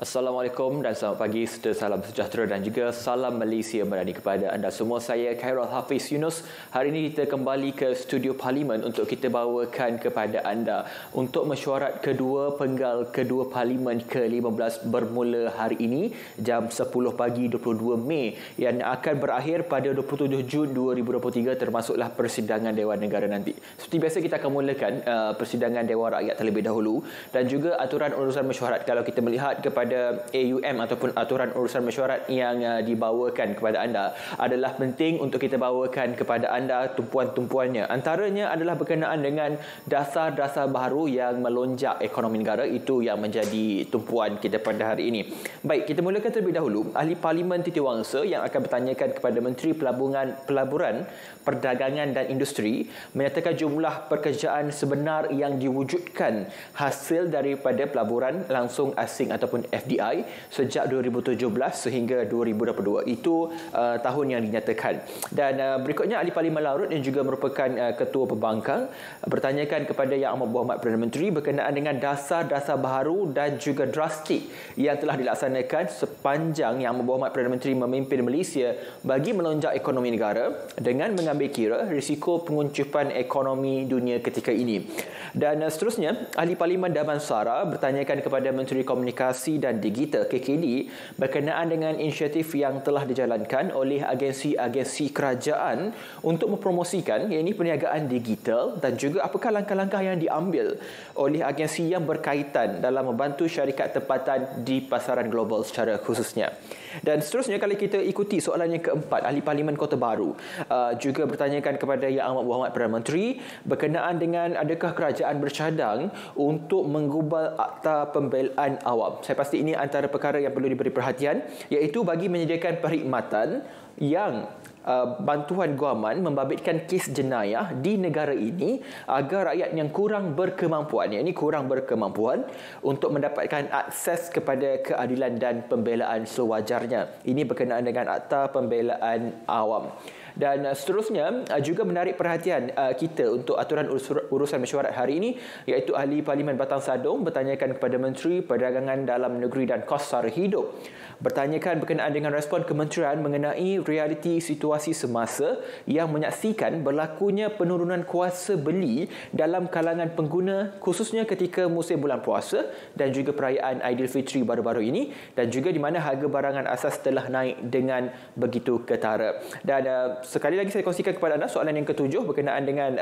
Assalamualaikum dan selamat pagi serta salam sejahtera dan juga salam Malaysia Merani kepada anda semua. Saya Khairul Hafiz Yunus. Hari ini kita kembali ke studio Parlimen untuk kita bawakan kepada anda untuk mesyuarat kedua penggal kedua Parlimen ke-15 bermula hari ini jam 10 pagi 22 Mei yang akan berakhir pada 27 Jun 2023 termasuklah persidangan Dewan Negara nanti. Seperti biasa kita akan mulakan persidangan Dewan Rakyat terlebih dahulu dan juga aturan urusan mesyuarat. Kalau kita melihat kepada AUM ataupun aturan urusan mesyuarat yang dibawakan kepada anda adalah penting untuk kita bawakan kepada anda tumpuan-tumpuannya. Antaranya adalah berkenaan dengan dasar-dasar baharu yang melonjak ekonomi negara. Itu yang menjadi tumpuan kita pada hari ini. Baik, kita mulakan terlebih dahulu. Ahli Parlimen Titiwangsa yang akan bertanyakan kepada Menteri Pelaburan, Perdagangan dan Industri menyatakan jumlah pekerjaan sebenar yang diwujudkan hasil daripada pelaburan langsung asing ataupun FDI sejak 2017 sehingga 2022. Itu tahun yang dinyatakan. Dan berikutnya Ahli Parlimen Larut yang juga merupakan Ketua Pembangkang bertanyakan kepada Yang Amat Berhormat Perdana Menteri berkenaan dengan dasar-dasar baharu dan juga drastik yang telah dilaksanakan sepanjang Yang Amat Berhormat Perdana Menteri memimpin Malaysia bagi melonjak ekonomi negara dengan mengambil kira risiko penguncupan ekonomi dunia ketika ini. Dan seterusnya Ahli Parlimen Damansara bertanyakan kepada Menteri Komunikasi dan Digital KKD berkenaan dengan inisiatif yang telah dijalankan oleh agensi-agensi kerajaan untuk mempromosikan yakni perniagaan digital dan juga apakah langkah-langkah yang diambil oleh agensi yang berkaitan dalam membantu syarikat tempatan di pasaran global secara khususnya. Dan seterusnya kalau kita ikuti soalan yang keempat, Ahli Parlimen Kota Baru juga bertanyakan kepada Yang Amat Berhormat Perdana Menteri berkenaan dengan adakah kerajaan bercadang untuk menggubal Akta Pembelaan Awam. Saya pasti ini antara perkara yang perlu diberi perhatian, iaitu bagi menyediakan perkhidmatan yang bantuan guaman membabitkan kes jenayah di negara ini agar rakyat yang kurang berkemampuan, yakni kurang berkemampuan untuk mendapatkan akses kepada keadilan dan pembelaan sewajarnya. Ini berkenaan dengan Akta Pembelaan Awam. Dan seterusnya juga menarik perhatian kita untuk aturan urusan mesyuarat hari ini, iaitu Ahli Parlimen Batang Sadong bertanyakan kepada Menteri Perdagangan Dalam Negeri dan Kos Sara Hidup bertanyakan berkenaan dengan respon kementerian mengenai realiti situasi semasa yang menyaksikan berlakunya penurunan kuasa beli dalam kalangan pengguna khususnya ketika musim bulan puasa dan juga perayaan Aidilfitri baru-baru ini, dan juga di mana harga barangan asas telah naik dengan begitu ketara. Dan sekali lagi saya kongsikan kepada anda soalan yang ketujuh berkenaan dengan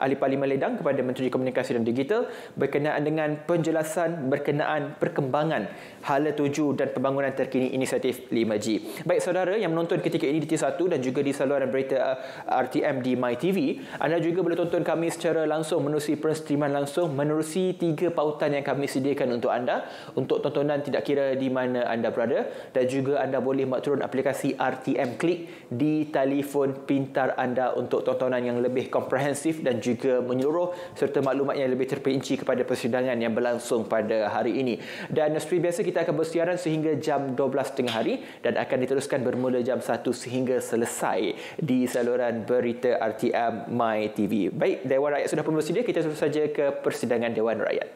Ahli Parlimen Ledang kepada Menteri Komunikasi dan Digital berkenaan dengan penjelasan berkenaan perkembangan hala tuju dan pembangunan terkini inisiatif 5G. Baik saudara yang menonton ketika ini di T1 dan juga di saluran berita RTM di MyTV, anda juga boleh tonton kami secara langsung menerusi penstriman langsung menerusi 3 pautan yang kami sediakan untuk anda untuk tontonan tidak kira di mana anda berada, dan juga anda boleh mak turun aplikasi RTM Klik di telefon pintar anda untuk tontonan yang lebih komprehensif dan juga menyeluruh serta maklumat yang lebih terperinci kepada persidangan yang berlangsung pada hari ini. Dan seperti biasa kita akan bersiaran sehingga jam 12.30 hari dan akan diteruskan bermula jam 1 sehingga selesai di saluran berita RTM My TV. Baik, Dewan Rakyat sudah pun bersedia, kita terus saja ke persidangan Dewan Rakyat.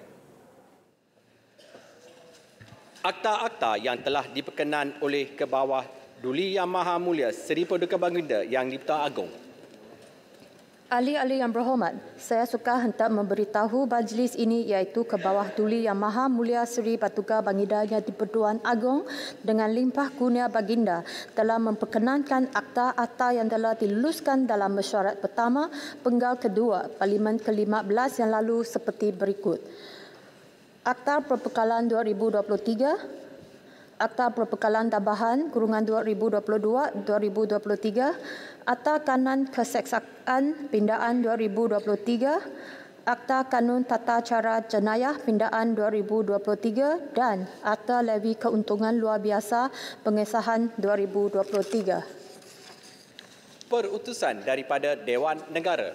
Akta-akta yang telah diperkenan oleh ke bawah Duli Yang Maha Mulia Seri Paduka Baginda Yang di-Pertuan Agong. Ahli-ahli yang berhormat, saya suka hendak memberitahu majlis ini iaitu ke bawah Duli Yang Maha Mulia Seri Paduka Baginda Yang di-Pertuan Agong dengan limpah kurnia baginda telah memperkenankan akta-akta yang telah diluluskan dalam mesyuarat pertama penggal kedua Parlimen ke-15 yang lalu seperti berikut. Akta Perbekalan 2023, Akta Perbekalan Tambahan Kurungan 2022-2023, Akta Kanan Keseksaan Pindaan 2023, Akta Kanun Tata Cara Jenayah Pindaan 2023 dan Akta Levi Keuntungan Luar Biasa Pengesahan 2023. Perutusan daripada Dewan Negara.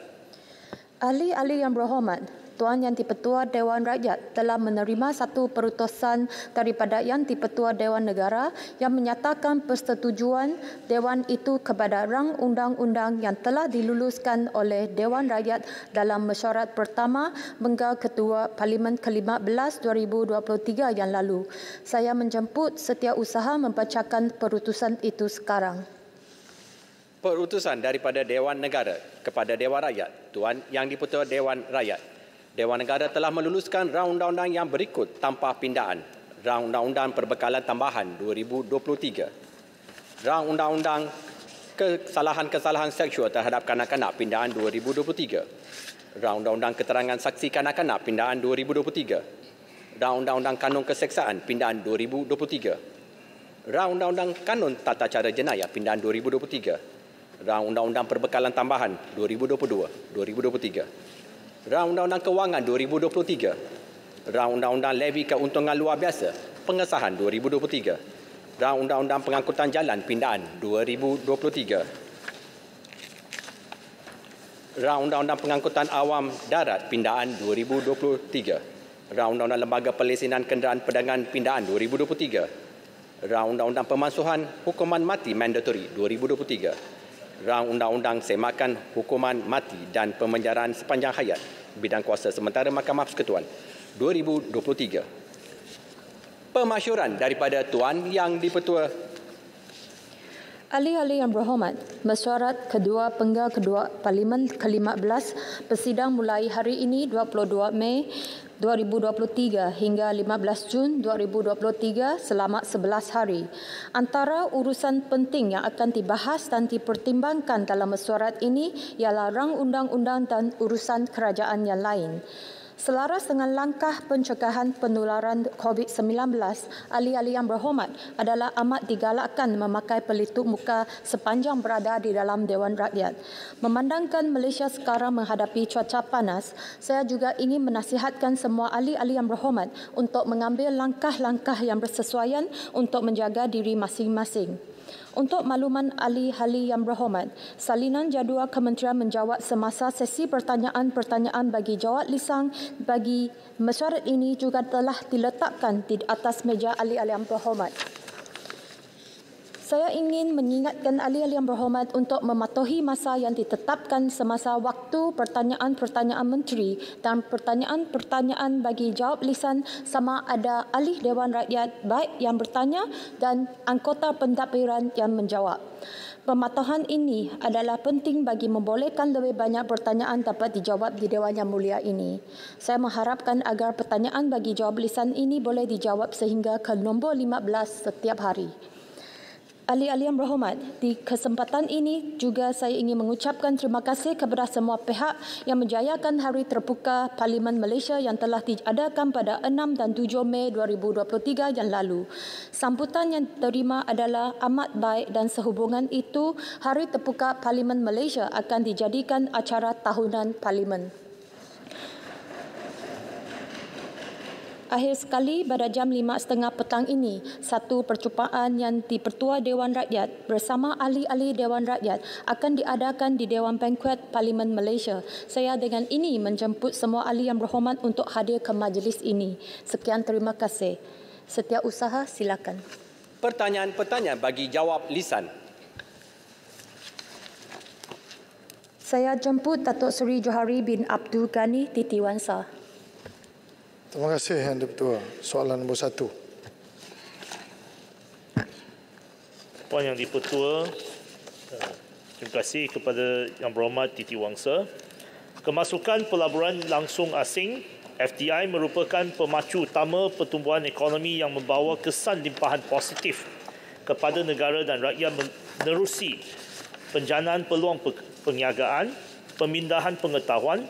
Ahli-ahli yang berhormat, Tuan Yang di-Pertua Dewan Rakyat telah menerima satu perutusan daripada Yang di-Pertua Dewan Negara yang menyatakan persetujuan Dewan itu kepada rang undang-undang yang telah diluluskan oleh Dewan Rakyat dalam mesyuarat pertama Benggal Ketua Parlimen ke-15 2023 yang lalu. Saya menjemput Setiausaha membacakan perutusan itu sekarang. Perutusan daripada Dewan Negara kepada Dewan Rakyat, Tuan Yang di-Pertua Dewan Rakyat. Dewan Negara telah meluluskan rang undang-undang yang berikut tanpa pindaan. Rang Undang-Undang Perbekalan Tambahan 2023. Rang Undang-Undang Kesalahan-Kesalahan Seksual terhadap Kanak-kanak pindaan 2023. Rang Undang-Undang Keterangan Saksi Kanak-kanak pindaan 2023. Rang Undang-Undang Kanun Keseksaan pindaan 2023. Rang Undang-Undang Kanun Tata Cara Jenayah pindaan 2023. Rang Undang-Undang Perbekalan Tambahan 2022-2023. Rang Undang-Undang Kewangan 2023. Rang Undang-Undang Levy Keuntungan Luar Biasa Pengesahan 2023. Rang Undang-Undang Pengangkutan Jalan Pindaan 2023. Rang Undang-Undang Pengangkutan Awam Darat Pindaan 2023. Rang Undang-Undang Lembaga Pelesinan Kenderaan Perdagangan Pindaan 2023. Rang Undang-Undang Pemansuhan Hukuman Mati Mandatori 2023. Rang Undang-Undang Semakan Hukuman Mati dan Pemenjaraan Sepanjang Hayat Bidang Kuasa Sementara Mahkamah Persekutuan 2023. Pemasyuran daripada Tuan Yang di-Pertua. Ahli-ahli yang berhormat, mesyuarat kedua Penggal Kedua Parlimen ke-15 bersidang mulai hari ini 22 Mei 2023 hingga 15 Jun 2023 selama 11 hari. Antara urusan penting yang akan dibahas dan dipertimbangkan dalam mesyuarat ini ialah rang undang-undang dan urusan kerajaan yang lain. Selaras dengan langkah pencegahan penularan COVID-19, ahli-ahli yang berhormat adalah amat digalakkan memakai pelitup muka sepanjang berada di dalam Dewan Rakyat. Memandangkan Malaysia sekarang menghadapi cuaca panas, saya juga ingin menasihatkan semua ahli-ahli yang berhormat untuk mengambil langkah-langkah yang bersesuaian untuk menjaga diri masing-masing. Untuk makluman ahli-ahli yang berhormat, salinan jadual Kementerian menjawab semasa sesi pertanyaan-pertanyaan bagi jawab lisan bagi mesyuarat ini juga telah diletakkan di atas meja ahli-ahli yang berhormat. Saya ingin mengingatkan ahli-ahli yang berhormat untuk mematuhi masa yang ditetapkan semasa waktu pertanyaan-pertanyaan menteri dan pertanyaan-pertanyaan bagi jawab lisan sama ada ahli Dewan Rakyat baik yang bertanya dan anggota pentadbiran yang menjawab. Pematuhan ini adalah penting bagi membolehkan lebih banyak pertanyaan dapat dijawab di Dewan Yang Mulia ini. Saya mengharapkan agar pertanyaan bagi jawab lisan ini boleh dijawab sehingga ke nombor 15 setiap hari. Ahli-ahli yang berhormat, di kesempatan ini juga saya ingin mengucapkan terima kasih kepada semua pihak yang menjayakan Hari Terbuka Parlimen Malaysia yang telah diadakan pada 6 dan 7 Mei 2023 yang lalu. Sambutan yang diterima adalah amat baik dan sehubungan itu, Hari Terbuka Parlimen Malaysia akan dijadikan acara tahunan Parlimen. Akhir sekali, pada jam 5.30 petang ini, satu perjumpaan yang di-Pertua Dewan Rakyat bersama ahli-ahli Dewan Rakyat akan diadakan di Dewan Bankuet Parlimen Malaysia. Saya dengan ini menjemput semua ahli yang berhormat untuk hadir ke majlis ini. Sekian, terima kasih. Setiausaha, silakan. Pertanyaan-pertanyaan bagi jawab lisan. Saya jemput Datuk Seri Johari bin Abdul Ghani Titiwangsa. Terima kasih Yang di-Pertua. Soalan nombor 1. Puan Yang di-Pertua, terima kasih kepada Yang Berhormat Titiwangsa. Kemasukan pelaburan langsung asing FDI merupakan pemacu utama pertumbuhan ekonomi yang membawa kesan limpahan positif kepada negara dan rakyat menerusi penjanaan peluang perniagaan, pemindahan pengetahuan,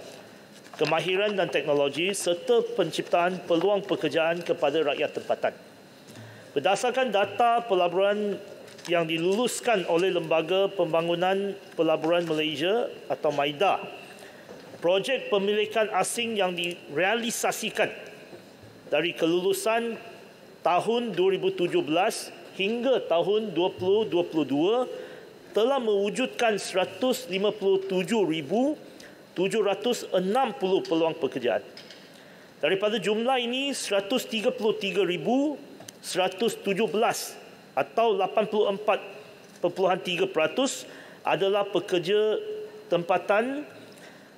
kemahiran dan teknologi serta penciptaan peluang pekerjaan kepada rakyat tempatan. Berdasarkan data pelaburan yang diluluskan oleh Lembaga Pembangunan Pelaburan Malaysia atau MAIDA, projek pemilikan asing yang direalisasikan dari kelulusan tahun 2017 hingga tahun 2022 telah mewujudkan 157,760 peluang pekerjaan. Daripada jumlah ini 133,117 atau 84.3% adalah pekerja tempatan,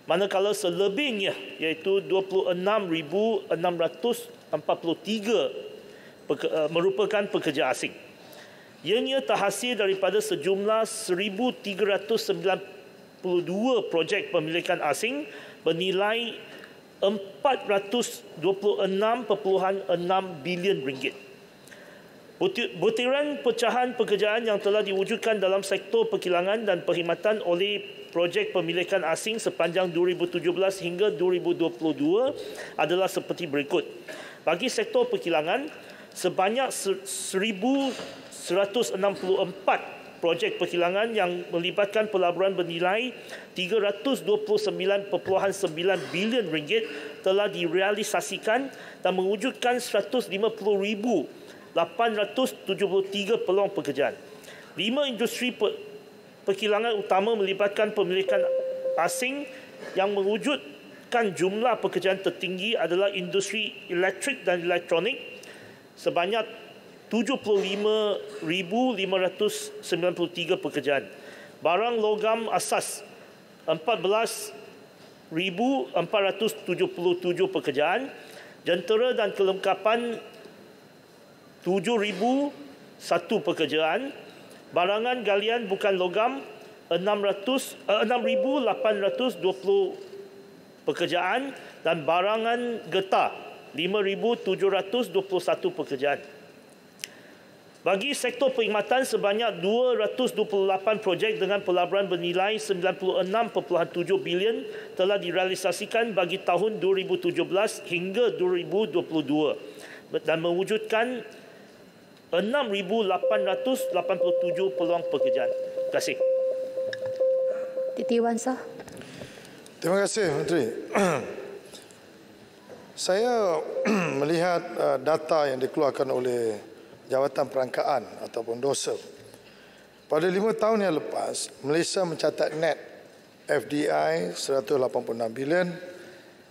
manakala selebihnya iaitu 26,643 merupakan pekerja asing. Ianya terhasil daripada sejumlah 1,392 projek pemilikan asing bernilai 426.6 bilion ringgit. Butiran pecahan pekerjaan yang telah diwujudkan dalam sektor perkilangan dan perkhidmatan oleh projek pemilikan asing sepanjang 2017 hingga 2022 adalah seperti berikut. Bagi sektor perkilangan, sebanyak 1,164 projek perkilangan yang melibatkan pelaburan bernilai 329.9 bilion ringgit telah direalisasikan dan mewujudkan 150,873 peluang pekerjaan. 5 industri perkilangan utama melibatkan pemilikan asing yang mewujudkan jumlah pekerjaan tertinggi adalah industri elektrik dan elektronik sebanyak 75,593 pekerjaan. Barang logam asas 14,477 pekerjaan. Jentera dan kelengkapan 7,001 pekerjaan. Barangan galian bukan logam 6,820 pekerjaan dan barangan getah 5,721 pekerjaan. Bagi sektor perkhidmatan, sebanyak 228 projek dengan pelaburan bernilai 96.7 bilion telah direalisasikan bagi tahun 2017 hingga 2022 dan mewujudkan 6,887 peluang pekerjaan. Terima kasih. Titi Wansah. Terima kasih, Menteri. Saya melihat data yang dikeluarkan oleh Jawatan Perangkaan ataupun DOSA. Pada 5 tahun yang lepas, Malaysia mencatat net FDI 186 bilion,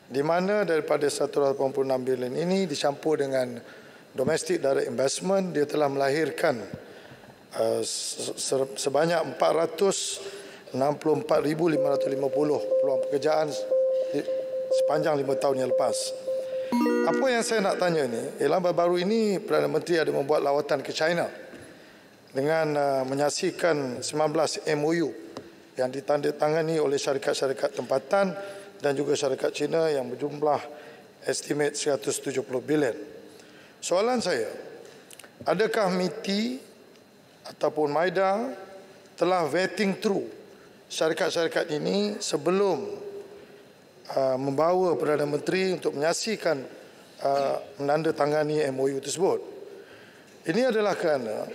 di mana daripada 186 bilion ini dicampur dengan domestic direct investment, dia telah melahirkan sebanyak 464,550 peluang pekerjaan sepanjang 5 tahun yang lepas. Apa yang saya nak tanya ni ialah baru-baru ini Perdana Menteri ada membuat lawatan ke China dengan menyaksikan 19 MOU yang ditandatangani oleh syarikat-syarikat tempatan dan juga syarikat China yang berjumlah estimate 170 bilion. Soalan saya, adakah MITI ataupun MIDA telah vetting through syarikat-syarikat ini sebelum membawa Perdana Menteri untuk menyaksikan menandatangani MOU tersebut? Ini adalah kerana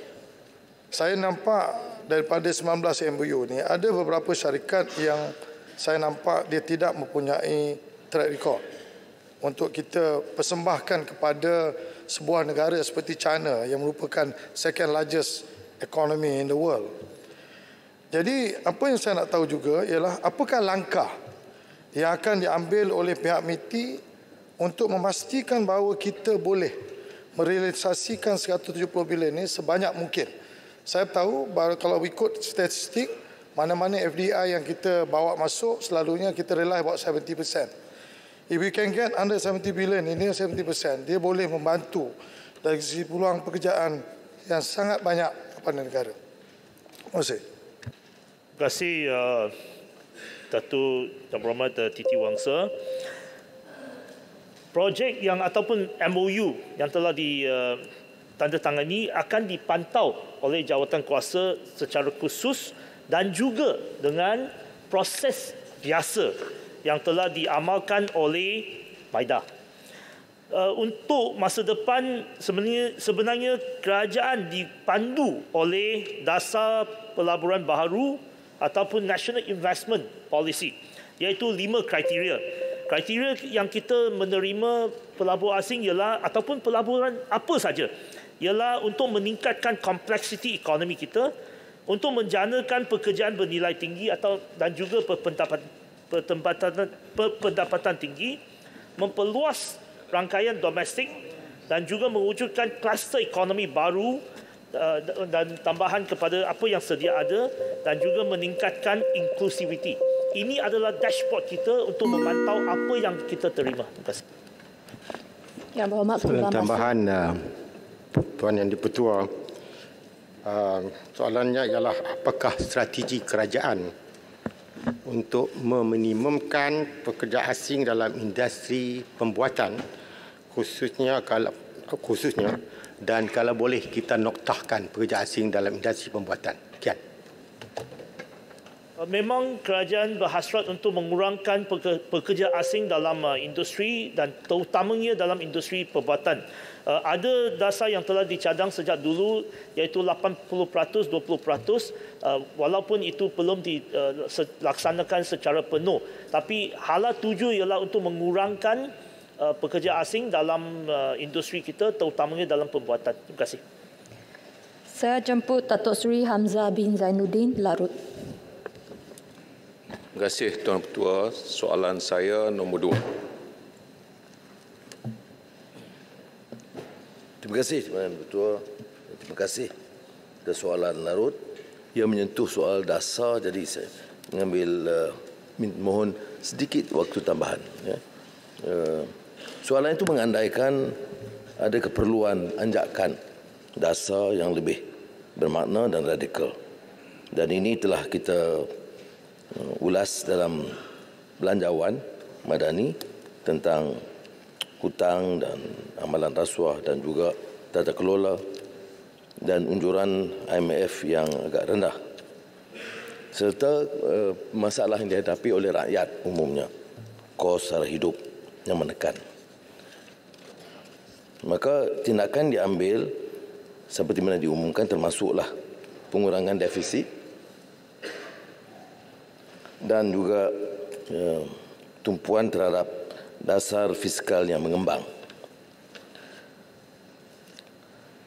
saya nampak daripada 19 MOU ni ada beberapa syarikat yang saya nampak dia tidak mempunyai track record untuk kita persembahkan kepada sebuah negara seperti China yang merupakan second largest economy in the world. Jadi apa yang saya nak tahu juga ialah apakah langkah yang akan diambil oleh pihak MITI untuk memastikan bahawa kita boleh merealisasikan 170 bilion ini sebanyak mungkin. Saya tahu kalau ikut statistik, mana-mana FDI yang kita bawa masuk selalunya kita rely about 70%. If we can get under 70 bilion, ini 70%, dia boleh membantu dari segi peluang pekerjaan yang sangat banyak kepada negara. Terima kasih. Terima kasih Datuk Yang Berhormat Titi Wangsa. Projek yang ataupun MOU yang telah ditandatangani akan dipantau oleh jawatan kuasa secara khusus dan juga dengan proses biasa yang telah diamalkan oleh MIDA. Untuk masa depan sebenarnya kerajaan dipandu oleh dasar pelaburan baharu ataupun National Investment Policy, iaitu 5 kriteria. Kriteria yang kita menerima pelabur asing ialah ataupun pelaburan apa saja, ialah untuk meningkatkan kompleksiti ekonomi kita, untuk menjanakan pekerjaan bernilai tinggi dan juga pendapatan tinggi, memperluas rangkaian domestik dan juga mewujudkan kluster ekonomi baru dan tambahan kepada apa yang sedia ada dan juga meningkatkan inklusiviti. Ini adalah dashboard kita untuk memantau apa yang kita terima. Terima kasih. Yang Berhormat Perubahan tambahan Tuan Yang di-Pertua, soalannya ialah apakah strategi kerajaan untuk meminimumkan pekerja asing dalam industri pembuatan khususnya dan kalau boleh kita noktahkan pekerja asing dalam industri pembuatan. Sekian. Memang kerajaan berhasrat untuk mengurangkan pekerja asing dalam industri dan terutamanya dalam industri perbuatan. Ada dasar yang telah dicadang sejak dulu iaitu 80%, 20%, walaupun itu belum dilaksanakan secara penuh. Tapi hala tuju ialah untuk mengurangkan pekerja asing dalam industri kita terutamanya dalam perbuatan. Terima kasih. Saya jemput Datuk Seri Hamzah bin Zainuddin, Larut. Terima kasih Tuan Ketua. Soalan saya nombor 2. Terima kasih Tuan Ketua. Terima kasih atas soalan Larut. Ia menyentuh soal dasar, jadi saya mengambil mohon sedikit waktu tambahan. Soalan itu mengandaikan ada keperluan anjakan dasar yang lebih bermakna dan radikal. Dan ini telah kita ulas dalam belanjawan madani tentang hutang dan amalan rasuah dan juga tata kelola dan unjuran IMF yang agak rendah serta masalah yang dihadapi oleh rakyat umumnya, kos sara hidup yang menekan. Maka tindakan diambil seperti mana diumumkan termasuklah pengurangan defisit dan juga tumpuan terhadap dasar fiskal yang mengembang.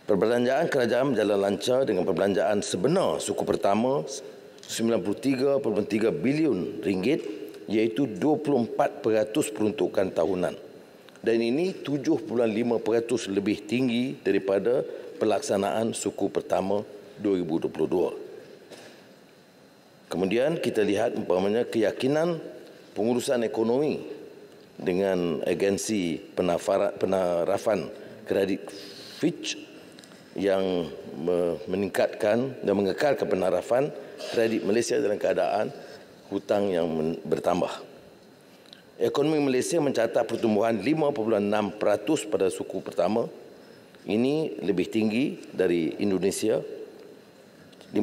Perbelanjaan kerajaan berjalan lancar dengan perbelanjaan sebenar suku pertama 93.3 bilion ringgit iaitu 24% peruntukan tahunan. Dan ini 7.5% lebih tinggi daripada pelaksanaan suku pertama 2022. Kemudian kita lihat umpamanya keyakinan pengurusan ekonomi dengan agensi penarafan kredit Fitch yang meningkatkan dan mengekalkan penarafan kredit Malaysia dalam keadaan hutang yang bertambah. Ekonomi Malaysia mencatat pertumbuhan 5.6% pada suku pertama. Ini lebih tinggi dari Indonesia 5%,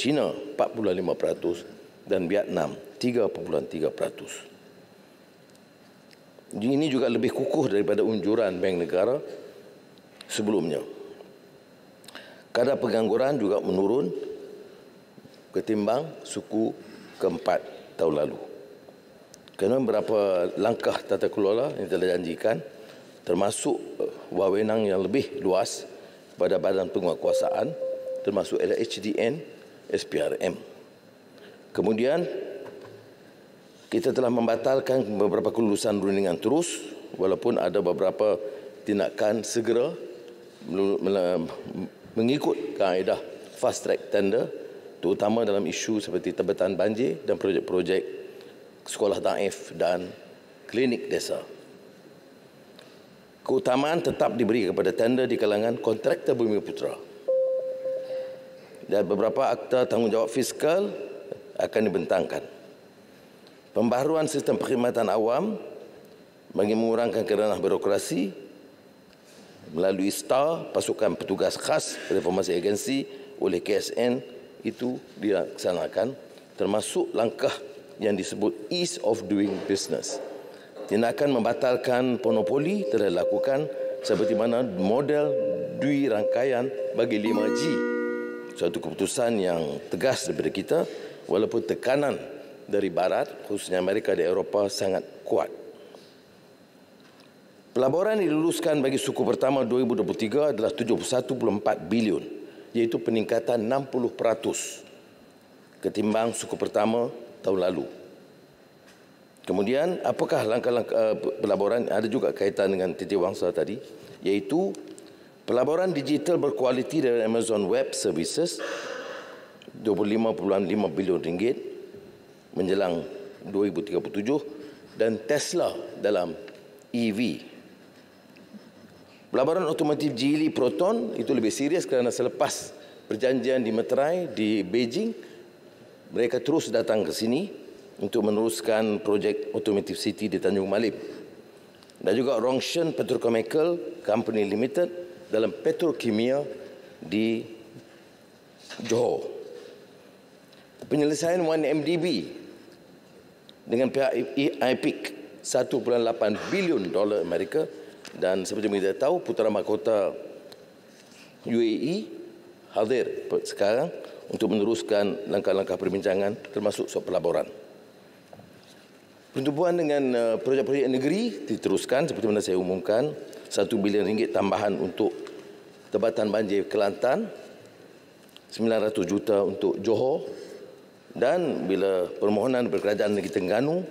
China 4.5% dan Vietnam 3.3%. Ini juga lebih kukuh daripada unjuran Bank Negara sebelumnya. Kadar pengangguran juga menurun ketimbang suku keempat tahun lalu. Kerana beberapa langkah tata kelola yang telah janjikan termasuk wewenang yang lebih luas pada badan penguatkuasaan termasuk LHDN, SPRM. Kemudian kita telah membatalkan beberapa kelulusan rundingan terus walaupun ada beberapa tindakan segera mengikut kaedah fast track tender terutama dalam isu seperti tebatan banjir dan projek-projek sekolah taif dan klinik desa. Keutamaan tetap diberi kepada tender di kalangan kontraktor Bumi Putra. Dan beberapa akta tanggungjawab fiskal akan dibentangkan. Pembaharuan sistem perkhidmatan awam bagi mengurangkan keranah birokrasi melalui STAR, pasukan petugas khas reformasi agensi oleh KSN itu dilaksanakan termasuk langkah yang disebut ease of doing business. Tindakan membatalkan monopoli telah dilakukan seperti mana model dui rangkaian bagi 5G. Suatu keputusan yang tegas daripada kita walaupun tekanan dari Barat, khususnya Amerika dan Eropah sangat kuat. Pelaburan yang diluluskan bagi suku pertama 2023 adalah 71.4 bilion, iaitu peningkatan 60% ketimbang suku pertama tahun lalu. Kemudian, apakah langkah-langkah pelaburan? Ada juga kaitan dengan titiwangsa tadi, iaitu pelaburan digital berkualiti dari Amazon Web Services, RM25.5 bilion menjelang 2037, dan Tesla dalam EV. Pelaburan otomotif Geely Proton itu lebih serius kerana selepas perjanjian di Meterai di Beijing, mereka terus datang ke sini untuk meneruskan projek Automotive City di Tanjung Malim. Dan juga Rongshan Petrochemical Company Limited dalam petrokimia di Johor. Penyelesaian 1MDB dengan pihak IPIC $1.8 bilion Amerika, dan seperti kita tahu Putera Mahkota UAE hadir sekarang untuk meneruskan langkah-langkah perbincangan termasuk soal pelaburan. Pertumbuhan dengan projek-projek negeri diteruskan seperti mana saya umumkan, RM1 bilion tambahan untuk Tempatan Banjir Kelantan, 900 juta untuk Johor, dan bila permohonan Kerajaan Negeri Terengganu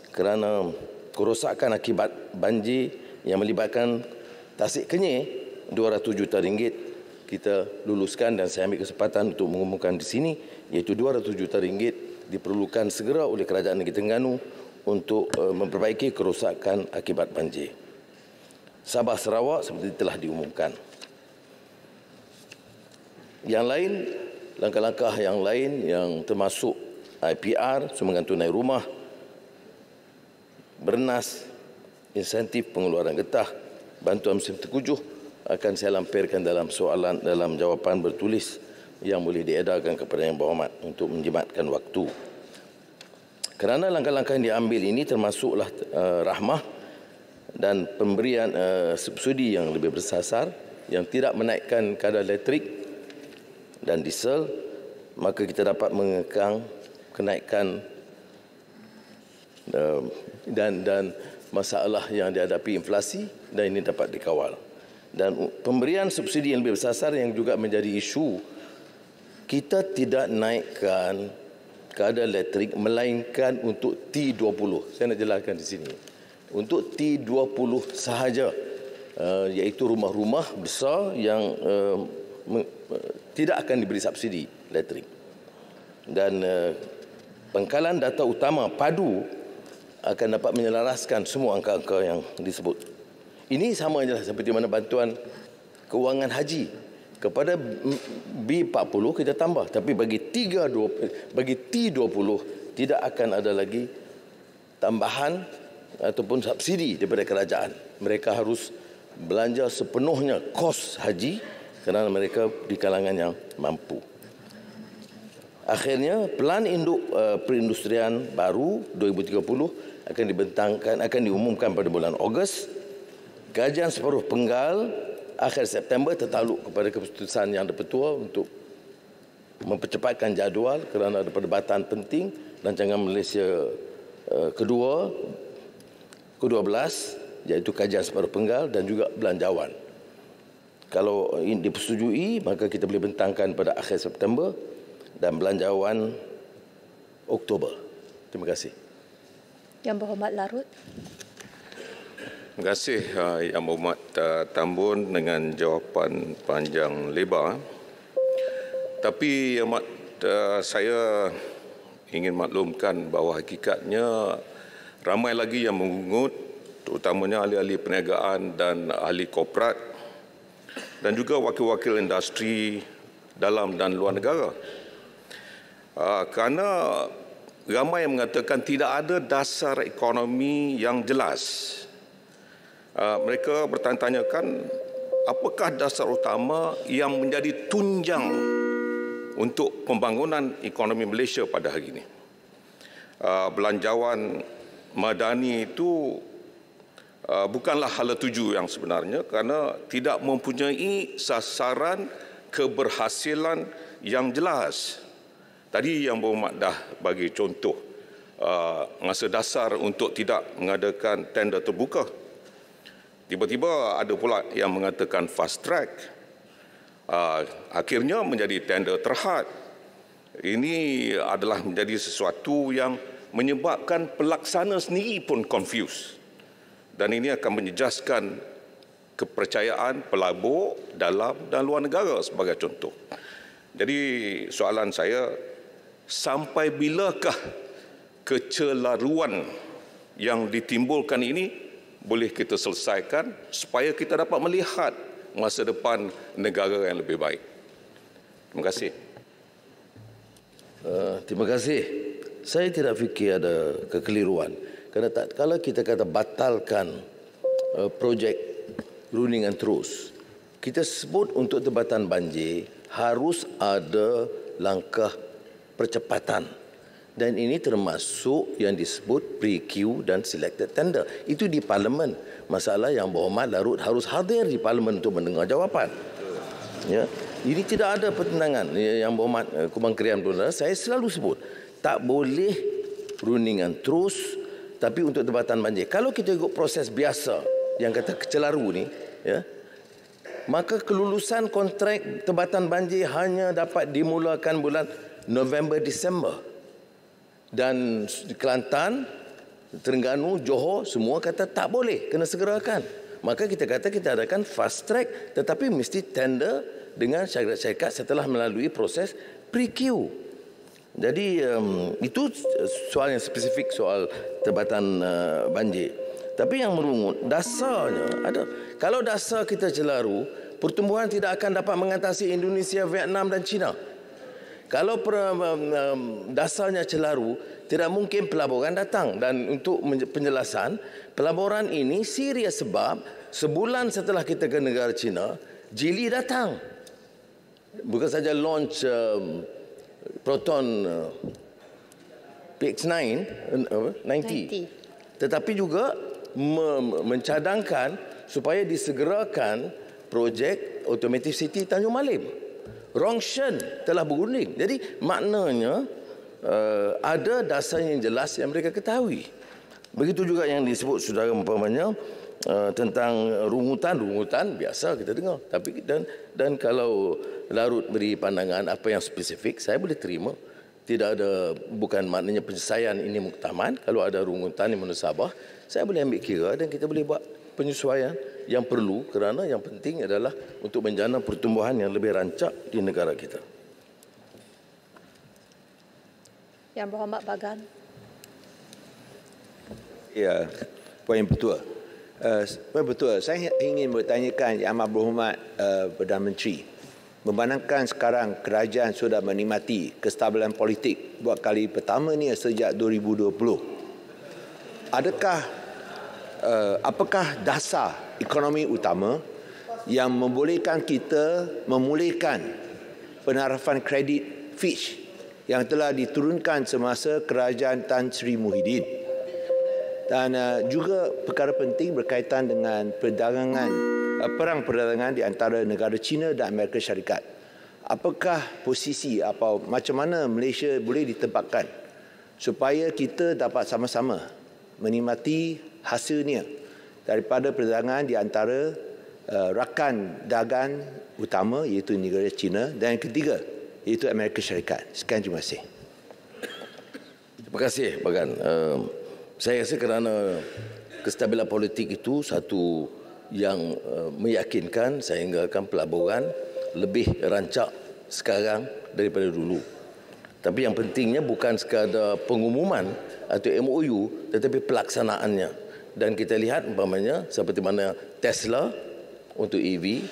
kerana kerosakan akibat banjir yang melibatkan Tasik Kenyir, RM200 juta kita luluskan, dan saya ambil kesempatan untuk mengumumkan di sini, iaitu RM200 juta diperlukan segera oleh Kerajaan Negeri Terengganu untuk memperbaiki kerosakan akibat banjir. Sabah Sarawak seperti telah diumumkan. Yang lain, langkah-langkah yang lain yang termasuk IPR, sumbangan tunai rumah, bernas, insentif pengeluaran getah, bantuan musim terkujuh akan saya lampirkan dalam soalan, dalam jawapan bertulis yang boleh diedarkan kepada Yang Berhormat untuk menjimatkan waktu. Kerana langkah-langkah yang diambil ini termasuklah rahmah dan pemberian subsidi yang lebih bersasar, yang tidak menaikkan kadar elektrik dan diesel, maka kita dapat mengekang kenaikan dan masalah yang dihadapi inflasi, dan ini dapat dikawal. Dan pemberian subsidi yang lebih bersasar yang juga menjadi isu, kita tidak naikkan kadar elektrik melainkan untuk T20. Saya nak jelaskan di sini. Untuk T20 sahaja, iaitu rumah-rumah besar yang tidak akan diberi subsidi elektrik. Dan pangkalan data utama padu akan dapat menyelaraskan semua angka-angka yang disebut. Ini sama saja seperti mana bantuan kewangan haji. Kepada B40 kita tambah, tapi bagi T20 tidak akan ada lagi tambahan ataupun subsidi daripada kerajaan. Mereka harus belanja sepenuhnya kos haji kerana mereka di kalangan yang mampu. Akhirnya, Pelan Induk Perindustrian baru 2030 akan diumumkan pada bulan Ogos. Kajian separuh penggal akhir September tertakluk kepada keputusan Yang di-Pertua untuk mempercepatkan jadual kerana ada perdebatan penting rancangan Malaysia ke-12, iaitu kajian separuh penggal dan juga belanjawan. Kalau ini dipersetujui, maka kita boleh bentangkan pada akhir September dan belanjawan Oktober. Terima kasih. Yang Berhormat Larut. Terima kasih Yang Berhormat Tambun dengan jawapan panjang lebar. Tapi Yang Berhormat, saya ingin maklumkan bahawa hakikatnya ramai lagi yang mengungut, terutamanya ahli-ahli perniagaan dan ahli korporat dan juga wakil-wakil industri dalam dan luar negara. Kerana ramai yang mengatakan tidak ada dasar ekonomi yang jelas. Mereka bertanya-tanyakan apakah dasar utama yang menjadi tunjang untuk pembangunan ekonomi Malaysia pada hari ini. Belanjawan madani itu bukanlah hala tuju yang sebenarnya kerana tidak mempunyai sasaran keberhasilan yang jelas. Tadi Yang Berhormat dah bagi contoh masa dasar untuk tidak mengadakan tender terbuka. Tiba-tiba ada pula yang mengatakan fast track. Akhirnya menjadi tender terhad. Ini adalah menjadi sesuatu yang menyebabkan pelaksana sendiri pun confused. Dan ini akan menjejaskan kepercayaan pelabur dalam dan luar negara sebagai contoh. Jadi soalan saya, sampai bilakah kecelaruan yang ditimbulkan ini boleh kita selesaikan supaya kita dapat melihat masa depan negara yang lebih baik? Terima kasih. Terima kasih. Saya tidak fikir ada kekeliruan. Kerana kalau kita kata batalkan projek Runningan Terus, kita sebut untuk tempatan banjir harus ada langkah percepatan. Dan ini termasuk yang disebut pre-queue dan selected tender. Itu di Parlimen. Masalah yang berhormat Larut harus hadir di Parlimen untuk mendengar jawapan. Ya. Ini tidak ada pertentangan. Yang berhormat Kubang Krian Perundang, saya selalu sebut, tak boleh Runningan Terus, tapi untuk tempatan banjir. Kalau kita ikut proses biasa yang kata kecelaru ni, ya, maka kelulusan kontrak tempatan banjir hanya dapat dimulakan bulan November-Disember. Dan Kelantan, Terengganu, Johor, semua kata tak boleh, kena segerakan. Maka kita kata kita adakan fast track, tetapi mesti tender dengan syarikat-syarikat setelah melalui proses pre-queue. Jadi itu soal yang spesifik soal tempatan banjir. Tapi yang merungut, dasarnya ada. Kalau dasar kita celaru, pertumbuhan tidak akan dapat mengatasi Indonesia, Vietnam dan China. Kalau dasarnya celaru, tidak mungkin pelaburan datang. Dan untuk penjelasan, pelaburan ini serius sebab sebulan setelah kita ke negara China, Geely datang. Bukan saja launch Proton PX9 90, tetapi juga mencadangkan supaya disegerakan projek Automotive City Tanjung Malim. Rongshan telah berunding. Jadi maknanya ada dasar yang jelas yang mereka ketahui. Begitu juga yang disebut saudara umpamanya tentang rungutan biasa kita dengar. Tapi dan kalau Larut beri pandangan apa yang spesifik, saya boleh terima. Tidak ada, bukan maknanya penyelesaian ini muktaman. Kalau ada rungutan yang menusabah, saya boleh ambil kira dan kita boleh buat penyesuaian yang perlu, kerana yang penting adalah untuk menjana pertumbuhan yang lebih rancak di negara kita. Yang Berhormat Bagan. Ya, poin betul. Poin betul. Saya ingin bertanyakan Yang Amat Berhormat Perdana Menteri. Memandangkan sekarang kerajaan sudah menikmati kestabilan politik buat kali pertama ni sejak 2020. Apakah dasar ekonomi utama yang membolehkan kita memulihkan penarafan kredit Fitch yang telah diturunkan semasa kerajaan Tan Sri Muhyiddin? Dan juga perkara penting berkaitan dengan perang perdagangan di antara negara China dan Amerika Syarikat. Apakah posisi atau macam mana Malaysia boleh ditempatkan supaya kita dapat sama-sama menikmati hasilnya daripada perdagangan di antara rakan dagang utama iaitu negara China dan yang ketiga iaitu Amerika Syarikat. Sekian, terima kasih. Terima kasih, Bagan. Saya rasa kerana kestabilan politik itu satu yang meyakinkan sehingga pelaburan lebih rancak sekarang daripada dulu. Tapi yang pentingnya bukan sekadar pengumuman atau MOU tetapi pelaksanaannya. Dan kita lihat umpamanya seperti mana Tesla untuk EV,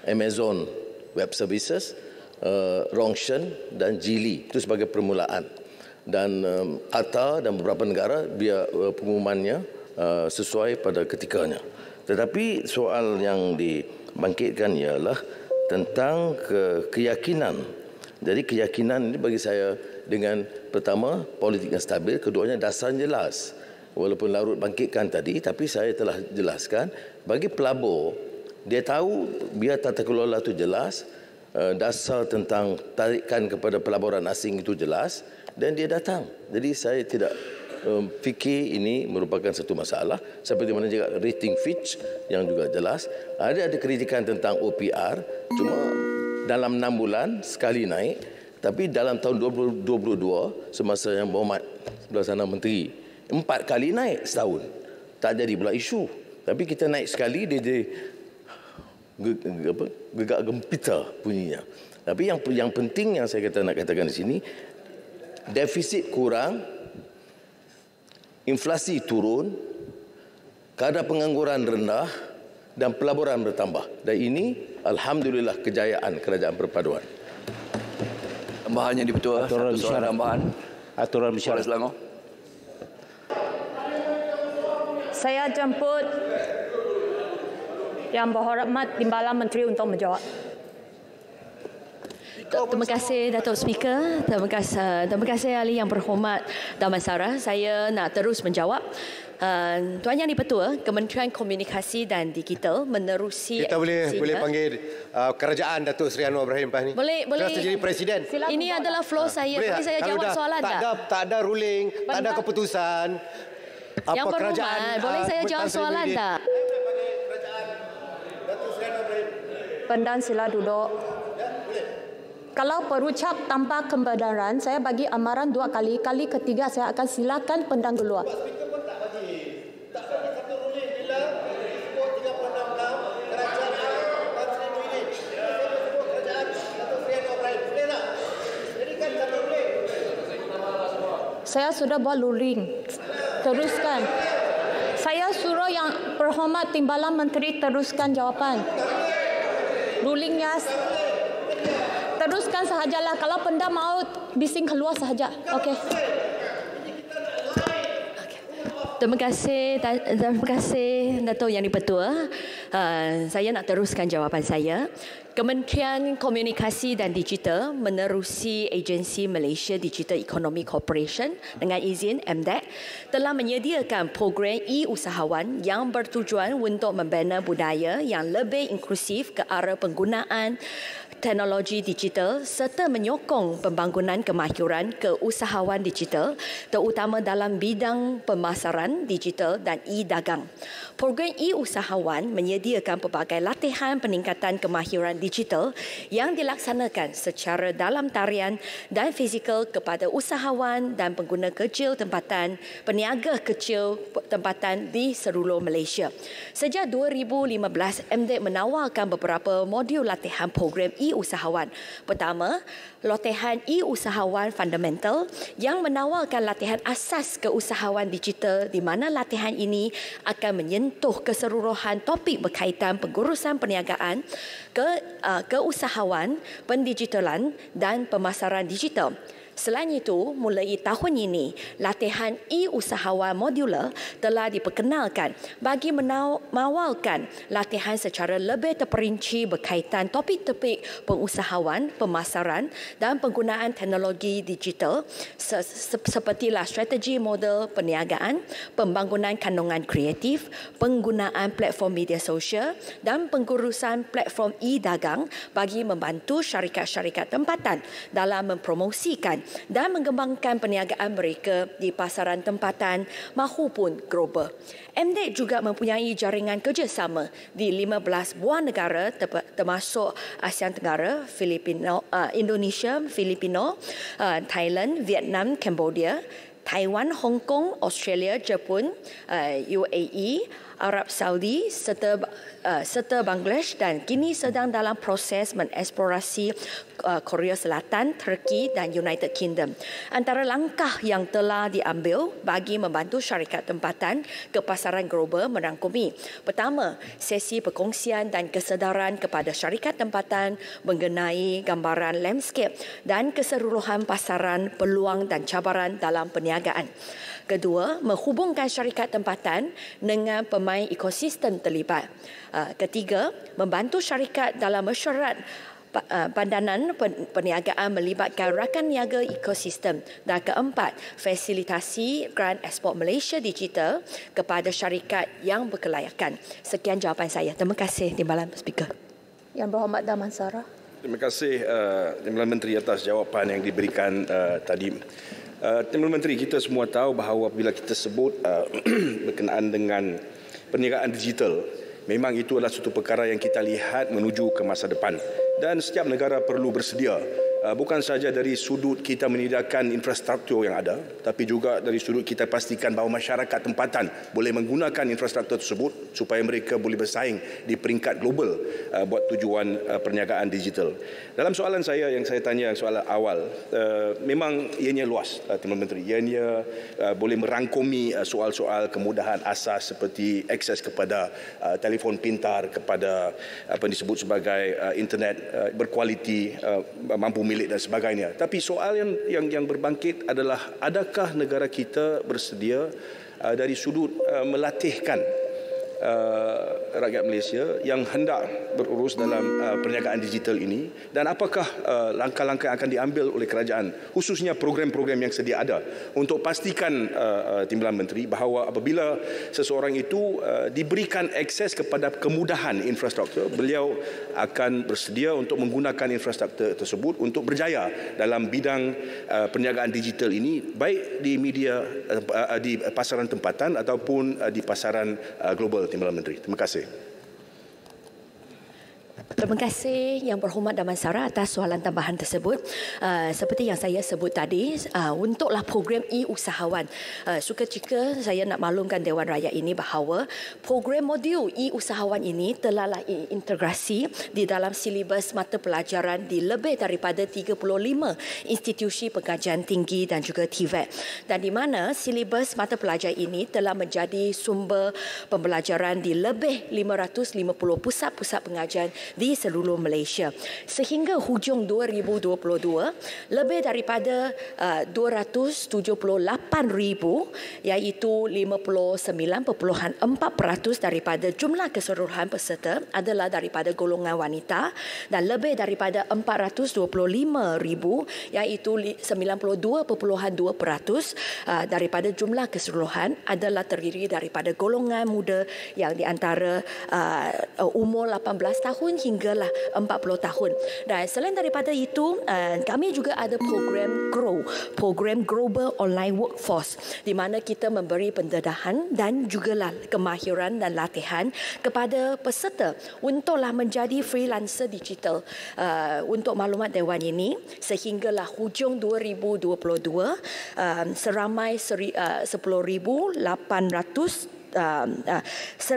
Amazon Web Services, Rongshan dan Geely itu sebagai permulaan. Dan ATA dan beberapa negara biar pengumumannya sesuai pada ketikanya. Tetapi soal yang dibangkitkan ialah tentang keyakinan. Jadi keyakinan ini bagi saya dengan pertama politik yang stabil, keduanya dasar jelas. Walaupun Larut bangkitkan tadi, tapi saya telah jelaskan bagi pelabur, dia tahu biar tata kelola itu jelas, dasar tentang tarikan kepada pelaburan asing itu jelas dan dia datang. Jadi saya tidak fikir ini merupakan satu masalah. Seperti mana juga rating Fitch yang juga jelas. Ada kritikan tentang OPR, cuma dalam 6 bulan sekali naik. Tapi dalam tahun 2022, semasa Yang Berhormat Pelaksana Menteri. 4 kali naik setahun. Tak jadi pula isu. Tapi kita naik sekali, dia jadi gegak gempita bunyinya. Tapi yang penting yang saya nak katakan di sini, defisit kurang, inflasi turun, kadar pengangguran rendah dan pelaburan bertambah. Dan ini alhamdulillah kejayaan Kerajaan Perpaduan. Tambahannya di Ketua, satu soalan tambahan. Aturan Soalan Selangor. Saya jemput Yang Berhormat Timbalan Menteri untuk menjawab. Terima kasih Datuk Speaker. Terima kasih Ahli Yang Berhormat Damansara. Saya nak terus menjawab. Tuan Yang di-Pertua, Kementerian Komunikasi dan Digital menerusi... Kita boleh panggil kerajaan Datuk Seri Anwar Ibrahim lepas ni. Boleh. Kerana jadi Presiden. Ini adalah flow saya. Boleh saya jawab soalan tak? Tak ada ruling, tak ada keputusan. Yang Berhormat, boleh saya jawab soalan tak? Pendan sila duduk. Kalau perucap tanpa kebenaran, saya bagi amaran 2 kali. Kali ketiga saya akan silakan pendan keluar. Saya sudah buat ruling. Teruskan. Saya suruh Yang Berhormat Timbalan Menteri teruskan jawapan. Rulingnya teruskan sahajalah. Kalau pendam mau bising keluar sahaja. Okey. Terima kasih Datuk Yang di-Pertua. Saya nak teruskan jawapan saya. Kementerian Komunikasi dan Digital menerusi Agensi Malaysia Digital Economy Corporation dengan izin MDEC telah menyediakan program e-usahawan yang bertujuan untuk membina budaya yang lebih inklusif ke arah penggunaan teknologi digital serta menyokong pembangunan kemahiran keusahawan digital terutama dalam bidang pemasaran digital dan e-dagang. Program e-usahawan menyediakan pelbagai latihan peningkatan kemahiran digital yang dilaksanakan secara dalam tarian dan fizikal kepada usahawan dan pengguna kecil tempatan, peniaga kecil tempatan di seluruh Malaysia. Sejak 2015, MDEC menawarkan beberapa modul latihan program e-usahawan. Pertama, latihan e-usahawan fundamental yang menawarkan latihan asas keusahawan digital di mana latihan ini akan menyentuh keseluruhan topik berkaitan pengurusan perniagaan, keusahawan, pendigitalan dan pemasaran digital. Selain itu, mulai tahun ini, latihan e-usahawan modular telah diperkenalkan bagi mengawalkan latihan secara lebih terperinci berkaitan topik-topik pengusahawan, pemasaran dan penggunaan teknologi digital sepertilah strategi model perniagaan, pembangunan kandungan kreatif, penggunaan platform media sosial dan pengurusan platform e-dagang bagi membantu syarikat-syarikat tempatan dalam mempromosikan dan mengembangkan perniagaan mereka di pasaran tempatan maupun global. MDEC juga mempunyai jaringan kerjasama di 15 buah negara termasuk ASEAN Tenggara, Indonesia, Filipino, Thailand, Vietnam, Cambodia, Taiwan, Hong Kong, Australia, Jepun, UAE, Arab Saudi serta Bangladesh dan kini sedang dalam proses mengeksplorasi Korea Selatan, Turki dan United Kingdom. Antara langkah yang telah diambil bagi membantu syarikat tempatan ke pasaran global merangkumi: pertama, sesi perkongsian dan kesedaran kepada syarikat tempatan mengenai gambaran landscape dan keseluruhan pasaran, peluang dan cabaran dalam perniagaan. Kedua, menghubungkan syarikat tempatan dengan pemain ekosistem terlibat. Ketiga, membantu syarikat dalam mesyuarat pandangan perniagaan melibatkan rakan niaga ekosistem. Dan keempat, fasilitasi grant ekspor Malaysia Digital kepada syarikat yang berkelayakan. Sekian jawapan saya. Terima kasih Timbalan Speaker. Yang Berhormat Damansara. Terima kasih Timbalan Menteri atas jawapan yang diberikan tadi. Timbalan Menteri, kita semua tahu bahawa apabila kita sebut berkenaan dengan perniagaan digital, memang itu adalah satu perkara yang kita lihat menuju ke masa depan dan setiap negara perlu bersedia bukan saja dari sudut kita menyediakan infrastruktur yang ada, tapi juga dari sudut kita pastikan bahawa masyarakat tempatan boleh menggunakan infrastruktur tersebut supaya mereka boleh bersaing di peringkat global buat tujuan perniagaan digital. Dalam soalan saya yang saya tanya soalan awal, memang ianya luas, Timbalan Menteri. Ianya boleh merangkumi soal-soal kemudahan asas seperti akses kepada telefon pintar, kepada apa yang disebut sebagai internet berkualiti, mampu milik dan sebagainya. Tapi soal yang berbangkit adalah, adakah negara kita bersedia dari sudut melatihkan rakyat Malaysia yang hendak berurus dalam perniagaan digital ini, dan apakah langkah-langkah yang akan diambil oleh kerajaan, khususnya program-program yang sedia ada, untuk pastikan Timbalan Menteri bahawa apabila seseorang itu diberikan akses kepada kemudahan infrastruktur, beliau akan bersedia untuk menggunakan infrastruktur tersebut untuk berjaya dalam bidang perniagaan digital ini, baik di media, di pasaran tempatan ataupun di pasaran global. Timbalan Menteri. Terima kasih. Terima kasih Yang Berhormat Damansara atas soalan tambahan tersebut. Seperti yang saya sebut tadi, untuklah program e-usahawan, sukacita saya nak maklumkan Dewan Rakyat ini bahawa program modul e-usahawan ini telahlah integrasi di dalam silibus mata pelajaran di lebih daripada 35 institusi pengajian tinggi dan juga TVET, dan di mana silibus mata pelajaran ini telah menjadi sumber pembelajaran di lebih 550 pusat-pusat pengajian di seluruh Malaysia. Sehingga hujung 2022, lebih daripada 278,000, iaitu 59.4% daripada jumlah keseluruhan peserta adalah daripada golongan wanita, dan lebih daripada 425,000, iaitu 92.2% daripada jumlah keseluruhan adalah terdiri daripada golongan muda yang di antara umur 18 tahun hinggalah 40 tahun. Dan selain daripada itu, kami juga ada program GROW, program Global Online Workforce, di mana kita memberi pendedahan dan jugalah kemahiran dan latihan kepada peserta untuklah menjadi freelancer digital. Untuk maklumat Dewan ini, sehinggalah hujung 2022, seramai 10,800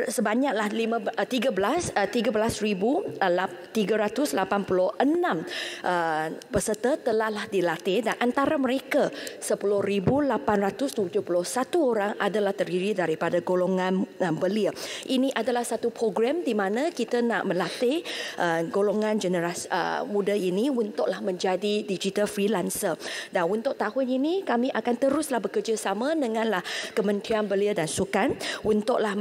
sebanyaklah 13,386 peserta telahlah dilatih, dan antara mereka 10,871 orang adalah terdiri daripada golongan belia. Ini adalah satu program di mana kita nak melatih golongan generasi muda ini untuklah menjadi digital freelancer. Dan untuk tahun ini kami akan teruslah bekerjasama denganlah Kementerian Belia dan Sukan untuklah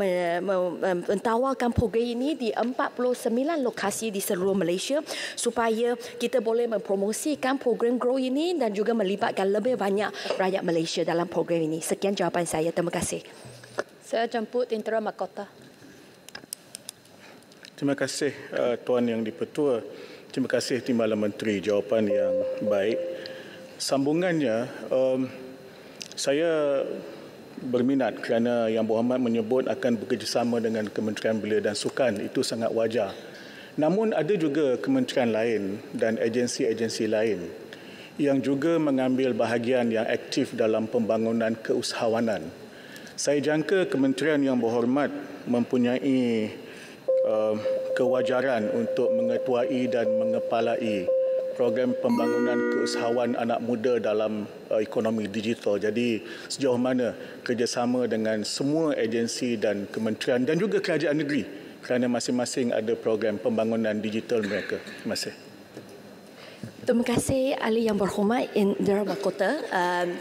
mentawarkan program ini di 49 lokasi di seluruh Malaysia, supaya kita boleh mempromosikan program GROW ini dan juga melibatkan lebih banyak rakyat Malaysia dalam program ini. Sekian jawapan saya. Terima kasih. Saya jemput Intera Mahkota. Terima kasih Tuan Yang di-Pertua. Terima kasih Timbalan Menteri, jawapan yang baik. Sambungannya, saya berminat kerana Yang Berhormat menyebut akan bekerjasama dengan Kementerian Belia dan Sukan. Itu sangat wajar. Namun ada juga kementerian lain dan agensi-agensi lain yang juga mengambil bahagian yang aktif dalam pembangunan keusahawanan. Saya jangka Kementerian Yang Berhormat mempunyai kewajaran untuk mengetuai dan mengepalai program pembangunan keusahawan anak muda dalam ekonomi digital. Jadi sejauh mana kerjasama dengan semua agensi dan kementerian dan juga kerajaan negeri kerana masing-masing ada program pembangunan digital mereka. Terima kasih. Terima kasih Ahli Yang Berhormat Intera Mahkota.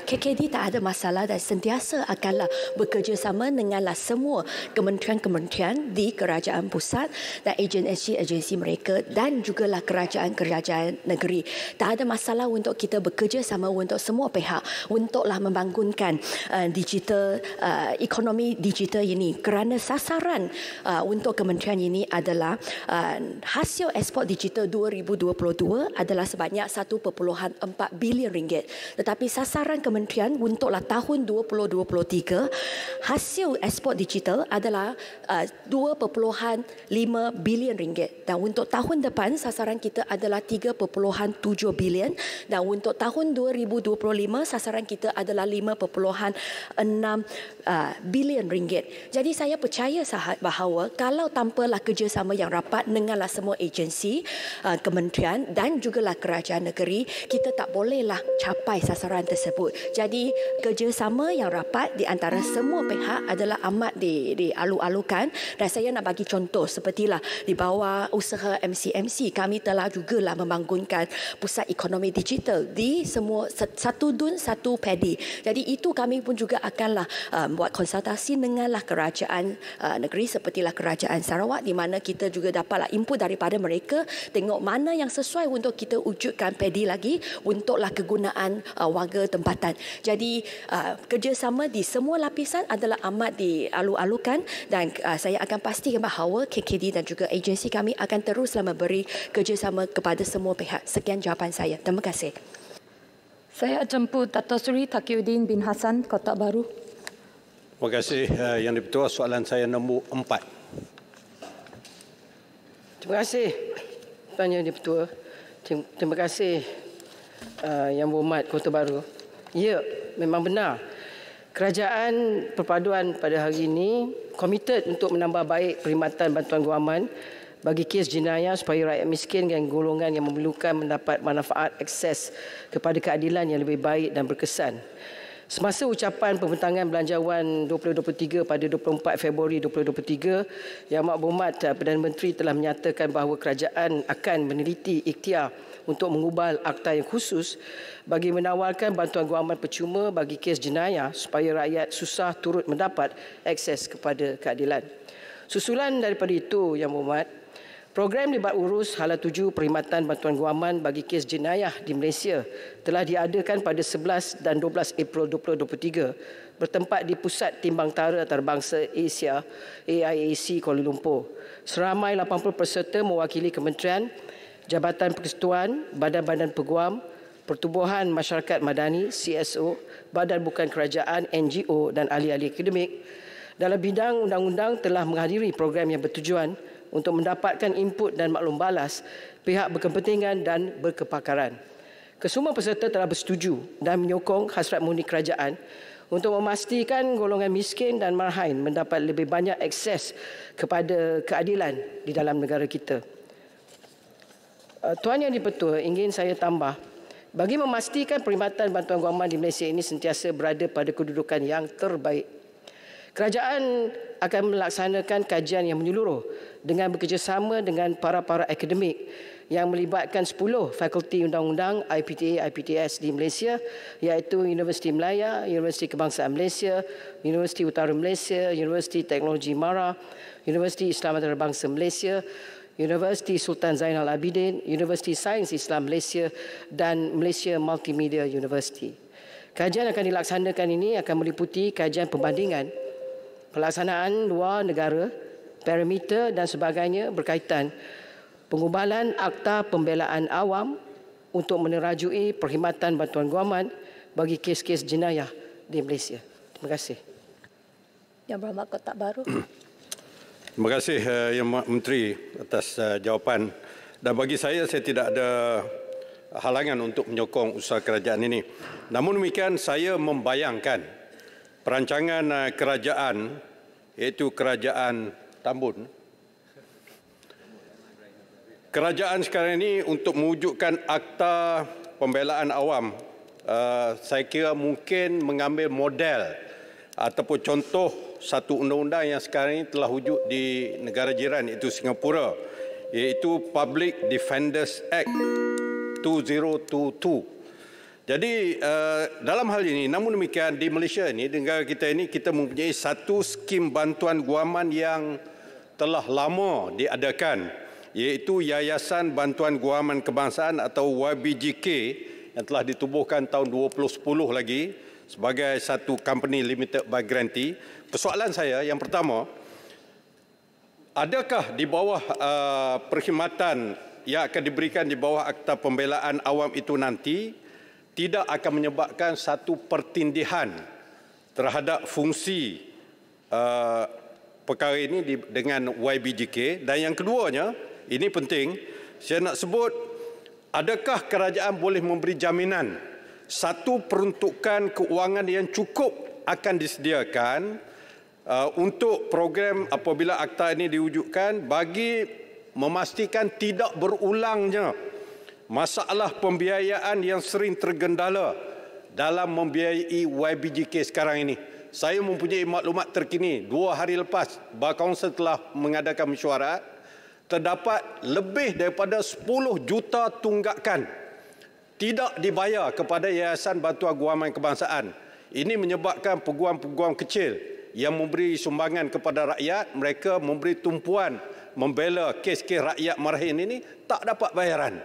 KKD tak ada masalah dan sentiasa akanlah bekerjasama denganlah semua kementerian-kementerian di kerajaan pusat dan agensi-agensi mereka dan jugalah kerajaan-kerajaan negeri. Tak ada masalah untuk kita bekerjasama untuk semua pihak untuklah membangunkan digital, ekonomi digital ini, kerana sasaran untuk kementerian ini adalah hasil ekspor digital 2022 adalah sebanyak sebanyak 1.4 bilion ringgit. Tetapi sasaran kementerian untuklah tahun 2023 hasil ekspor digital adalah 2.5 bilion ringgit. Dan untuk tahun depan sasaran kita adalah 3.7 bilion dan untuk tahun 2025 sasaran kita adalah 5.6 bilion ringgit. Jadi saya percaya bahawa kalau tanpalah kerjasama yang rapat denganlah semua agensi, kementerian dan jugalah kerajaan negeri, kita tak bolehlah capai sasaran tersebut. Jadi kerjasama yang rapat di antara semua pihak adalah amat dialu-alukan dan saya nak bagi contoh sepertilah di bawah usaha MCMC kami telah jugalah membangunkan pusat ekonomi digital di semua satu dun satu padi. Jadi itu kami pun juga akanlah buat konsultasi denganlah kerajaan negeri sepertilah kerajaan Sarawak di mana kita juga dapatlah input daripada mereka tengok mana yang sesuai untuk kita wujudkan padi lagi untuklah kegunaan warga tempatan. Jadi kerjasama di semua lapisan adalah amat dialu-alukan dan saya akan pastikan bahawa KKD dan juga agensi kami akan teruslah memberi kerjasama kepada semua pihak. Sekian jawapan saya. Terima kasih. Saya jemput Dato' Seri Taqiyuddin bin Hassan, Kotak Baru. Terima kasih Yang di-Pertua. Soalan saya nombor 4. Terima kasih Tuan Yang di-Pertua. Terima kasih Yang Berhormat Kota Baru. Ya, memang benar. Kerajaan Perpaduan pada hari ini komited untuk menambah baik perkhidmatan bantuan guaman bagi kes jenayah supaya rakyat miskin dan golongan yang memerlukan mendapat manfaat akses kepada keadilan yang lebih baik dan berkesan. Semasa ucapan pembentangan Belanjawan 2023 pada 24 Februari 2023, Yang Amat Berhormat Perdana Menteri telah menyatakan bahawa kerajaan akan meneliti ikhtiar untuk mengubah akta yang khusus bagi menawarkan bantuan guaman percuma bagi kes jenayah supaya rakyat susah turut mendapat akses kepada keadilan. Susulan daripada itu, Yang Berhormat, program libat urus hala tuju perkhidmatan bantuan guaman bagi kes jenayah di Malaysia telah diadakan pada 11 dan 12 April 2023 bertempat di Pusat Timbang Tara Antarabangsa Asia AIAC Kuala Lumpur. Seramai 80 peserta mewakili kementerian, Jabatan Persekutuan, Badan-Badan Peguam, Pertubuhan Masyarakat Madani CSO, Badan Bukan Kerajaan NGO dan ahli-ahli akademik dalam bidang undang-undang telah menghadiri program yang bertujuan untuk mendapatkan input dan maklum balas pihak berkepentingan dan berkepakaran. Kesemua peserta telah bersetuju dan menyokong hasrat murni kerajaan untuk memastikan golongan miskin dan marhain mendapat lebih banyak akses kepada keadilan di dalam negara kita. Tuan Yang di-Pertua, ingin saya tambah, bagi memastikan perkhidmatan bantuan guaman di Malaysia ini sentiasa berada pada kedudukan yang terbaik, kerajaan akan melaksanakan kajian yang menyeluruh dengan bekerjasama dengan para akademik yang melibatkan 10 fakulti undang-undang IPTA, IPTS di Malaysia iaitu Universiti Melaya, Universiti Kebangsaan Malaysia, Universiti Utara Malaysia, Universiti Teknologi Mara, Universiti Islam Antarabangsa Malaysia, Universiti Sultan Zainal Abidin, Universiti Sains Islam Malaysia dan Malaysia Multimedia University. Kajian akan dilaksanakan ini akan meliputi kajian perbandingan pelaksanaan luar negara, parameter dan sebagainya berkaitan pengubalan Akta Pembelaan Awam untuk menerajui perkhidmatan bantuan guaman bagi kes-kes jenayah di Malaysia. Terima kasih. Yang Berhormat Kotak Baru. Terima kasih Yang Menteri atas jawapan. Dan bagi saya tidak ada halangan untuk menyokong usaha kerajaan ini. Namun demikian, saya membayangkan perancangan kerajaan, iaitu Kerajaan Tambun. Kerajaan sekarang ini untuk mewujudkan Akta Pembelaan Awam, saya kira mungkin mengambil model ataupun contoh satu undang-undang yang sekarang ini telah wujud di negara jiran, iaitu Singapura, iaitu Public Defenders Act 2022. Jadi dalam hal ini, namun demikian di Malaysia ini, negara kita ini, kita mempunyai satu skim bantuan guaman yang telah lama diadakan, iaitu Yayasan Bantuan Guaman Kebangsaan atau YBGK yang telah ditubuhkan tahun 2010 lagi sebagai satu company limited by grantee. Persoalan saya yang pertama, adakah di bawah perkhidmatan yang akan diberikan di bawah Akta Pembelaan Awam itu nanti tidak akan menyebabkan satu pertindihan terhadap fungsi perkara ini dengan YBJK. Dan yang keduanya, ini penting, saya nak sebut, adakah kerajaan boleh memberi jaminan satu peruntukan keuangan yang cukup akan disediakan untuk program apabila akta ini diwujudkan bagi memastikan tidak berulangnya masalah pembiayaan yang sering tergendala dalam membiayai YBJK sekarang ini. Saya mempunyai maklumat terkini, 2 hari lepas Bar Kaunsil telah mengadakan mesyuarat, terdapat lebih daripada 10 juta tunggakan tidak dibayar kepada Yayasan Bantuan Guaman Kebangsaan. Ini menyebabkan peguam-peguam kecil yang memberi sumbangan kepada rakyat, mereka memberi tumpuan membela kes-kes rakyat marahin ini, tak dapat bayaran.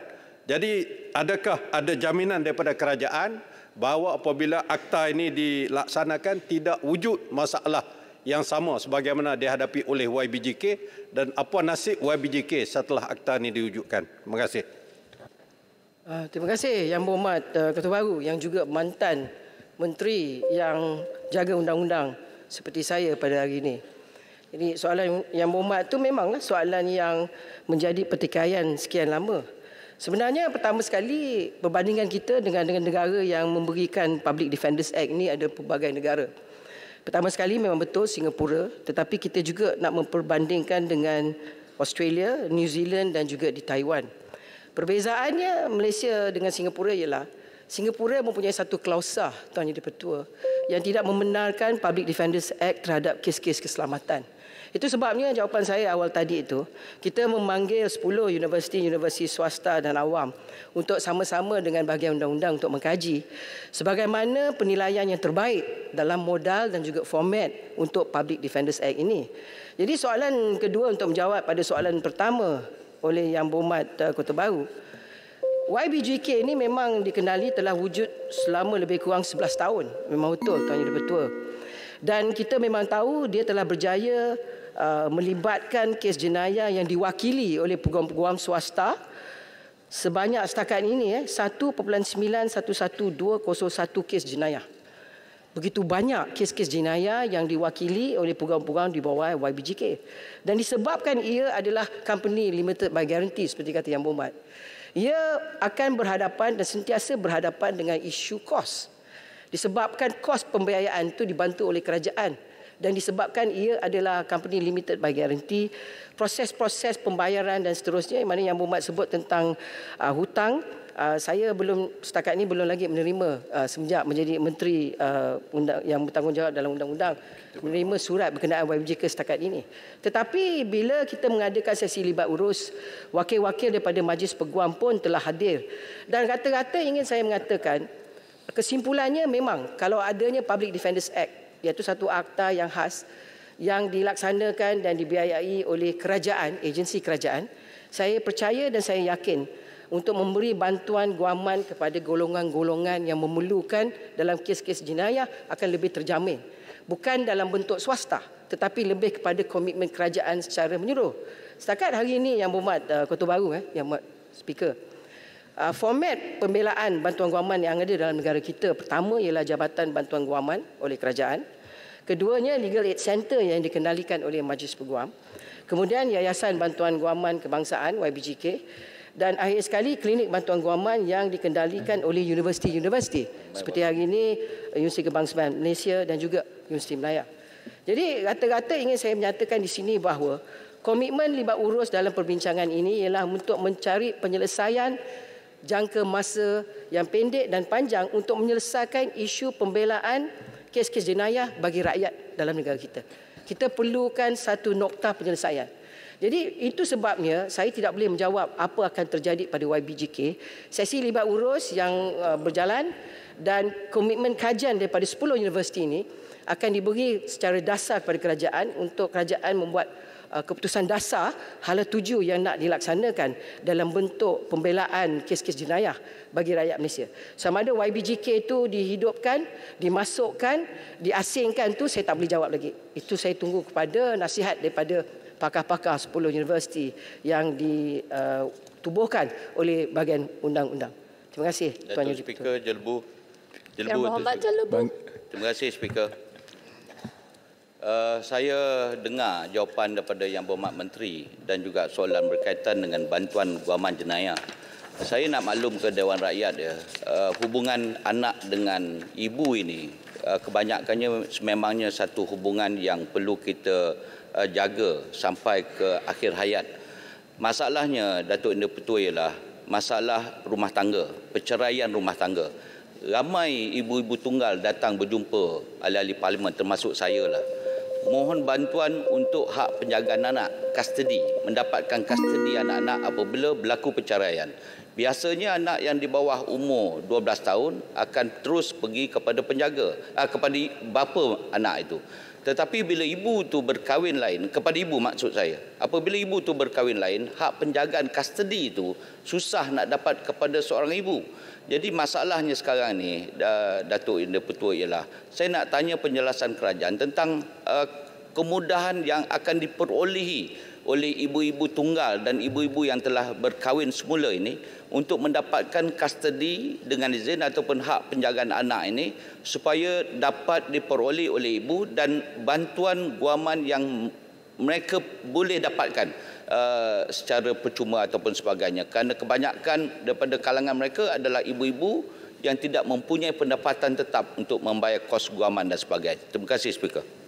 Jadi adakah ada jaminan daripada kerajaan bahawa apabila akta ini dilaksanakan tidak wujud masalah yang sama sebagaimana dihadapi oleh YBJK, dan apa nasib YBJK setelah akta ini diwujudkan? Terima kasih. Terima kasih Yang Berhormat Ketua Baru yang juga mantan menteri yang jaga undang-undang seperti saya pada hari ini. Jadi soalan Yang Berhormat itu memanglah soalan yang menjadi pertikaian sekian lama. Sebenarnya pertama sekali perbandingan kita dengan negara yang memberikan Public Defenders Act ini ada pelbagai negara. Pertama sekali memang betul Singapura, tetapi kita juga nak memperbandingkan dengan Australia, New Zealand dan juga di Taiwan. Perbezaannya Malaysia dengan Singapura ialah Singapura mempunyai satu klausa, Tuan Yang Di-Pertua, yang tidak membenarkan Public Defenders Act terhadap kes-kes keselamatan. Itu sebabnya jawapan saya awal tadi itu, kita memanggil 10 universiti swasta dan awam untuk sama-sama dengan bahagian undang-undang untuk mengkaji sebagaimana penilaian yang terbaik dalam modal dan juga format untuk Public Defenders Act ini. Jadi soalan kedua untuk menjawab pada soalan pertama oleh Yang Berhormat Ketua Baru, YBJK ini memang dikenali telah wujud selama lebih kurang 11 tahun. Memang betul Tuan Yang Di-Pertua. Dan kita memang tahu dia telah berjaya melibatkan kes jenayah yang diwakili oleh peguam-peguam swasta sebanyak setakat ini 1.911201 kes jenayah. Begitu banyak kes-kes jenayah yang diwakili oleh peguam-peguam di bawah YBJK. Dan disebabkan ia adalah company limited by guarantee seperti kata Yang Berhormat. Ia akan berhadapan dan sentiasa berhadapan dengan isu kos. Disebabkan kos pembiayaan itu dibantu oleh kerajaan dan disebabkan ia adalah company limited by guarantee, proses-proses pembayaran dan seterusnya, yang mana Yang Berhormat sebut tentang hutang, saya setakat ini belum lagi menerima semenjak menjadi menteri yang bertanggungjawab dalam undang-undang, menerima surat berkenaan YBJK setakat ini. Tetapi bila kita mengadakan sesi libat urus, wakil-wakil daripada Majlis Peguam pun telah hadir, dan rata-rata ingin saya mengatakan kesimpulannya memang kalau adanya Public Defenders Act, iaitu satu akta yang khas yang dilaksanakan dan dibiayai oleh kerajaan, agensi kerajaan, saya percaya dan saya yakin untuk memberi bantuan guaman kepada golongan-golongan yang memerlukan dalam kes-kes jenayah akan lebih terjamin. Bukan dalam bentuk swasta, tetapi lebih kepada komitmen kerajaan secara menyeluruh. Setakat hari ini Yang Berhormat Ketua Baru, Yang Berhormat Speaker, format pembelaan bantuan guaman yang ada dalam negara kita, pertama ialah Jabatan Bantuan Guaman oleh kerajaan, keduanya Legal Aid Center yang dikendalikan oleh Majlis Peguam, kemudian Yayasan Bantuan Guaman Kebangsaan YBJK, dan akhir sekali Klinik Bantuan Guaman yang dikendalikan oleh universiti-universiti seperti hari ini Universiti Kebangsaan Malaysia dan juga Universiti Melaya. Jadi rata-rata ingin saya menyatakan di sini bahawa komitmen libat urus dalam perbincangan ini ialah untuk mencari penyelesaian jangka masa yang pendek dan panjang untuk menyelesaikan isu pembelaan kes-kes jenayah bagi rakyat dalam negara kita. Kita perlukan satu nokta penyelesaian. Jadi itu sebabnya saya tidak boleh menjawab apa akan terjadi pada YBJK. Sesi libat urus yang berjalan dan komitmen kajian daripada 10 universiti ini akan diberi secara dasar kepada kerajaan untuk kerajaan membuat keputusan dasar hala tuju yang nak dilaksanakan dalam bentuk pembelaan kes-kes jenayah bagi rakyat Malaysia. Sama ada YBJK itu dihidupkan, dimasukkan, diasingkan, tu saya tak boleh jawab lagi. Itu saya tunggu kepada nasihat daripada pakar-pakar 10 universiti yang ditubuhkan oleh bahagian undang-undang. Terima kasih Tuan Yang Speaker Jelebu. Yang Berhormat Jelebu. Terima kasih Speaker. Saya dengar jawapan daripada Yang Berhormat Menteri dan juga soalan berkaitan dengan bantuan guaman jenayah. Saya nak maklum ke Dewan Rakyat hubungan anak dengan ibu ini kebanyakannya sememangnya satu hubungan yang perlu kita jaga sampai ke akhir hayat. Masalahnya Datuk Indah Petua ialah masalah rumah tangga, perceraian rumah tangga. Ramai ibu-ibu tunggal datang berjumpa ahli-ahli parlimen termasuk saya lah. Mohon bantuan untuk hak penjagaan anak, custody, mendapatkan custody anak-anak apabila berlaku perceraian. Biasanya anak yang di bawah umur 12 tahun akan terus pergi kepada penjaga, kepada bapa anak itu. Tetapi bila ibu tu berkahwin lain, kepada ibu maksud saya, apabila ibu tu berkahwin lain, hak penjagaan custody itu susah nak dapat kepada seorang ibu. Jadi masalahnya sekarang ni, Datuk Indah Petua, ialah saya nak tanya penjelasan kerajaan tentang kemudahan yang akan diperolehi oleh ibu-ibu tunggal dan ibu-ibu yang telah berkahwin semula ini untuk mendapatkan custody dengan izin ataupun hak penjagaan anak ini supaya dapat diperoleh oleh ibu dan bantuan guaman yang mereka boleh dapatkan secara percuma ataupun sebagainya. Kerana kebanyakan daripada kalangan mereka adalah ibu-ibu yang tidak mempunyai pendapatan tetap untuk membayar kos guaman dan sebagainya. Terima kasih Speaker.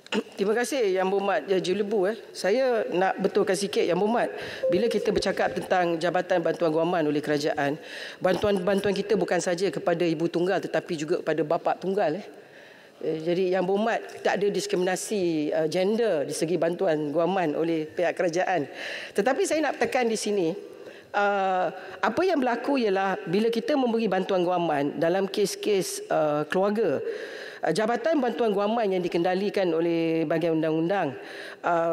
Terima kasih Yang Berhormat Jelebu. Saya nak betulkan sikit Yang Berhormat. Bila kita bercakap tentang Jabatan Bantuan Guaman oleh kerajaan, bantuan-bantuan kita bukan saja kepada ibu tunggal tetapi juga kepada bapa tunggal. Jadi Yang Berhormat, tak ada diskriminasi gender di segi bantuan guaman oleh pihak kerajaan. Tetapi saya nak tekan di sini, apa yang berlaku ialah bila kita memberi bantuan guaman dalam kes-kes keluarga, Jabatan Bantuan Guaman yang dikendalikan oleh bahagian undang-undang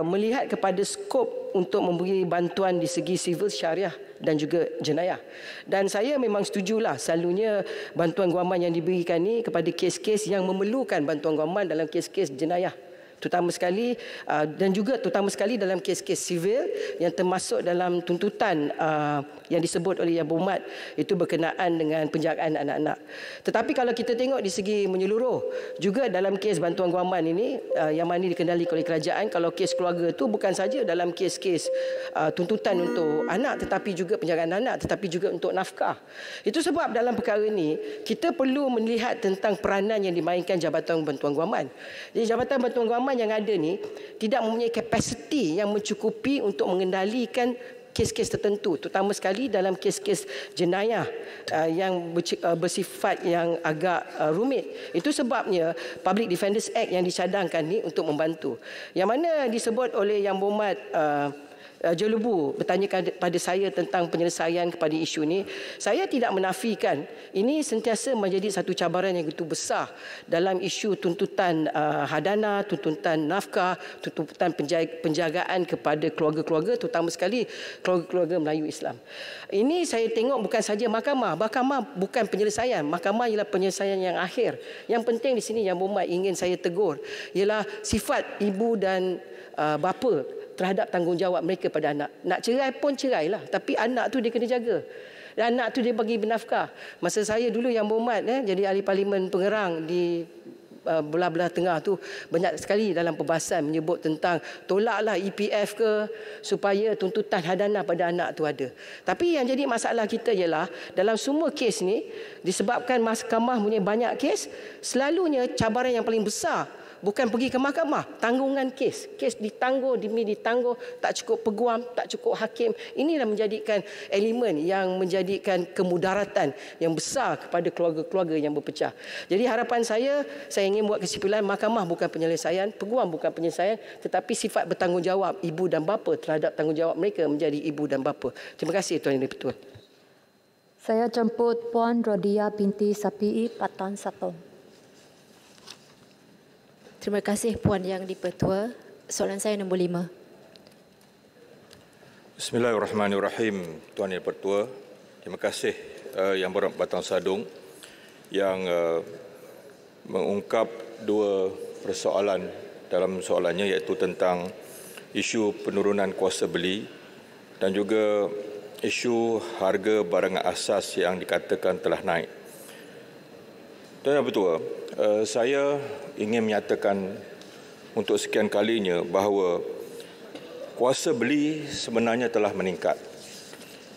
melihat kepada skop untuk memberi bantuan di segi sivil, syariah dan juga jenayah. Dan saya memang setujulah selalunya bantuan guaman yang diberikan ni kepada kes-kes yang memerlukan bantuan guaman dalam kes-kes jenayah. Terutama sekali dan juga terutama sekali dalam kes-kes sivil yang termasuk dalam tuntutan yang disebut oleh Yang Berhormat itu berkenaan dengan penjagaan anak-anak. Tetapi kalau kita tengok di segi menyeluruh, juga dalam kes bantuan guaman ini yang mana dikendalikan oleh kerajaan, kalau kes keluarga itu bukan saja dalam kes-kes tuntutan untuk anak tetapi juga penjagaan anak, tetapi juga untuk nafkah. Itu sebab dalam perkara ini kita perlu melihat tentang peranan yang dimainkan Jabatan Bantuan Guaman. Jadi Jabatan Bantuan Guaman yang ada ni tidak mempunyai kapasiti yang mencukupi untuk mengendalikan kes-kes tertentu, terutama sekali dalam kes-kes jenayah yang bersifat yang agak rumit. Itu sebabnya Public Defenders Act yang dicadangkan ni untuk membantu. Yang mana disebut oleh Yang Berhormat Jelebu bertanya kepada saya tentang penyelesaian kepada isu ini. Saya tidak menafikan ini sentiasa menjadi satu cabaran yang begitu besar dalam isu tuntutan hadana, tuntutan nafkah, tuntutan penjagaan kepada keluarga-keluarga, terutama sekali keluarga-keluarga Melayu Islam. Ini saya tengok bukan saja mahkamah. Mahkamah bukan penyelesaian. Mahkamah ialah penyelesaian yang akhir. Yang penting di sini Yang Berhormat ingin saya tegur ialah sifat ibu dan bapa terhadap tanggungjawab mereka pada anak. Nak cerai pun cerailah, tapi anak tu dia kena jaga. Dan anak tu dia bagi bernafkah. Masa saya dulu Yang Berhormat jadi ahli parlimen Pengerang di belah-belah tengah tu, banyak sekali dalam perbahasan menyebut tentang tolaklah EPF ke supaya tuntutan hadanah pada anak tu ada. Tapi yang jadi masalah kita ialah dalam semua kes ni disebabkan mahkamah punya banyak kes, selalunya cabaran yang paling besar bukan pergi ke mahkamah, tanggungan kes. Kes ditangguh, demi ditangguh, tak cukup peguam, tak cukup hakim. Inilah menjadikan elemen yang menjadikan kemudaratan yang besar kepada keluarga-keluarga yang berpecah. Jadi harapan saya ingin buat kesimpulan, mahkamah bukan penyelesaian, peguam bukan penyelesaian, tetapi sifat bertanggungjawab ibu dan bapa terhadap tanggungjawab mereka menjadi ibu dan bapa. Terima kasih Tuan Yang Di-Pertua. Saya jemput Puan Rodia binti Sapii, Patan 1. Terima kasih Puan Yang Di-Pertua. Soalan saya nombor 5. Bismillahirrahmanirrahim. Tuan Yang Di-Pertua, terima kasih Yang Berhormat Batang Sadung yang mengungkap dua persoalan dalam soalannya, iaitu tentang isu penurunan kuasa beli dan juga isu harga barangan asas yang dikatakan telah naik. Tuan Yang Bertuah, saya ingin menyatakan untuk sekian kalinya bahawa kuasa beli sebenarnya telah meningkat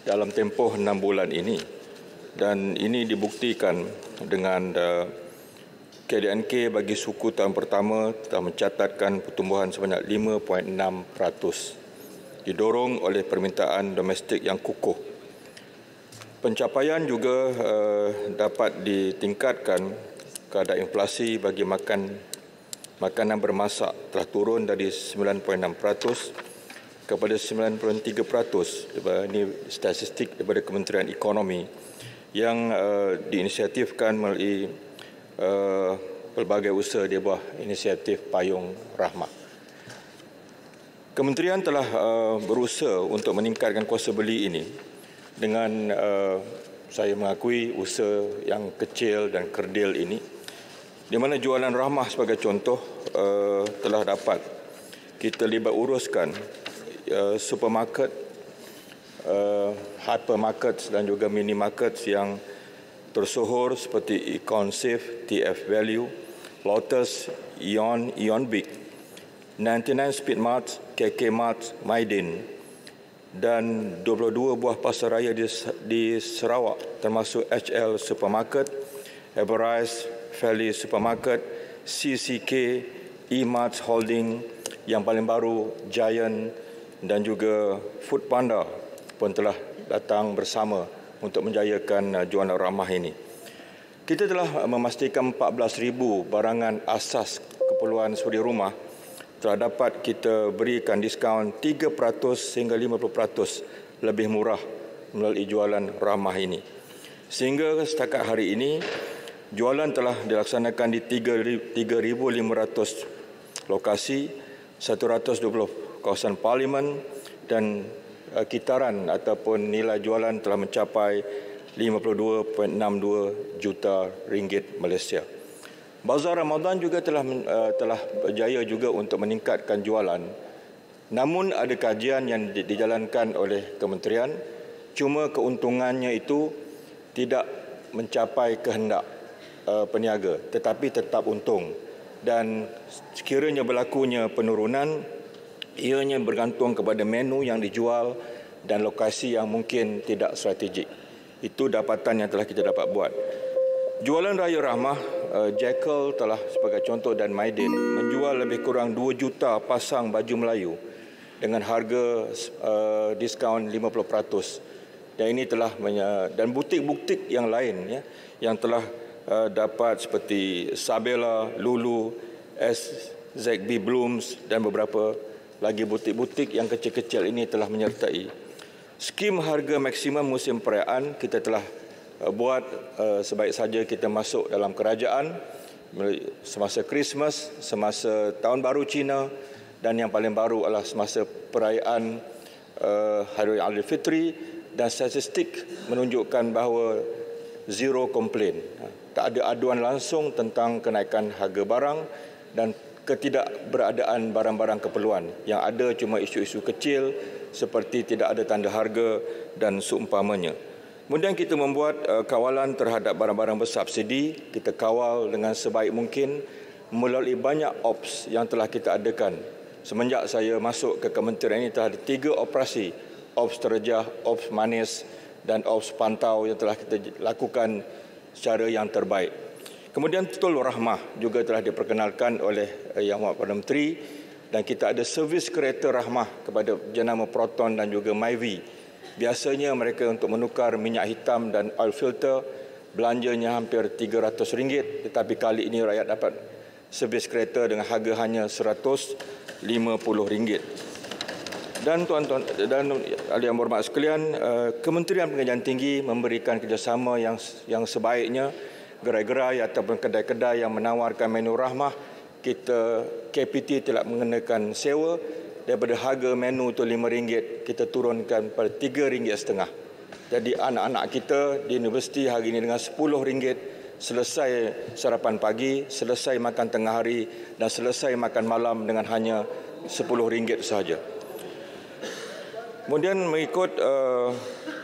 dalam tempoh 6 bulan ini, dan ini dibuktikan dengan KDNK bagi suku tahun pertama telah mencatatkan pertumbuhan sebanyak 5.6%, didorong oleh permintaan domestik yang kukuh. Pencapaian juga dapat ditingkatkan kadar inflasi bagi makanan bermasak telah turun dari 9.6% kepada 9.3%. Ini statistik daripada Kementerian Ekonomi yang diinisiatifkan melalui pelbagai usaha di bawah inisiatif Payung Rahmah. Kementerian telah berusaha untuk meningkatkan kuasa beli ini dengan saya mengakui usaha yang kecil dan kerdil ini, di mana jualan rahmah sebagai contoh telah dapat kita libat uruskan supermarket, hypermarket dan juga minimarket yang tersohor seperti Econ Safe, TF Value, Lotus, Ion, Ion Big, 99 Speed Mart, KK Mart, Maidin dan 22 buah pasar raya di Sarawak termasuk HL Supermarket, Everrise, Valley Supermarket, CCK, E-Mart Holding, yang paling baru Giant dan juga Food Panda pun telah datang bersama untuk menjayakan jualan ramah ini. Kita telah memastikan 14,000 barangan asas keperluan suri rumah telah dapat kita berikan diskaun 3% hingga 50% lebih murah melalui jualan ramah ini. Sehingga setakat hari ini, jualan telah dilaksanakan di 3,500 lokasi, 120 kawasan parlimen dan kitaran ataupun nilai jualan telah mencapai 52.62 juta ringgit Malaysia. Bazar Ramadan juga telah berjaya juga untuk meningkatkan jualan. Namun ada kajian yang dijalankan oleh kementerian, cuma keuntungannya itu tidak mencapai kehendak peniaga, tetapi tetap untung. Dan sekiranya berlakunya penurunan, ianya bergantung kepada menu yang dijual dan lokasi yang mungkin tidak strategik. Itu dapatan yang telah kita dapat buat. Jualan Raya Rahmah, Jekyll telah sebagai contoh dan Maidin menjual lebih kurang 2 juta pasang baju Melayu dengan harga diskaun 50%. Dan ini telah dan butik-butik yang lain ya, yang telah dapat seperti Sabela, Lulu, SZB Blooms dan beberapa lagi butik-butik yang kecil-kecil ini telah menyertai. Skim harga maksimum musim perayaan kita telah buat sebaik saja kita masuk dalam kerajaan semasa Christmas, semasa Tahun Baru Cina dan yang paling baru adalah semasa perayaan Hari Raya Aidilfitri, dan statistik menunjukkan bahawa zero complaint. Tak ada aduan langsung tentang kenaikan harga barang dan ketidakberadaan barang-barang keperluan. Yang ada cuma isu-isu kecil seperti tidak ada tanda harga dan seumpamanya. Kemudian kita membuat kawalan terhadap barang-barang bersubsidi. Kita kawal dengan sebaik mungkin melalui banyak ops yang telah kita adakan. Semenjak saya masuk ke kementerian ini telah ada 3 operasi. Ops terjah, ops manis dan ops pantau yang telah kita lakukan secara yang terbaik. Kemudian Tol Rahmah juga telah diperkenalkan oleh Yang Amat Perdana Menteri, dan kita ada servis kereta rahmah kepada jenama Proton dan juga Myvi. Biasanya mereka untuk menukar minyak hitam dan oil filter belanjanya hampir RM300, tetapi kali ini rakyat dapat servis kereta dengan harga hanya RM150. Dan tuan-tuan dan yang berhormat sekalian, Kementerian Pengajian Tinggi memberikan kerjasama yang sebaiknya. Gerai-gerai ataupun kedai-kedai yang menawarkan menu rahmah, kita KPT telah mengenakan sewa daripada harga menu itu RM5, kita turunkan pada RM3.50. Jadi anak-anak kita di universiti hari ini dengan RM10 selesai sarapan pagi, selesai makan tengah hari dan selesai makan malam dengan hanya RM10 sahaja. Kemudian mengikut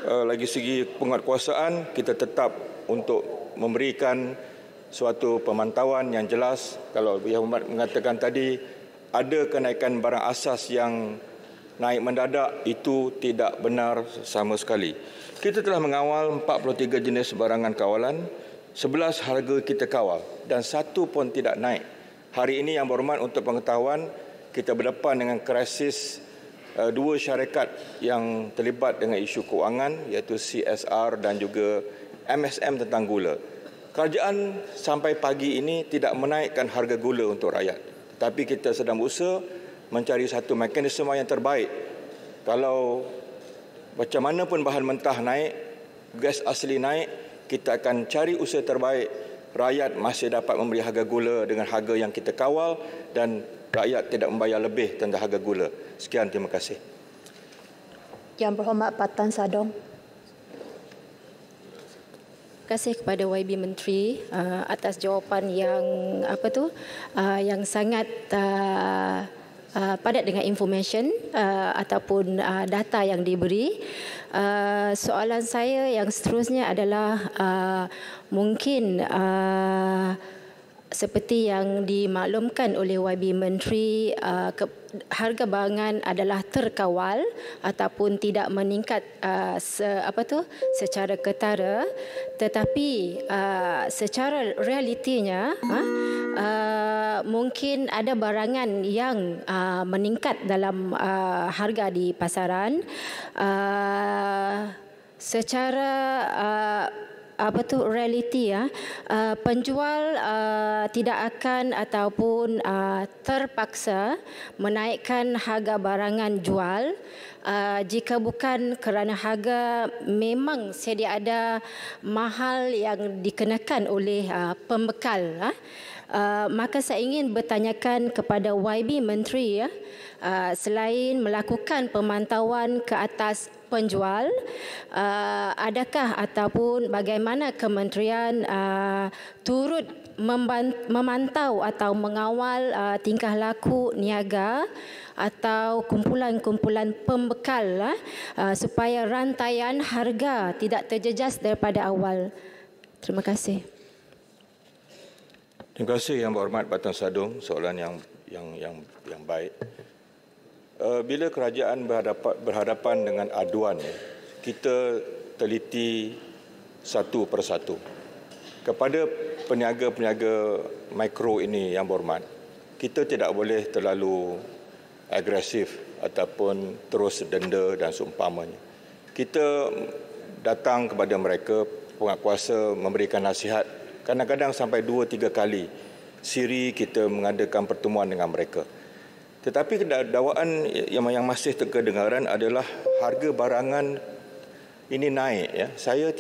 lagi segi penguatkuasaan, kita tetap untuk memberikan suatu pemantauan yang jelas. Kalau Yang Berhormat mengatakan tadi ada kenaikan barang asas yang naik mendadak, itu tidak benar sama sekali. Kita telah mengawal 43 jenis barangan kawalan, 11 harga kita kawal dan satu pun tidak naik. Hari ini Yang Berhormat, untuk pengetahuan, kita berdepan dengan krisis dua syarikat yang terlibat dengan isu kewangan, iaitu CSR dan juga MSM tentang gula. Kerajaan sampai pagi ini tidak menaikkan harga gula untuk rakyat. Tapi kita sedang berusaha mencari satu mekanisme yang terbaik. Kalau macam mana pun bahan mentah naik, gas asli naik, kita akan cari usaha terbaik. Rakyat masih dapat membeli harga gula dengan harga yang kita kawal dan rakyat tidak membayar lebih tentang harga gula. Sekian, terima kasih. Yang Berhormat Patan Sadong. Terima kasih kepada YB Menteri atas jawapan yang yang sangat padat dengan information ataupun data yang diberi. Soalan saya yang seterusnya adalah mungkin seperti yang dimaklumkan oleh YB Menteri, harga barangan adalah terkawal ataupun tidak meningkat secara ketara, tetapi secara realitinya mungkin ada barangan yang meningkat dalam harga di pasaran secara realiti penjual tidak akan ataupun terpaksa menaikkan harga barangan jual jika bukan kerana harga memang sedia ada mahal yang dikenakan oleh pembekal. Maka saya ingin bertanyakan kepada YB Menteri, selain melakukan pemantauan ke atas penjual, adakah ataupun bagaimana kementerian turut memantau atau mengawal tingkah laku niaga atau kumpulan-kumpulan pembekal supaya rantaian harga tidak terjejas daripada awal. Terima kasih. Terima kasih Yang Berhormat Patan Sadong, soalan yang baik. Bila kerajaan berhadapan dengan aduan, kita teliti satu persatu. Kepada peniaga-peniaga mikro ini Yang Berhormat, kita tidak boleh terlalu agresif ataupun terus denda dan seumpamanya. Kita datang kepada mereka, penguatkuasa memberikan nasihat, kadang-kadang sampai 2-3 kali siri kita mengadakan pertemuan dengan mereka. Tetapi dakwaan yang masih terkedengaran adalah harga barangan ini naik. Ya. Saya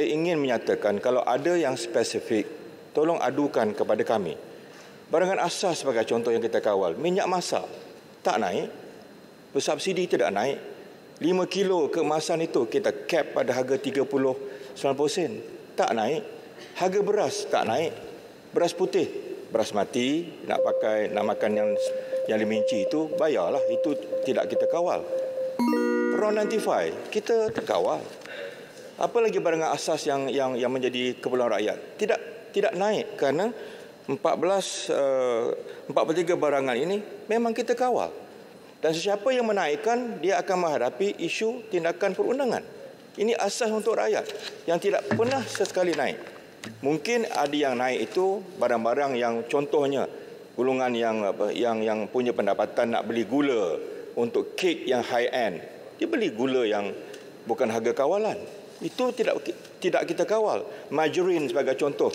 ingin menyatakan kalau ada yang spesifik, tolong adukan kepada kami. Barangan asas sebagai contoh yang kita kawal, minyak masak tak naik, bersubsidi tidak naik. 5 kilo keemasan itu kita cap pada harga 39 sen, tak naik. Harga beras tak naik. Beras putih, beras mati, nak makan yang liminci itu, bayarlah. Itu tidak kita kawal. RON 95, kita terkawal. Apa lagi barangan asas yang menjadi keperluan rakyat? Tidak naik kerana 43 barangan ini memang kita kawal. Dan sesiapa yang menaikkan, dia akan menghadapi isu tindakan perundangan. Ini asas untuk rakyat yang tidak pernah sesekali naik. Mungkin ada yang naik itu barang-barang yang contohnya golongan yang punya pendapatan nak beli gula untuk kek yang high end, dia beli gula yang bukan harga kawalan. Itu tidak kita kawal. Margarine sebagai contoh,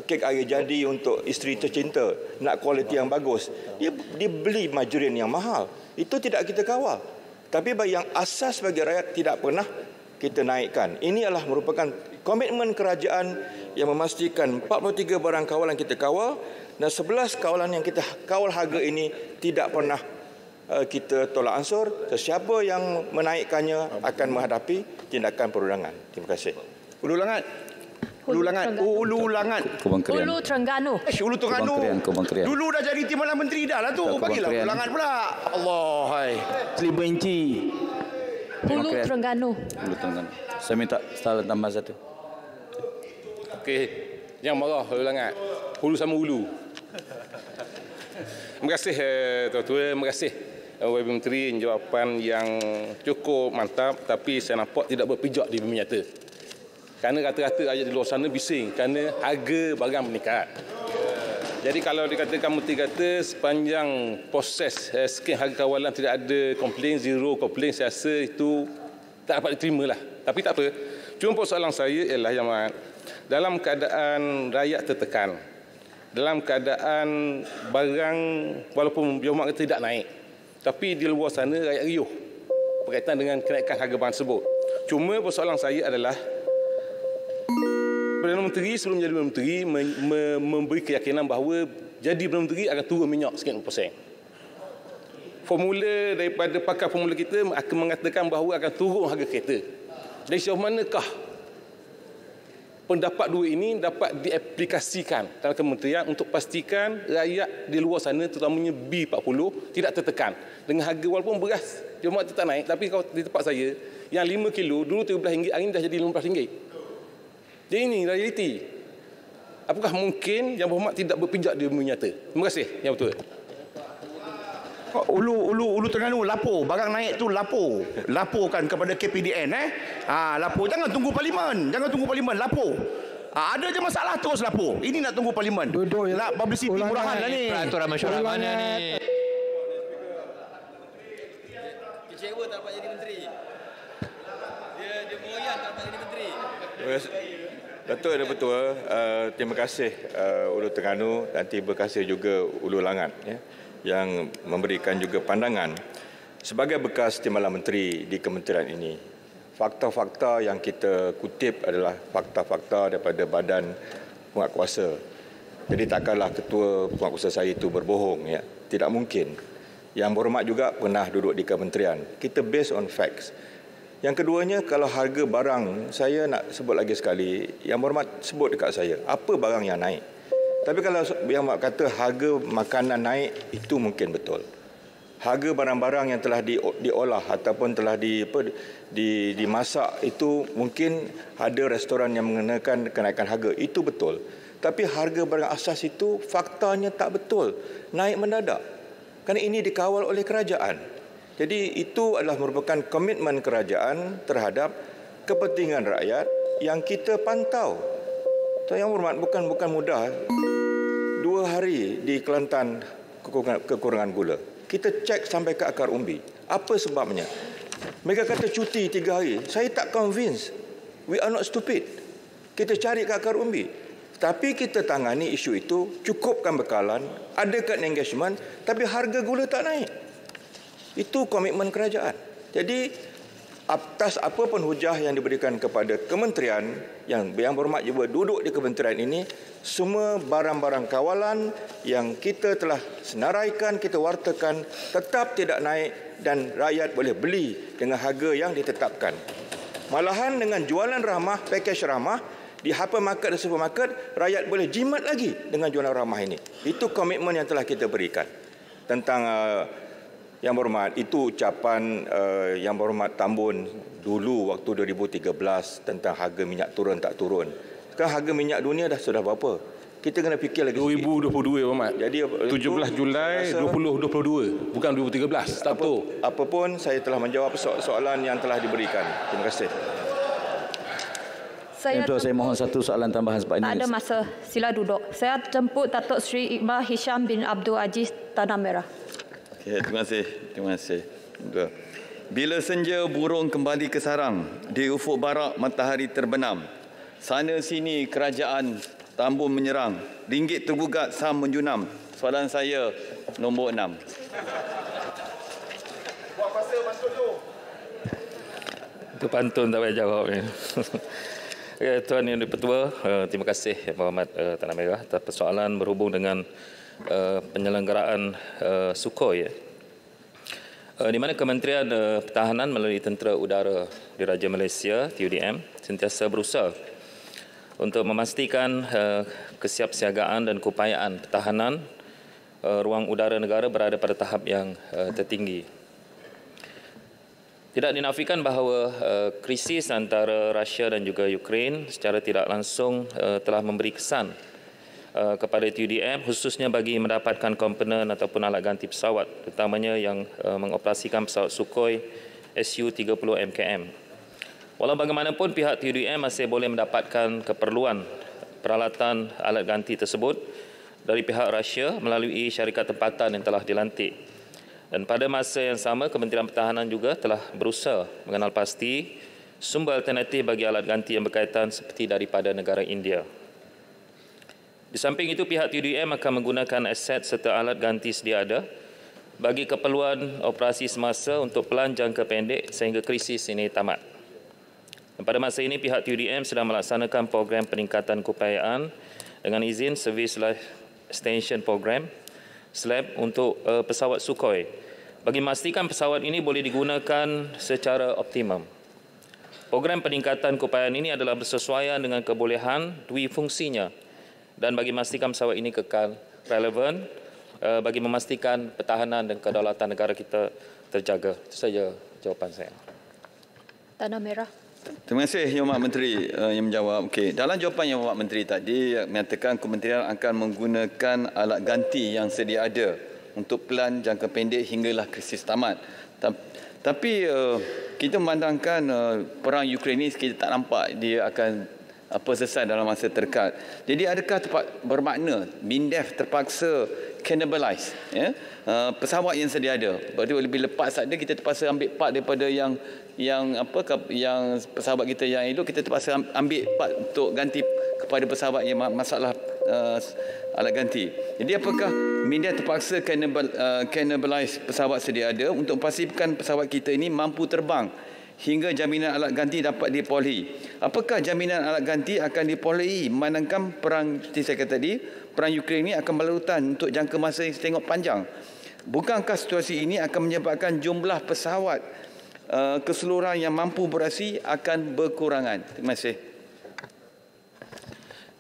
kek air jadi untuk isteri tercinta, nak kualiti yang bagus, dia beli margarine yang mahal. Itu tidak kita kawal. Tapi yang asas bagi rakyat tidak pernah kita naikkan. Ini adalah merupakan komitmen kerajaan yang memastikan 43 barang kawalan kita kawal dan 11 kawalan yang kita kawal harga ini tidak pernah kita tolak ansur. Sesiapa yang menaikkannya akan menghadapi tindakan perundangan. Terima kasih. Ulangan. Hulu Langat. Hulu Langat. Hulu Terengganu. Hulu Terengganu. Kementerian. Dulu dah jadi timbalan menteri dah lah tu. Bagilah Hulu Langat pula. Allah, hai. 5 inci. Hulu Terengganu. Hulu Terengganu. Saya minta soalan tambah satu. Okey. Yang marah Hulu Langat. Hulu sama hulu. Terima kasih Tuan-Tuan. Terima kasih YB Menteri jawapan yang cukup mantap, tapi saya nampak tidak berpijak di bumi nyata. Kerana rata-rata rakyat di luar sana bising kerana harga barang meningkat. Jadi kalau dikatakan Menteri kata sepanjang proses skim harga kawalan tidak ada komplain, zero komplain, saya rasa itu tak dapat diterima lah. Tapi tak apa. Cuma persoalan saya ialah yang dalam keadaan rakyat tertekan, dalam keadaan barang walaupun Biomak tidak naik, tapi di luar sana rakyat riuh berkaitan dengan kenaikan harga barang tersebut. Cuma persoalan saya adalah Perdana Menteri sebelum menjadi Perdana Menteri memberi keyakinan bahawa jadi Perdana Menteri akan turun minyak sekian %. Formula daripada pakar formula kita akan mengatakan bahawa akan turun harga kereta. Dari sejauh manakah pendapat dua ini dapat diaplikasikan dalam kementerian untuk pastikan rakyat di luar sana terutamanya B40 tidak tertekan dengan harga walaupun beras Johor tak naik, tapi kalau di tempat saya yang 5 kilo dulu RM13, hari ini dah jadi RM15. Jadi ini realiti. Apakah mungkin Yang Berhormat tidak berpijak di bumi nyata? Terima kasih Yang Betul. Ulu Terengganu lapor, barang naik tu lapor. Laporkan kepada KPDN lapor, jangan tunggu parlimen, lapor. Ada je masalah terus lapor. Ini nak tunggu parlimen. Duduk nak publicity murahan lah ni. Peraturan mesyuarat mana ni? Kecewa tak dapat jadi menteri. Dia moyan tak dapat jadi menteri. Betul. Terima kasih Ulu Terengganu dan terima kasih juga Ulu Langat yang memberikan juga pandangan. Sebagai bekas timbalan menteri di kementerian ini, fakta-fakta yang kita kutip adalah fakta-fakta daripada badan penguatkuasa. Jadi takkanlah ketua penguatkuasa saya itu berbohong. Tidak mungkin. Yang Berhormat juga pernah duduk di kementerian. Kita based on facts. Yang keduanya, kalau harga barang, saya nak sebut lagi sekali, Yang Berhormat sebut dekat saya, apa barang yang naik. Tapi kalau Yang Berhormat kata harga makanan naik, itu mungkin betul. Harga barang-barang yang telah diolah ataupun telah dimasak, itu mungkin ada restoran yang mengenakan kenaikan harga, itu betul. Tapi harga barang asas itu faktanya tak betul, naik mendadak. Kerana ini dikawal oleh kerajaan. Jadi itu adalah merupakan komitmen kerajaan terhadap kepentingan rakyat yang kita pantau. Yang Berhormat, bukan mudah. 2 hari di Kelantan kekurangan gula. Kita cek sampai ke akar umbi. Apa sebabnya? Mereka kata cuti 3 hari. Saya tak convinced. We are not stupid. Kita cari ke akar umbi. Tapi kita tangani isu itu, cukupkan bekalan, adakan engagement, tapi harga gula tak naik. Itu komitmen kerajaan. Jadi atas apa pun hujah yang diberikan kepada kementerian, yang Berhormat juga duduk di kementerian ini, semua barang-barang kawalan yang kita telah senaraikan, kita wartakan, tetap tidak naik dan rakyat boleh beli dengan harga yang ditetapkan. Malahan dengan jualan ramah, pakej ramah, di hypermarket dan supermarket, rakyat boleh jimat lagi dengan jualan ramah ini. Itu komitmen yang telah kita berikan. Tentang Yang Berhormat, itu ucapan Yang Berhormat Tambun dulu waktu 2013 tentang harga minyak turun tak turun. Sekarang harga minyak dunia sudah berapa? Kita kena fikir lagi 2022 Berhormat. Jadi 17 Julai 2022, bukan 2013. Tak betul. Apapun saya telah menjawab soalan yang telah diberikan. Terima kasih. Saya mohon satu soalan tambahan sebab ini. Tak ada masa. Sila duduk. Saya jemput Datuk Seri Iqbal Hisham bin Abdul Aziz Tanah Merah. Okay, terima kasih. Bila senja burung kembali ke sarang, di ufuk barat matahari terbenam. Sana sini kerajaan Tambun menyerang, ringgit tergugat, saham menjunam. Soalan saya nombor 6. Buat masa masuk tu. Itu pantun tak payah jawab ni. Tuan Yang Di-Pertua, terima kasih Yang Berhormat Tanah Merah atas persoalan berhubung dengan penyelenggaraan Sukhoi. Di mana Kementerian Pertahanan melalui Tentera Udara Diraja Malaysia TUDM sentiasa berusaha untuk memastikan kesiapsiagaan dan keupayaan pertahanan ruang udara negara berada pada tahap yang tertinggi. Tidak dinafikan bahawa krisis antara Rusia dan juga Ukraine secara tidak langsung telah memberi kesan kepada TUDM khususnya bagi mendapatkan komponen ataupun alat ganti pesawat, terutamanya yang mengoperasikan pesawat Sukhoi Su-30 MKM. Walau bagaimanapun pihak TUDM masih boleh mendapatkan keperluan peralatan alat ganti tersebut dari pihak Rusia melalui syarikat tempatan yang telah dilantik. Dan pada masa yang sama, Kementerian Pertahanan juga telah berusaha mengenal pasti sumber alternatif bagi alat ganti yang berkaitan seperti daripada negara India. Di samping itu, pihak TUDM akan menggunakan aset serta alat ganti sedia ada bagi keperluan operasi semasa untuk pelan jangka pendek sehingga krisis ini tamat. Dan pada masa ini, pihak TUDM sedang melaksanakan program peningkatan keupayaan dengan izin Service Life Extension Program SLAP untuk pesawat Sukhoi bagi memastikan pesawat ini boleh digunakan secara optimum. Program peningkatan keupayaan ini adalah bersesuaian dengan kebolehan dui fungsinya dan bagi memastikan pesawat ini kekal relevan bagi memastikan pertahanan dan kedaulatan negara kita terjaga. Itu saja jawapan saya. Tanah Merah. Terima kasih Yang Berhormat Menteri yang menjawab. Okey, dalam jawapan Yang Berhormat Menteri tadi menyatakan kementerian akan menggunakan alat ganti yang sedia ada untuk pelan jangka pendek hinggalah krisis tamat. Tapi kita memandangkan perang Ukraine ini kita tak nampak dia akan selesai dalam masa terdekat. Jadi adakah bermakna MINDEF terpaksa cannibalize pesawat yang sedia ada? Berarti lebih lepas saja kita terpaksa ambil part daripada yang pesawat kita yang elok, kita terpaksa ambil part untuk ganti kepada pesawat yang masalah alat ganti. Jadi apakah MINDEF terpaksa cannibalize pesawat sedia ada untuk memastikan pesawat kita ini mampu terbang hingga jaminan alat ganti dapat diperolehi? Apakah jaminan alat ganti akan diperolehi memandangkan perang seperti saya kata tadi, perang Ukraine ini akan berlarutan untuk jangka masa yang setengah panjang? Bukankah situasi ini akan menyebabkan jumlah pesawat keseluruhan yang mampu beroperasi akan berkurangan? Terima kasih.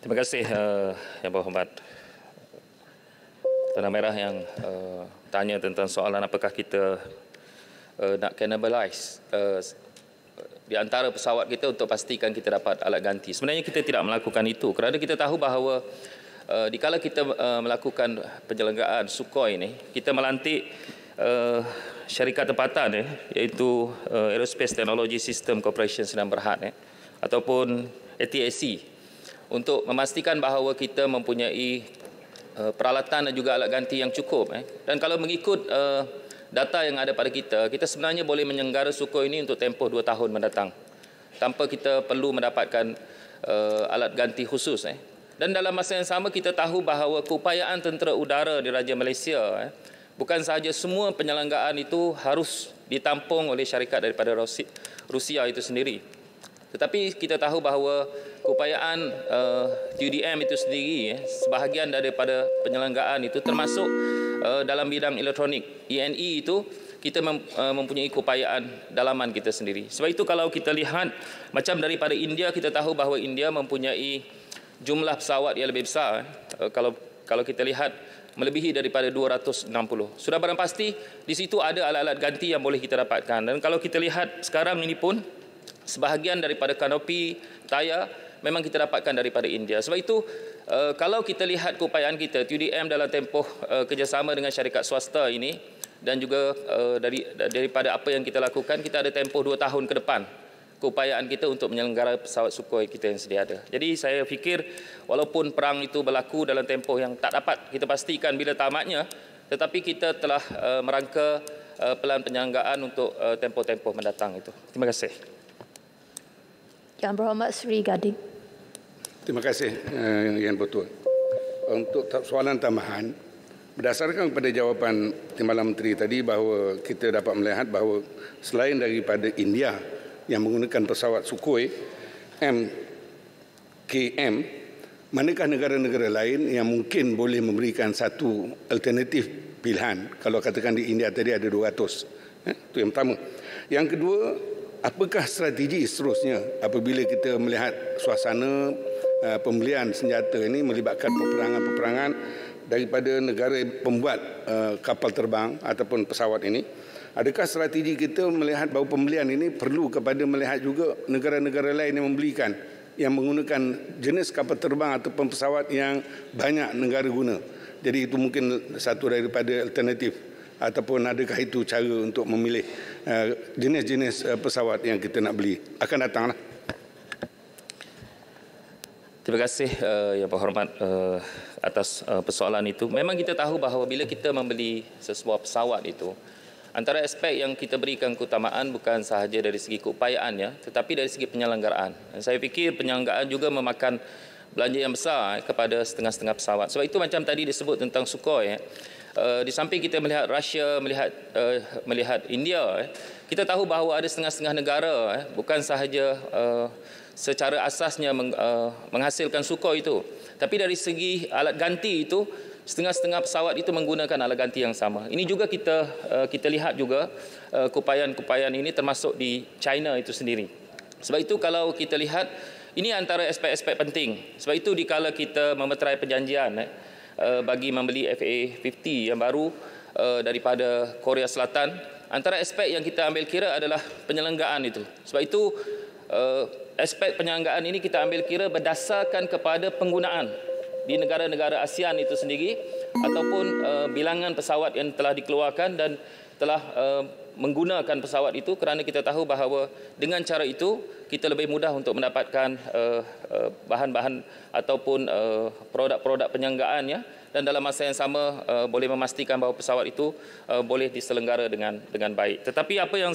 Terima kasih Yang Berhormat Tanah Merah yang tanya tentang soalan apakah kita nak cannibalize di antara pesawat kita untuk pastikan kita dapat alat ganti. Sebenarnya kita tidak melakukan itu kerana kita tahu bahawa dikala kita melakukan penyelenggaraan Sukhoi ini, kita melantik syarikat tempatan iaitu Aerospace Technology System Corporation Sdn Bhd ataupun ATSC untuk memastikan bahawa kita mempunyai peralatan dan juga alat ganti yang cukup. Dan kalau mengikut data yang ada pada kita, kita sebenarnya boleh menyenggara Sukhoi ini untuk tempoh 2 tahun mendatang tanpa kita perlu mendapatkan alat ganti khusus. Dan dalam masa yang sama kita tahu bahawa keupayaan tentera udara di Raja Malaysia bukan sahaja semua penyelenggaraan itu harus ditampung oleh syarikat daripada Rusia itu sendiri. Tetapi kita tahu bahawa keupayaan TUDM itu sendiri, sebahagian daripada penyelenggaraan itu termasuk dalam bidang elektronik. ENE itu kita mempunyai keupayaan dalaman kita sendiri. Sebab itu kalau kita lihat macam daripada India, kita tahu bahawa India mempunyai jumlah pesawat yang lebih besar. Kalau kita lihat melebihi daripada 260. Sudah barang pasti di situ ada alat-alat ganti yang boleh kita dapatkan. Dan kalau kita lihat sekarang ini pun sebahagian daripada kanopi tayar memang kita dapatkan daripada India. Sebab itu kalau kita lihat keupayaan kita, TUDM dalam tempoh kerjasama dengan syarikat swasta ini dan juga daripada apa yang kita lakukan, kita ada tempoh 2 tahun ke depan keupayaan kita untuk menyelenggara pesawat Sukhoi kita yang sedia ada. Jadi saya fikir walaupun perang itu berlaku dalam tempoh yang tak dapat kita pastikan bila tamatnya, tetapi kita telah merangka pelan penyelenggaraan untuk tempoh-tempoh mendatang itu. Terima kasih. Yang Berhormat Sri Gading. Terima kasih Yang Betul. Untuk soalan tambahan, berdasarkan kepada jawapan Timbalan Menteri tadi bahawa kita dapat melihat bahawa selain daripada India yang menggunakan pesawat Sukhoi MKM, manakah negara-negara lain yang mungkin boleh memberikan satu alternatif pilihan? Kalau katakan di India tadi ada 200. Itu yang pertama. Yang kedua, apakah strategi seterusnya apabila kita melihat suasana pembelian senjata ini melibatkan peperangan-peperangan daripada negara pembuat kapal terbang ataupun pesawat ini. Adakah strategi kita melihat bahawa pembelian ini perlu kepada melihat juga negara-negara lain yang membelikan, yang menggunakan jenis kapal terbang ataupun pesawat yang banyak negara guna. Jadi itu mungkin satu daripada alternatif, ataupun adakah itu cara untuk memilih jenis-jenis pesawat yang kita nak beli akan datanglah. Terima kasih Yang Berhormat atas persoalan itu. Memang kita tahu bahawa bila kita membeli sesebuah pesawat itu, antara aspek yang kita berikan keutamaan bukan sahaja dari segi keupayaannya, tetapi dari segi penyelenggaraan. Dan saya fikir penyelenggaraan juga memakan belanja yang besar kepada setengah-setengah pesawat. Sebab itu macam tadi disebut tentang Sukhoi. Di samping kita melihat Rusia, melihat India, kita tahu bahawa ada setengah-setengah negara bukan sahaja secara asasnya menghasilkan Sukhoi itu, tapi dari segi alat ganti itu setengah-setengah pesawat itu menggunakan alat ganti yang sama. Ini juga kita lihat juga keupayan-keupayan ini termasuk di China itu sendiri. Sebab itu kalau kita lihat ini antara aspek-aspek penting. Sebab itu dikala kita memeterai perjanjian bagi membeli FA-50 yang baru daripada Korea Selatan, antara aspek yang kita ambil kira adalah penyelenggaraan itu. Sebab itu aspek penyelenggaraan ini kita ambil kira berdasarkan kepada penggunaan di negara-negara ASEAN itu sendiri ataupun bilangan pesawat yang telah dikeluarkan dan telah menggunakan pesawat itu, kerana kita tahu bahawa dengan cara itu kita lebih mudah untuk mendapatkan bahan-bahan ataupun produk-produk penyelenggaraan dan dalam masa yang sama boleh memastikan bahawa pesawat itu boleh diselenggara dengan baik. Tetapi apa yang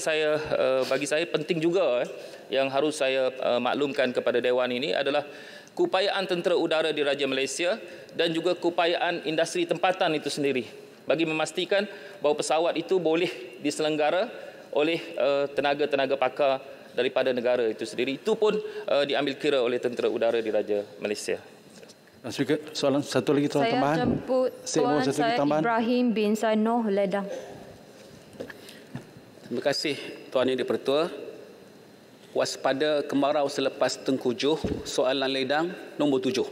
bagi saya penting juga yang harus saya maklumkan kepada Dewan ini adalah keupayaan tentera udara di Raja Malaysia dan juga keupayaan industri tempatan itu sendiri bagi memastikan bahawa pesawat itu boleh diselenggara oleh tenaga-tenaga pakar daripada negara itu sendiri. Itu pun diambil kira oleh tentera udara di Raja Malaysia. Speaker, soalan satu lagi tuan tambahan. Saya jemput Tuan Syed Ibrahim bin Zainoh Ledang. Terima kasih Tuan Yang di-Pertua. Waspada kemarau selepas Tengkujuh, soalan ledang nombor 7.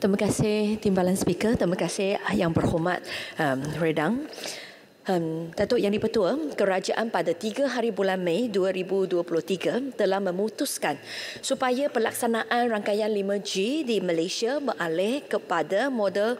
Terima kasih Timbalan Speaker. Terima kasih Yang Berhormat Redang. Datuk Yang di-Pertua, Kerajaan pada 3 hari bulan Mei 2023 telah memutuskan supaya pelaksanaan rangkaian 5G di Malaysia beralih kepada model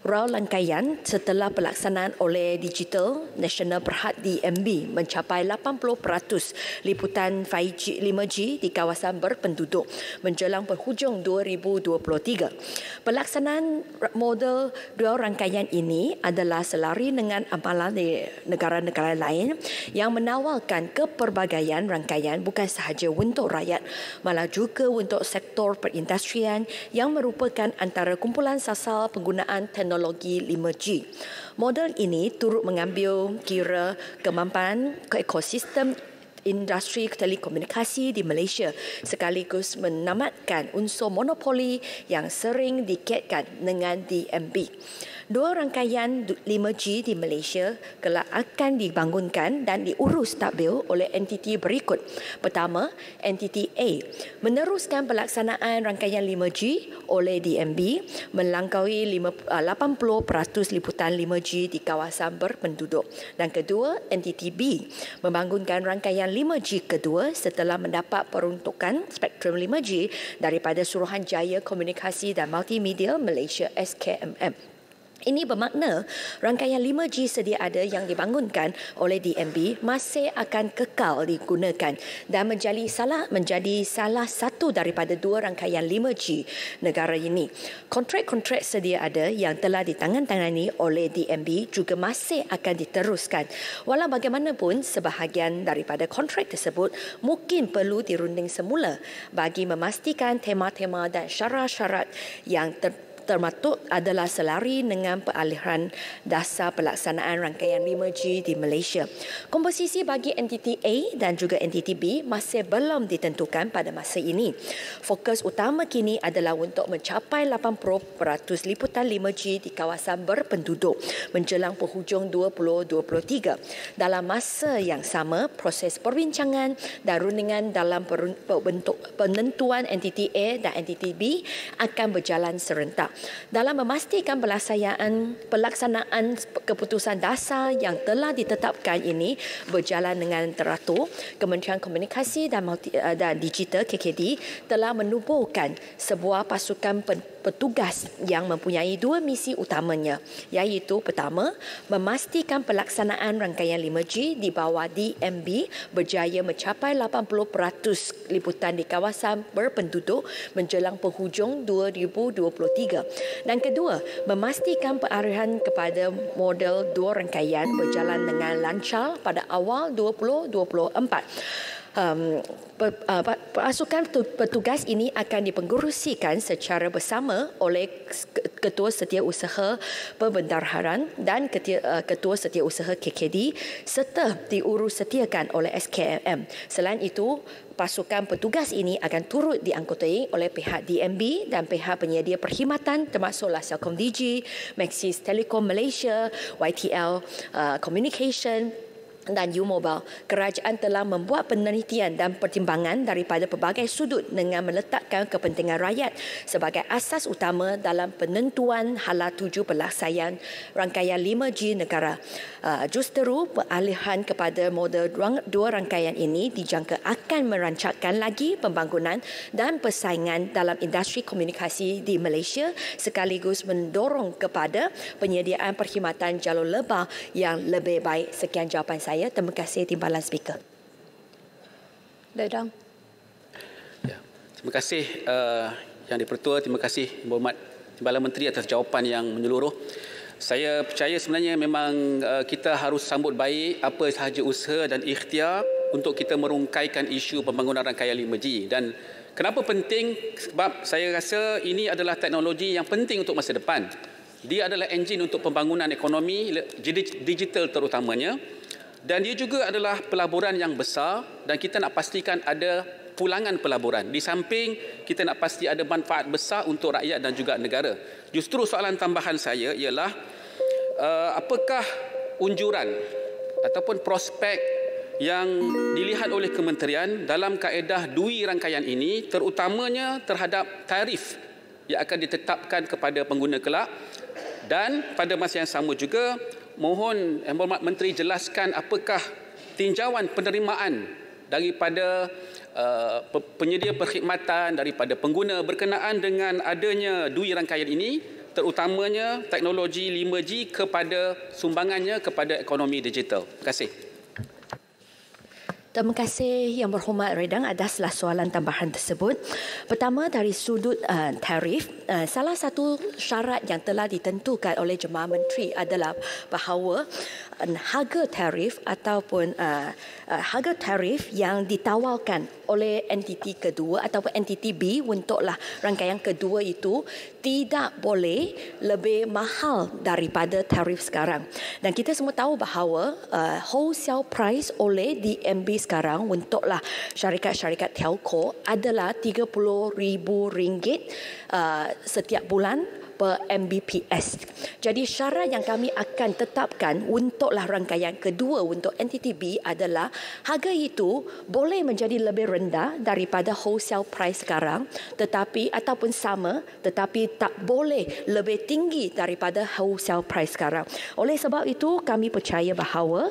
raw rangkaian setelah pelaksanaan oleh Digital National Berhad DNB mencapai 80% liputan 5G di kawasan berpenduduk menjelang penghujung 2023. Pelaksanaan model dual rangkaian ini adalah selari dengan amalan di negara-negara lain yang menawarkan kepelbagaian rangkaian bukan sahaja untuk rakyat malah juga untuk sektor perindustrian yang merupakan antara kumpulan sasar penggunaan teknologi 5G. Model ini turut mengambil kira kemampuan ekosistem industri telekomunikasi di Malaysia sekaligus menamatkan unsur monopoli yang sering dikaitkan dengan DNB. Dua rangkaian 5G di Malaysia kelak akan dibangunkan dan diurus tadbir oleh entiti berikut. Pertama, entiti A meneruskan pelaksanaan rangkaian 5G oleh DNB melangkaui 80% liputan 5G di kawasan berpenduduk. Dan kedua, entiti B membangunkan rangkaian 5G kedua setelah mendapat peruntukan spektrum 5G daripada Suruhanjaya Komunikasi dan Multimedia Malaysia SKMM. Ini bermakna rangkaian 5G sedia ada yang dibangunkan oleh DNB masih akan kekal digunakan dan menjadi salah satu daripada dua rangkaian 5G negara ini. Kontrak-kontrak sedia ada yang telah ditangani oleh DNB juga masih akan diteruskan. Walau bagaimanapun, sebahagian daripada kontrak tersebut mungkin perlu dirunding semula bagi memastikan tema-tema dan syarat-syarat yang termaktub adalah selari dengan peralihan dasar pelaksanaan rangkaian 5G di Malaysia. Komposisi bagi entiti A dan juga entiti B masih belum ditentukan pada masa ini. Fokus utama kini adalah untuk mencapai 80% liputan 5G di kawasan berpenduduk menjelang penghujung 2023. Dalam masa yang sama, proses perbincangan dan rundingan dalam penentuan entiti A dan entiti B akan berjalan serentak. Dalam memastikan pelaksanaan keputusan dasar yang telah ditetapkan ini berjalan dengan teratur, Kementerian Komunikasi dan Digital KKD telah menubuhkan sebuah pasukan petugas yang mempunyai dua misi utamanya, iaitu pertama, memastikan pelaksanaan rangkaian 5G di bawah DMB berjaya mencapai 80% liputan di kawasan berpenduduk menjelang penghujung 2023. Dan kedua, memastikan peralihan kepada model dua rangkaian berjalan dengan lancar pada awal 2024. Pasukan petugas ini akan dipengerusikan secara bersama oleh Ketua Setiausaha Perbendaharaan dan Ketua Setiausaha KKD serta diurus-setiakan oleh SKMM. Selain itu, pasukan petugas ini akan turut diangkuti oleh pihak DMB dan pihak penyedia perkhidmatan termasuklah Celcom Digi, Maxis Telecom Malaysia, YTL Communication dan U-Mobile. Kerajaan telah membuat penelitian dan pertimbangan daripada pelbagai sudut dengan meletakkan kepentingan rakyat sebagai asas utama dalam penentuan hala tuju pelaksanaan rangkaian 5G negara. Justeru peralihan kepada model dua rangkaian ini dijangka akan merancangkan lagi pembangunan dan persaingan dalam industri komunikasi di Malaysia sekaligus mendorong kepada penyediaan perkhidmatan jalur lebar yang lebih baik. Sekian jawapan saya. Terima kasih Timbalan Speaker. Ledang. Ya, terima kasih Yang di-Pertua, terima kasih Berhormat Timbalan Menteri atas jawapan yang menyeluruh. Saya percaya sebenarnya memang kita harus sambut baik apa sahaja usaha dan ikhtiar untuk kita merungkaikan isu pembangunan rangkaian 5G. Dan kenapa penting? Sebab saya rasa ini adalah teknologi yang penting untuk masa depan. Dia adalah enjin untuk pembangunan ekonomi digital terutamanya. Dan dia juga adalah pelaburan yang besar dan kita nak pastikan ada pulangan pelaburan. Di samping kita nak pasti ada manfaat besar untuk rakyat dan juga negara. Justru soalan tambahan saya ialah apakah unjuran ataupun prospek yang dilihat oleh kementerian dalam kaedah dui rangkaian ini terutamanya terhadap tarif yang akan ditetapkan kepada pengguna kelak. Dan pada masa yang sama juga mohon Yang Berhormat Menteri jelaskan apakah tinjauan penerimaan daripada penyedia perkhidmatan, daripada pengguna berkenaan dengan adanya dui rangkaian ini, terutamanya teknologi 5G kepada sumbangannya kepada ekonomi digital. Terima kasih. Terima kasih Yang Berhormat Redang atas soalan tambahan tersebut. Pertama, dari sudut tarif, salah satu syarat yang telah ditentukan oleh Jemaah Menteri adalah bahawa harga tarif ataupun harga tarif yang ditawarkan oleh entiti kedua ataupun entiti B untuklah rangkaian kedua itu tidak boleh lebih mahal daripada tarif sekarang. Dan kita semua tahu bahawa wholesale price oleh DMB sekarang untuklah syarikat-syarikat telco adalah RM30,000 setiap bulan per Mbps. Jadi syarat yang kami akan tetapkan untuklah rangkaian kedua untuk entiti B adalah harga itu boleh menjadi lebih rendah daripada wholesale price sekarang tetapi ataupun sama tetapi tak boleh lebih tinggi daripada wholesale price sekarang. Oleh sebab itu kami percaya bahawa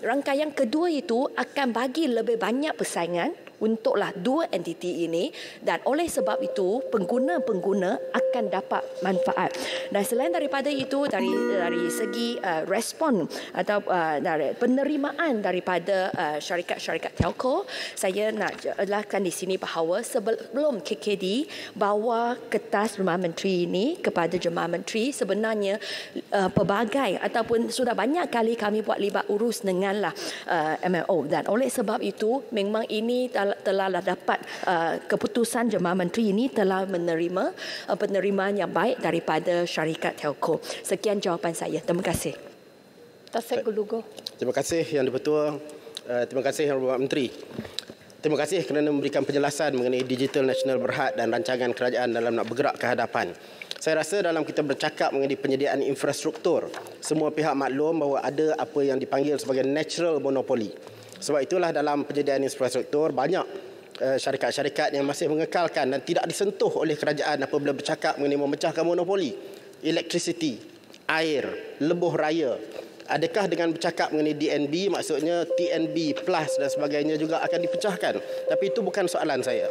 rangkaian kedua itu akan bagi lebih banyak persaingan untuklah dua entiti ini dan oleh sebab itu pengguna-pengguna akan dapat manfaat. Dan selain daripada itu dari segi respon atau dari penerimaan daripada syarikat-syarikat telco, saya nak jelaskan di sini bahawa sebelum KKD bawa kertas Jemaah Menteri ini kepada Jemaah Menteri, sebenarnya pelbagai ataupun sudah banyak kali kami buat libat urus denganlah MLO dan oleh sebab itu memang ini telah dapat keputusan Jemaah Menteri ini telah menerima penerimaan yang baik daripada syarikat telco. Sekian jawapan saya. Terima kasih. Tasek Gulugo. Terima kasih Yang di-Pertua. Terima kasih Yang Berhormat Menteri. Terima kasih kerana memberikan penjelasan mengenai Digital Nasional Berhad dan rancangan kerajaan dalam nak bergerak ke hadapan. Saya rasa dalam kita bercakap mengenai penyediaan infrastruktur, semua pihak maklum bahawa ada apa yang dipanggil sebagai natural monopoly. Sebab itulah dalam penyediaan infrastruktur banyak syarikat-syarikat yang masih mengekalkan dan tidak disentuh oleh kerajaan apabila bercakap mengenai memecahkan monopoli. Elektrisiti, air, lebuh raya. Adakah dengan bercakap mengenai DNB, maksudnya TNB Plus dan sebagainya juga akan dipecahkan? Tapi itu bukan soalan saya.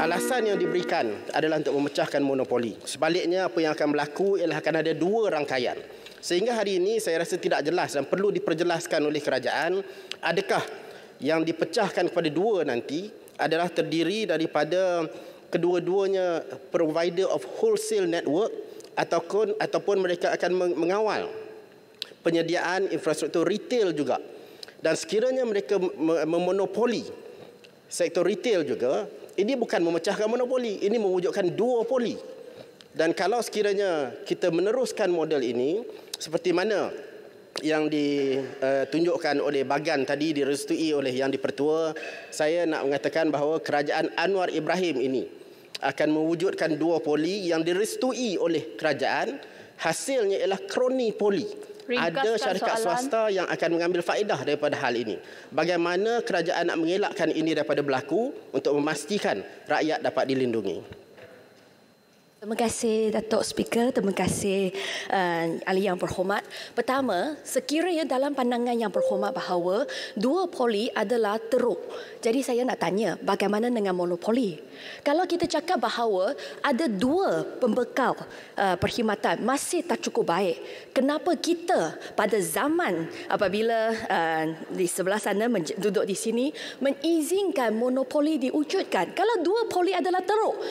Alasan yang diberikan adalah untuk memecahkan monopoli. Sebaliknya, apa yang akan berlaku ialah akan ada dua rangkaian. Sehingga hari ini saya rasa tidak jelas dan perlu diperjelaskan oleh kerajaan, adakah yang dipecahkan kepada dua nanti adalah terdiri daripada kedua-duanya provider of wholesale network ataupun mereka akan mengawal penyediaan infrastruktur retail juga. Dan sekiranya mereka memonopoli sektor retail juga, ini bukan memecahkan monopoli, ini mewujudkan duopoli. Dan kalau sekiranya kita meneruskan model ini, seperti mana yang ditunjukkan oleh Bagan tadi, direstui oleh Yang di-Pertua, saya nak mengatakan bahawa kerajaan Anwar Ibrahim ini akan mewujudkan duopoli yang direstui oleh kerajaan. Hasilnya ialah kronipoli. Ada syarikat swasta yang akan mengambil faedah daripada hal ini. Bagaimana kerajaan nak mengelakkan ini daripada berlaku untuk memastikan rakyat dapat dilindungi? Terima kasih Datuk Speaker, terima kasih Ahli Yang Berhormat. Pertama, sekiranya dalam pandangan Yang Berhormat bahawa duopoli adalah teruk. Jadi saya nak tanya, bagaimana dengan monopoli? Kalau kita cakap bahawa ada dua pembekal perkhidmatan masih tak cukup baik, kenapa kita pada zaman apabila di sebelah sana duduk di sini mengizinkan monopoli diwujudkan? Kalau duopoli adalah teruk,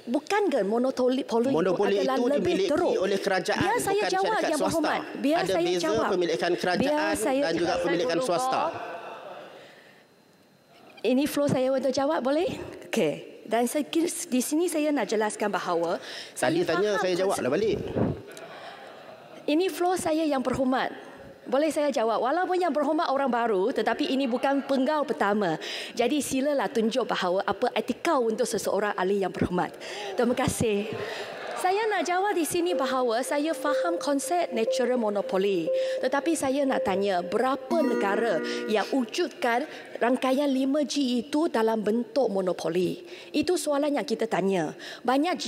bukan ke monopoli adalah itu lebih teruk oleh kerajaan, biar saya bukan jawab syarikat Yang swasta. Berhormat. Biar ada saya beza jawab. pemilikan kerajaan dan juga pemilikan swasta. Ini flow saya untuk jawab, boleh? Okey. Dan saya kira di sini saya nak jelaskan bahawa tadi tanya saya jawablah balik. Ini flow saya Yang Berhormat. Boleh saya jawab, walaupun Yang Berhormat orang baru, tetapi ini bukan penggal pertama. Jadi silalah tunjuk bahawa apa etika untuk seseorang ahli Yang Berhormat. Terima kasih. Saya nak jawab di sini bahawa saya faham konsep natural monopoly. Tetapi saya nak tanya, berapa negara yang wujudkan rangkaian 5G itu dalam bentuk monopoli? Itu soalan yang kita tanya. Banyak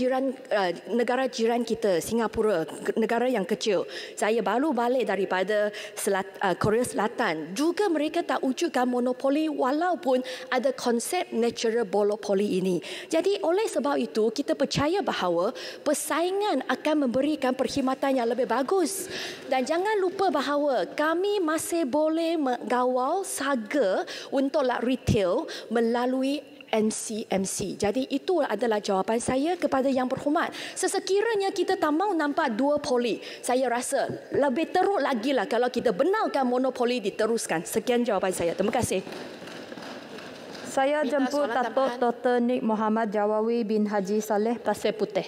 negara jiran kita, Singapura, negara yang kecil. Saya baru balik daripada Korea Selatan. Juga mereka tak wujudkan monopoli walaupun ada konsep natural monopoly ini. Jadi oleh sebab itu, kita percaya bahawa persaingan akan memberikan perkhidmatan yang lebih bagus. Dan jangan lupa bahawa kami masih boleh mengawal sahaga untuk retail melalui NCMC. Jadi itu adalah jawapan saya kepada Yang Berhormat. Sesekiranya kita tak mahu nampak duopoli, saya rasa lebih teruk lagi lah kalau kita benarkan monopoli diteruskan. Sekian jawapan saya. Terima kasih. Saya jemput Datuk Dr. Nik Muhammad Jawawi bin Haji Saleh Pasir Putih.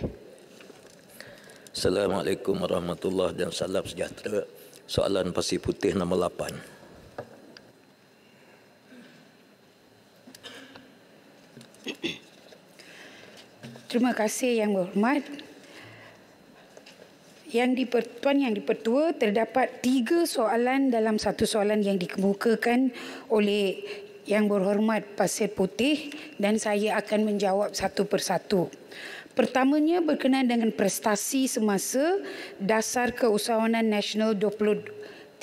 Assalamualaikum warahmatullahi dan salam sejahtera. Soalan Pasir Putih nombor 8. Terima kasih Yang Berhormat. Tuan Yang di-Pertua, terdapat 3 soalan dalam satu soalan yang dikemukakan oleh Yang Berhormat Pasir Putih dan saya akan menjawab satu persatu. Pertamanya berkenaan dengan prestasi semasa Dasar Keusahawanan Nasional 2030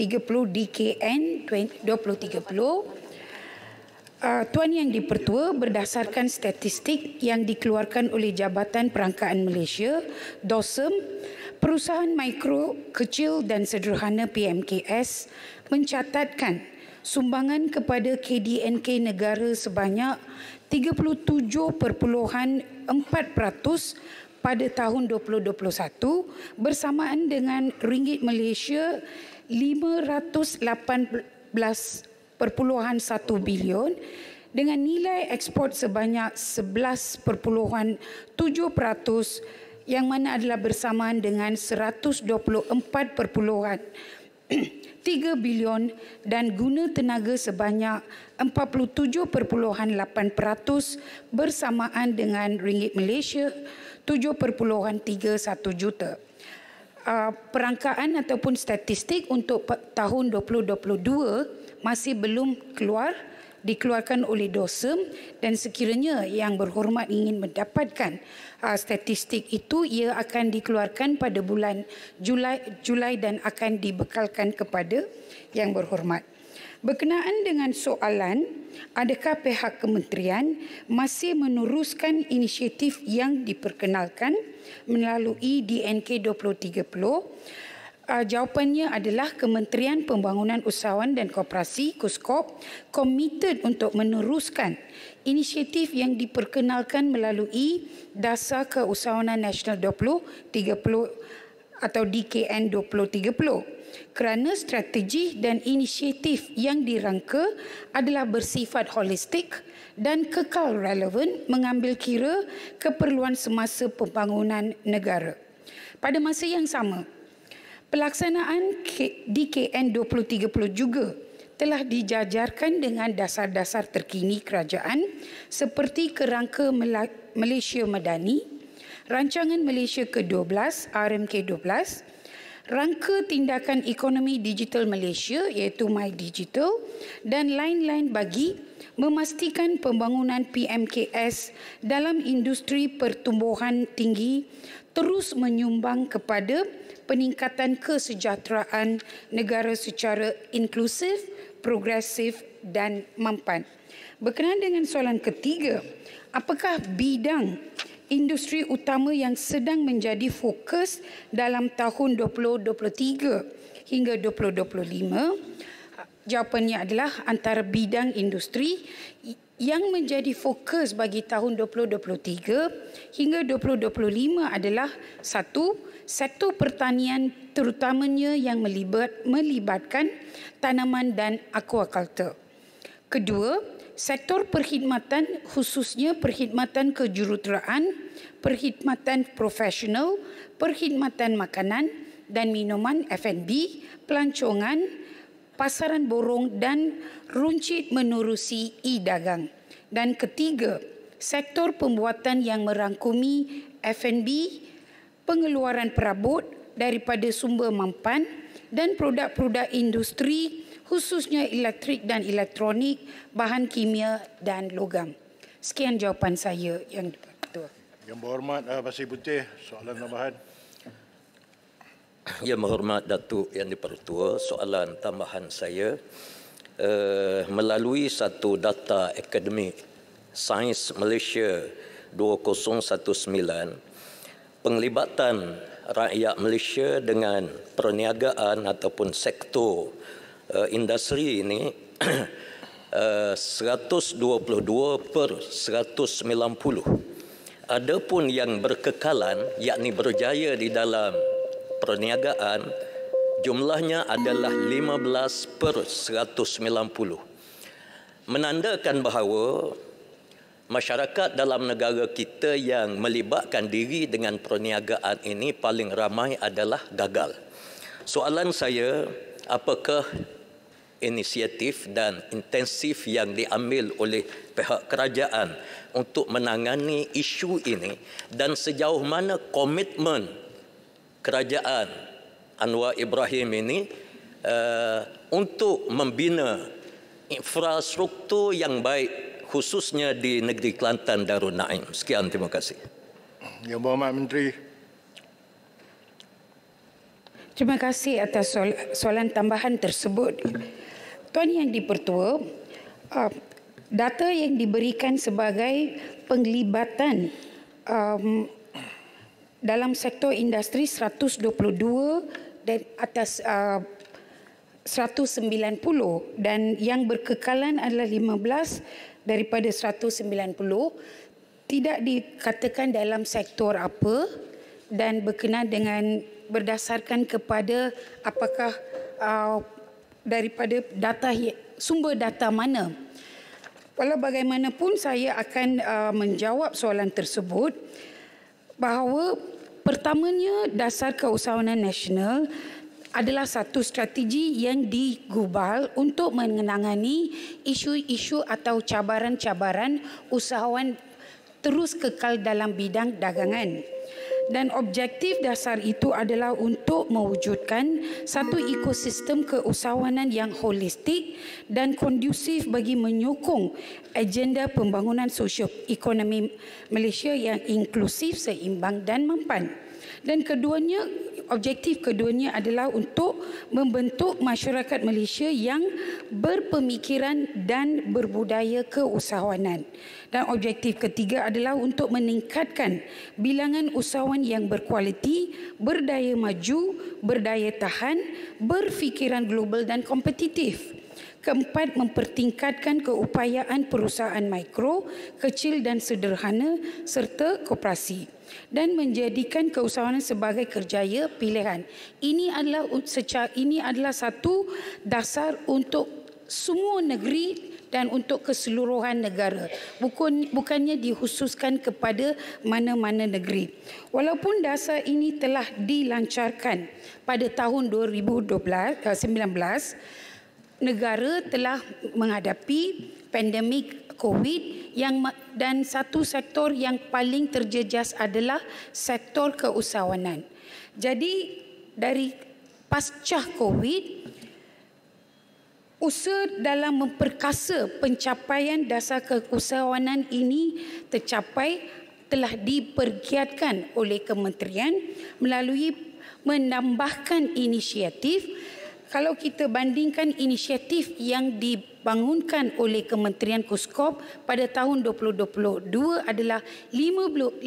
DKN 2030. Tuan Yang di-Pertua, berdasarkan statistik yang dikeluarkan oleh Jabatan Perangkaan Malaysia, DOSM, perusahaan mikro, kecil dan sederhana PMKS mencatatkan sumbangan kepada KDNK negara sebanyak 37.4% pada tahun 2021 bersamaan dengan ringgit Malaysia 518.1 bilion dengan nilai ekspor sebanyak 11.7% yang mana adalah bersamaan dengan 124.3 bilion dan guna tenaga sebanyak 47.8% bersamaan dengan ringgit Malaysia 7.31 juta. Perangkaan ataupun statistik untuk tahun 2022 masih belum dikeluarkan oleh DOSEM, dan sekiranya Yang Berhormat ingin mendapatkan statistik itu, ia akan dikeluarkan pada bulan Julai dan akan dibekalkan kepada Yang Berhormat. Berkenaan dengan soalan, adakah pihak kementerian masih meneruskan inisiatif yang diperkenalkan melalui DNK 2030? Jawapannya adalah Kementerian Pembangunan Usahawan dan Koperasi KUSKOP komited untuk meneruskan inisiatif yang diperkenalkan melalui Dasar Keusahawanan Nasional 2030 atau DKN 2030, kerana strategi dan inisiatif yang dirangka adalah bersifat holistik dan kekal relevan mengambil kira keperluan semasa pembangunan negara. Pada masa yang sama, pelaksanaan DKN 2030 juga telah dijajarkan dengan dasar-dasar terkini kerajaan seperti Kerangka Malaysia Madani, Rancangan Malaysia ke-12 RMK-12, Rangka Tindakan Ekonomi Digital Malaysia iaitu MyDigital dan lain-lain bagi memastikan pembangunan PMKS dalam industri pertumbuhan tinggi terus menyumbang kepada peningkatan kesejahteraan negara secara inklusif, progresif dan mampan. Berkenaan dengan soalan ketiga, apakah bidang industri utama yang sedang menjadi fokus dalam tahun 2023 hingga 2025? Jawapannya adalah antara bidang industri yang menjadi fokus bagi tahun 2023 hingga 2025 adalah satu, sektor pertanian terutamanya yang melibatkan tanaman dan aquaculture. Kedua, sektor perkhidmatan khususnya perkhidmatan kejuruteraan, perkhidmatan profesional, perkhidmatan makanan dan minuman F&B, pelancongan, pasaran borong dan runcit menerusi e-dagang. Dan ketiga, sektor pembuatan yang merangkumi F&B, pengeluaran perabot daripada sumber mampan dan produk-produk industri khususnya elektrik dan elektronik, bahan kimia dan logam. Sekian jawapan saya, Yang Dipertua. Yang Berhormat Pasir Putih, soalan tambahan. Yang Berhormat Datuk Yang Dipertua, soalan tambahan saya melalui satu data akademik Sains Malaysia 2019, penglibatan rakyat Malaysia dengan perniagaan ataupun sektor industri ini 122/190. Adapun yang berkekalan yakni berjaya di dalam perniagaan jumlahnya adalah 15/190. Menandakan bahawa masyarakat dalam negara kita yang melibatkan diri dengan perniagaan ini paling ramai adalah gagal. Soalan saya, apakah inisiatif dan intensif yang diambil oleh pihak kerajaan untuk menangani isu ini dan sejauh mana komitmen kerajaan Anwar Ibrahim ini untuk membina infrastruktur yang baik khususnya di negeri Kelantan Darul Naim. Sekian, terima kasih. Yang Berhormat Menteri. Terima kasih atas soalan tambahan tersebut. Tuan Yang Dipertua, data yang diberikan sebagai penglibatan dalam sektor industri 122 dan atas 190 dan yang berkekalan adalah 15 daripada 190, tidak dikatakan dalam sektor apa dan berkenaan dengan berdasarkan kepada apakah daripada data sumber data mana. Walau bagaimanapun saya akan menjawab soalan tersebut bahawa Pertamanya, dasar keusahawanan nasional adalah satu strategi yang digubal untuk menangani isu-isu atau cabaran-cabaran usahawan terus kekal dalam bidang dagangan. Dan objektif dasar itu adalah untuk mewujudkan satu ekosistem keusahawanan yang holistik dan kondusif bagi menyokong agenda pembangunan sosio-ekonomi Malaysia yang inklusif, seimbang dan mempan. Dan keduanya, objektif keduanya adalah untuk membentuk masyarakat Malaysia yang berpemikiran dan berbudaya keusahawanan. Dan objektif ketiga adalah untuk meningkatkan bilangan usahawan yang berkualiti, berdaya maju, berdaya tahan, berfikiran global dan kompetitif. Keempat, mempertingkatkan keupayaan perusahaan mikro, kecil dan sederhana serta koperasi dan menjadikan keusahawanan sebagai kerjaya pilihan. Ini adalah satu dasar untuk semua negeri dan untuk keseluruhan negara. Bukannya dikhususkan kepada mana-mana negeri. Walaupun dasar ini telah dilancarkan pada tahun 2019, negara telah menghadapi pandemik COVID dan satu sektor yang paling terjejas adalah sektor keusahawanan. Jadi dari pasca COVID, usaha dalam memperkasa pencapaian dasar keusahawanan ini telah dipergiatkan oleh kementerian melalui menambahkan inisiatif. Kalau kita bandingkan inisiatif yang dibangunkan oleh Kementerian Kuskop pada tahun 2022 adalah 55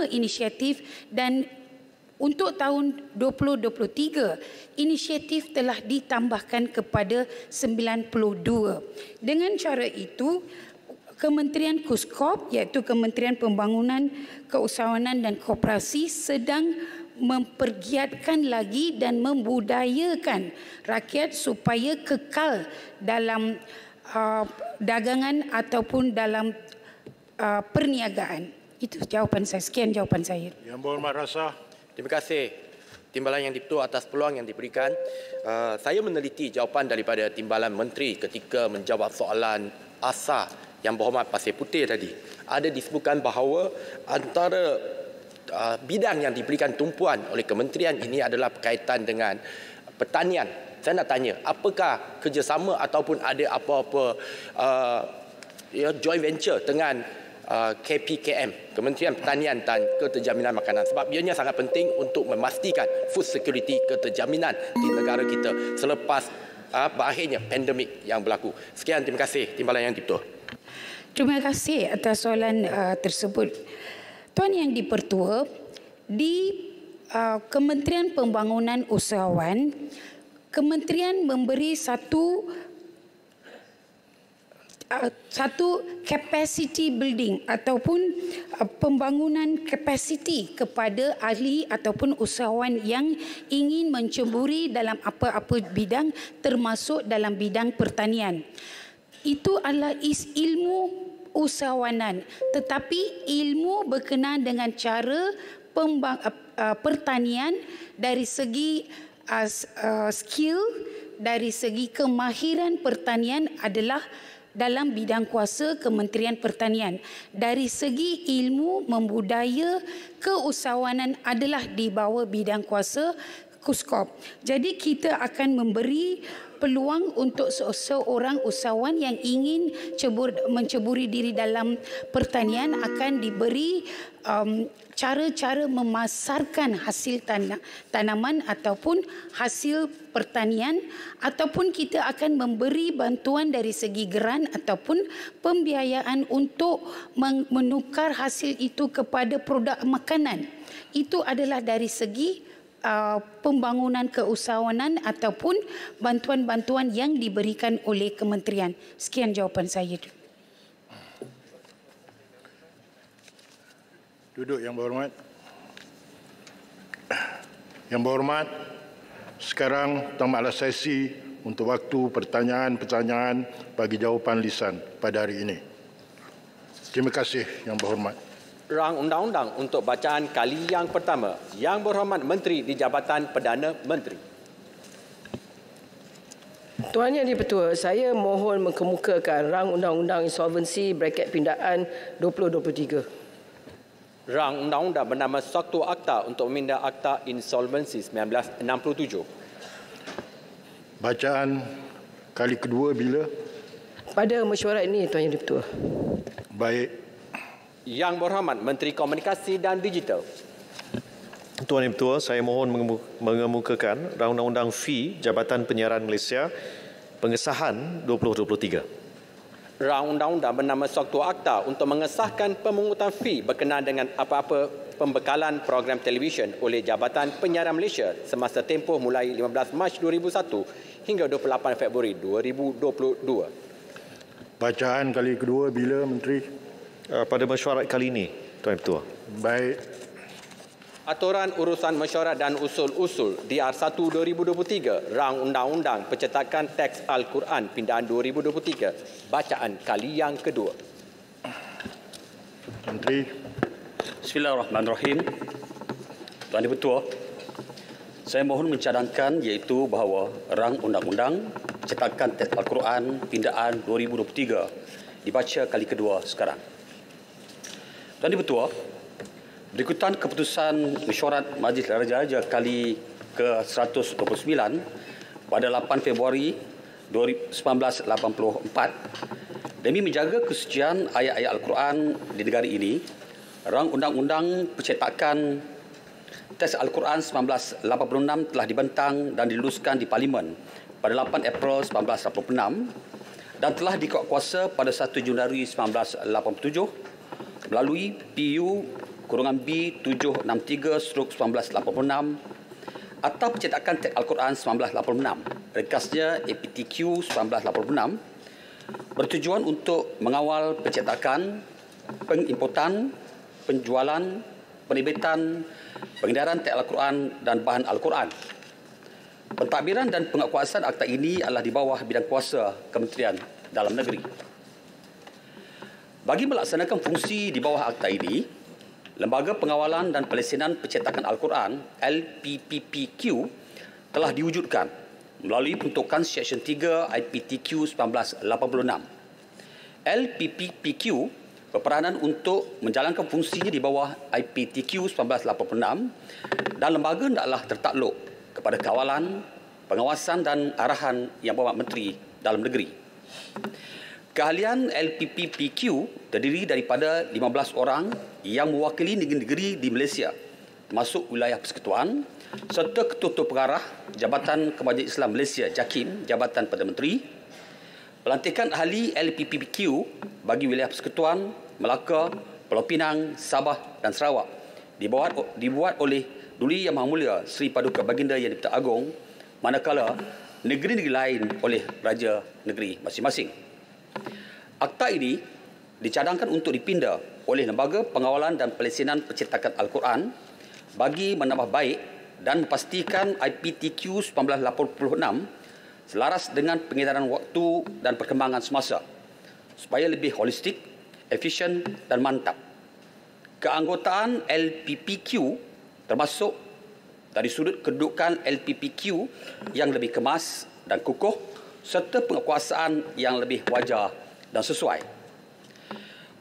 inisiatif dan untuk tahun 2023, inisiatif telah ditambahkan kepada 92. Dengan cara itu, Kementerian Kuskop iaitu Kementerian Pembangunan Keusahawanan dan Koperasi sedang mempergiatkan lagi dan membudayakan rakyat supaya kekal dalam dagangan ataupun dalam perniagaan. Itu jawapan saya. Sekian jawapan saya. Yang Berhormat Rasa. Terima kasih Timbalan Yang di-Pertua atas peluang yang diberikan. Saya meneliti jawapan daripada Timbalan Menteri ketika menjawab soalan asar Yang Berhormat Pasir Putih tadi. Ada disebutkan bahawa antara bidang yang diberikan tumpuan oleh kementerian ini adalah berkaitan dengan pertanian. Saya nak tanya, apakah kerjasama ataupun ada apa-apa joint venture dengan KPKM, Kementerian Pertanian dan Keterjaminan Makanan, sebab ianya sangat penting untuk memastikan food security, keterjaminan di negara kita selepas berakhirnya pandemik yang berlaku. Sekian, terima kasih Timbalan Yang di-Pertua. Terima kasih atas soalan tersebut. Tuan Yang di-Pertua, di Kementerian Pembangunan Usahawan, kementerian memberi satu capacity building ataupun pembangunan kapasiti kepada ahli ataupun usahawan yang ingin menceburi dalam apa-apa bidang termasuk dalam bidang pertanian. Itu adalah ilmu usahawanan, tetapi ilmu berkenaan dengan cara pertanian dari segi skill, dari segi kemahiran pertanian adalah dalam bidang kuasa Kementerian Pertanian. Dari segi ilmu membudaya keusahawanan adalah di bawah bidang kuasa Kuskop. Jadi kita akan memberi peluang untuk seorang usahawan yang ingin menceburi diri dalam pertanian akan diberi cara-cara memasarkan hasil tanaman ataupun hasil pertanian, ataupun kita akan memberi bantuan dari segi geran ataupun pembiayaan untuk menukar hasil itu kepada produk makanan. Itu adalah dari segi pembangunan keusahawanan ataupun bantuan-bantuan yang diberikan oleh kementerian. Sekian jawapan saya. Duduk Yang Berhormat. Yang Berhormat, sekarang tamatlah sesi untuk waktu pertanyaan bagi jawapan lisan pada hari ini. Terima kasih Yang Berhormat. Rang undang-undang untuk bacaan kali yang pertama. Yang Berhormat Menteri di Jabatan Perdana Menteri. Tuan Yang di-Pertua, saya mohon mengemukakan rang undang-undang insolvensi pindaan 2023. Rang undang-undang bernama Satu Akta untuk memindah Akta Insolvensi 1967. Bacaan kali kedua bila? Pada mesyuarat ini, Tuan Yang di-Pertua. Baik. Yang Berhormat Menteri Komunikasi dan Digital. Tuan Yang Bertuah, saya mohon mengemukakan rang undang-undang fee Jabatan Penyiaran Malaysia pengesahan 2023. Rang undang-undang bernama Satu Akta untuk mengesahkan pemungutan fee berkenaan dengan apa-apa pembekalan program televisyen oleh Jabatan Penyiaran Malaysia semasa tempoh mulai 15 Mac 2001 hingga 28 Februari 2022. Bacaan kali kedua bila, Menteri? Pada mesyuarat kali ini, Tuan Yang Bertuah. Baik. Aturan Urusan Mesyuarat dan Usul-Usul DR1 2023, Rang Undang-Undang Pencetakan Teks Al-Quran Pindaan 2023. Bacaan kali yang kedua. Menteri. Bismillahirrahmanirrahim. Tuan Yang Bertuah, saya mohon mencadangkan iaitu bahawa Rang Undang-Undang Pencetakan Teks Al-Quran Pindaan 2023 dibaca kali kedua sekarang. Tuan Yang Bertuah, berikutan keputusan Mesyuarat Majlis Raja-Raja kali ke-129 pada 8 Februari 1984 demi menjaga kesucian ayat-ayat Al-Quran di negara ini, Rang Undang-Undang Pencetakan Teks Al-Quran 1986 telah dibentang dan diluluskan di Parlimen pada 8 April 1986 dan telah dikuatkuasa pada 1 Januari 1987 melalui PU-B 763/1986 atau Pencetakan Teks Al-Quran 1986, ringkasnya APTQ 1986, bertujuan untuk mengawal pencetakan, pengimportan, penjualan, penerbitan, pengedaran teks Al-Quran dan bahan Al-Quran. Pentadbiran dan penguatkuasaan akta ini adalah di bawah bidang kuasa Kementerian Dalam Negeri. Bagi melaksanakan fungsi di bawah akta ini, Lembaga Pengawalan dan Pelesinan Pencetakan Al-Quran LPPPQ telah diwujudkan melalui peruntukan Seksyen 3 IPTQ 1986. LPPPQ berperanan untuk menjalankan fungsinya di bawah IPTQ 1986 dan lembaga hendaklah tertakluk kepada kawalan, pengawasan dan arahan Yang Berhormat Menteri Dalam Negeri. Keahlian LPPPQ terdiri daripada 15 orang yang mewakili negeri-negeri di Malaysia, termasuk wilayah persekutuan, serta Ketua Pengarah Jabatan Kemajuan Islam Malaysia JAKIM, Jabatan Perdana Menteri. Pelantikan ahli LPPPQ bagi wilayah persekutuan Melaka, Pulau Pinang, Sabah dan Sarawak dibuat oleh Duli Yang Maha Mulia Seri Paduka Baginda Yang di-Pertuan Agong, manakala negeri-negeri lain oleh Raja Negeri masing-masing. Akta ini dicadangkan untuk dipindah oleh Lembaga Pengawalan dan Pelesinan Pencetakan Al-Quran bagi menambah baik dan memastikan IPTQ 1986 selaras dengan pengedaran waktu dan perkembangan semasa supaya lebih holistik, efisien dan mantap. Keanggotaan LPPQ termasuk dari sudut kedudukan LPPQ yang lebih kemas dan kukuh serta penguatkuasaan yang lebih wajar dan sesuai.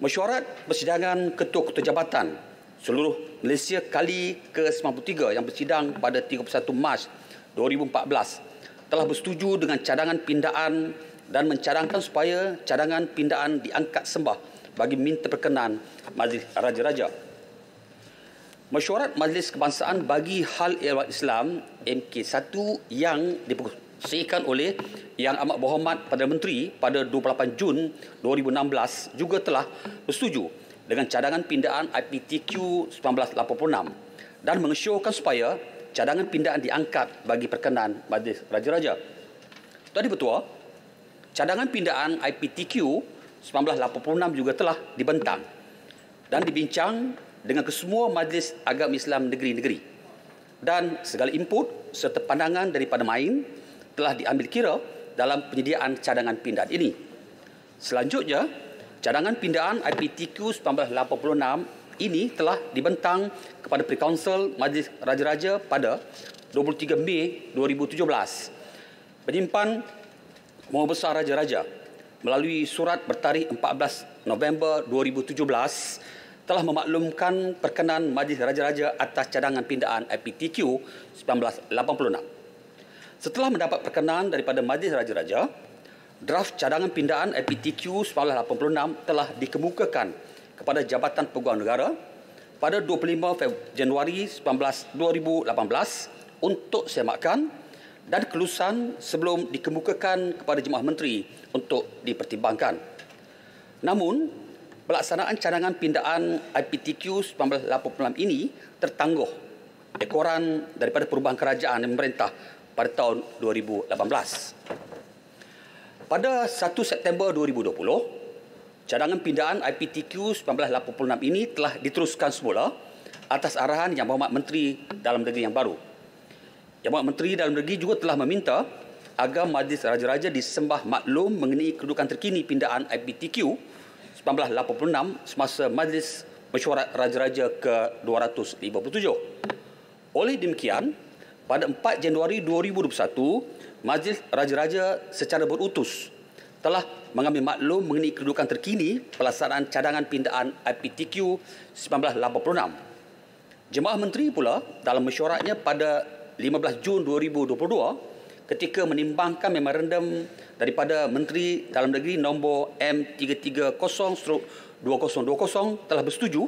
Mesyuarat Persidangan Ketua-Ketua Jabatan seluruh Malaysia kali ke-93 yang bersidang pada 31 Mac 2014 telah bersetuju dengan cadangan pindaan dan mencadangkan supaya cadangan pindaan diangkat sembah bagi minta perkenan Majlis Raja-Raja. Mesyuarat Majlis Kebangsaan bagi Hal Ehwal Islam MK1 yang diperkongsikan oleh Yang Amat Berhormat Perdana Menteri pada 28 Jun 2016 juga telah bersetuju dengan cadangan pindaan IPTQ 1986 dan mengesyorkan supaya cadangan pindaan diangkat bagi perkenan Majlis Raja-Raja. Tuan Yang-Bertuah, cadangan pindaan IPTQ 1986 juga telah dibentang dan dibincang dengan kesemua Majlis Agama Islam negeri-negeri dan segala input serta pandangan daripada MAIN telah diambil kira dalam penyediaan cadangan pindaan ini. Selanjutnya, cadangan pindaan IPTQ 1986 ini telah dibentang kepada Pre-Council Majlis Raja-Raja pada 23 Mei 2017. Penyimpan Maha Besar Raja-Raja melalui surat bertarikh 14 November 2017 telah memaklumkan perkenan Majlis Raja-Raja atas cadangan pindaan IPTQ 1986. Setelah mendapat perkenan daripada Majlis Raja-Raja, draft cadangan pindaan IPTQ 1986 telah dikemukakan kepada Jabatan Peguam Negara pada 25 Januari 2018 untuk semakan dan kelulusan sebelum dikemukakan kepada Jemaah Menteri untuk dipertimbangkan. Namun, pelaksanaan cadangan pindaan IPTQ 1986 ini tertangguh ekoran daripada perubahan kerajaan dan pemerintah pada tahun 2018. Pada 1 September 2020, cadangan pindaan IPTQ 1986 ini telah diteruskan semula atas arahan Yang Berhormat Menteri Dalam Negeri yang baru. Yang Berhormat Menteri Dalam Negeri juga telah meminta agar Majlis Raja-Raja disembah maklum mengenai kedudukan terkini pindaan IPTQ 1986 semasa Majlis Mesyuarat Raja-Raja ke-257. Oleh demikian, pada 4 Januari 2021, Majlis Raja-Raja secara berutus telah mengambil maklum mengenai kedudukan terkini pelaksanaan cadangan pindaan IPTQ 1986. Jemaah Menteri pula dalam mesyuaratnya pada 15 Jun 2022 ketika menimbangkan memorandum daripada Menteri Dalam Negeri nombor M330/2020 telah bersetuju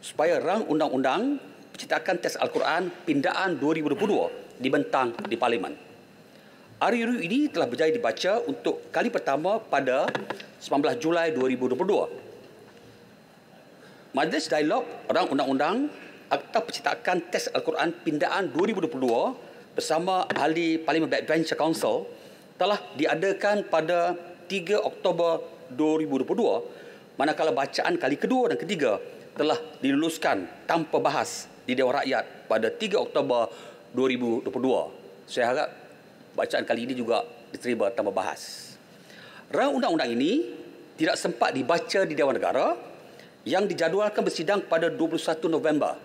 supaya rang undang-undang pencetakan teks Al-Quran pindaan 2022 dibentang di Parlimen. RUU ini telah berjaya dibaca untuk kali pertama pada 19 Julai 2022. Majlis Dialog Rang Undang-Undang Akta Pencetakan Teks Al-Quran Pindaan 2022 bersama Ahli Parlimen Backbench Council telah diadakan pada 3 Oktober 2022, manakala bacaan kali kedua dan ketiga telah diluluskan tanpa bahas di Dewan Rakyat pada 3 Oktober 2022. Saya harap bacaan kali ini juga diterima tanpa bahas. Rang undang-undang ini tidak sempat dibaca di Dewan Negara yang dijadualkan bersidang pada 21 November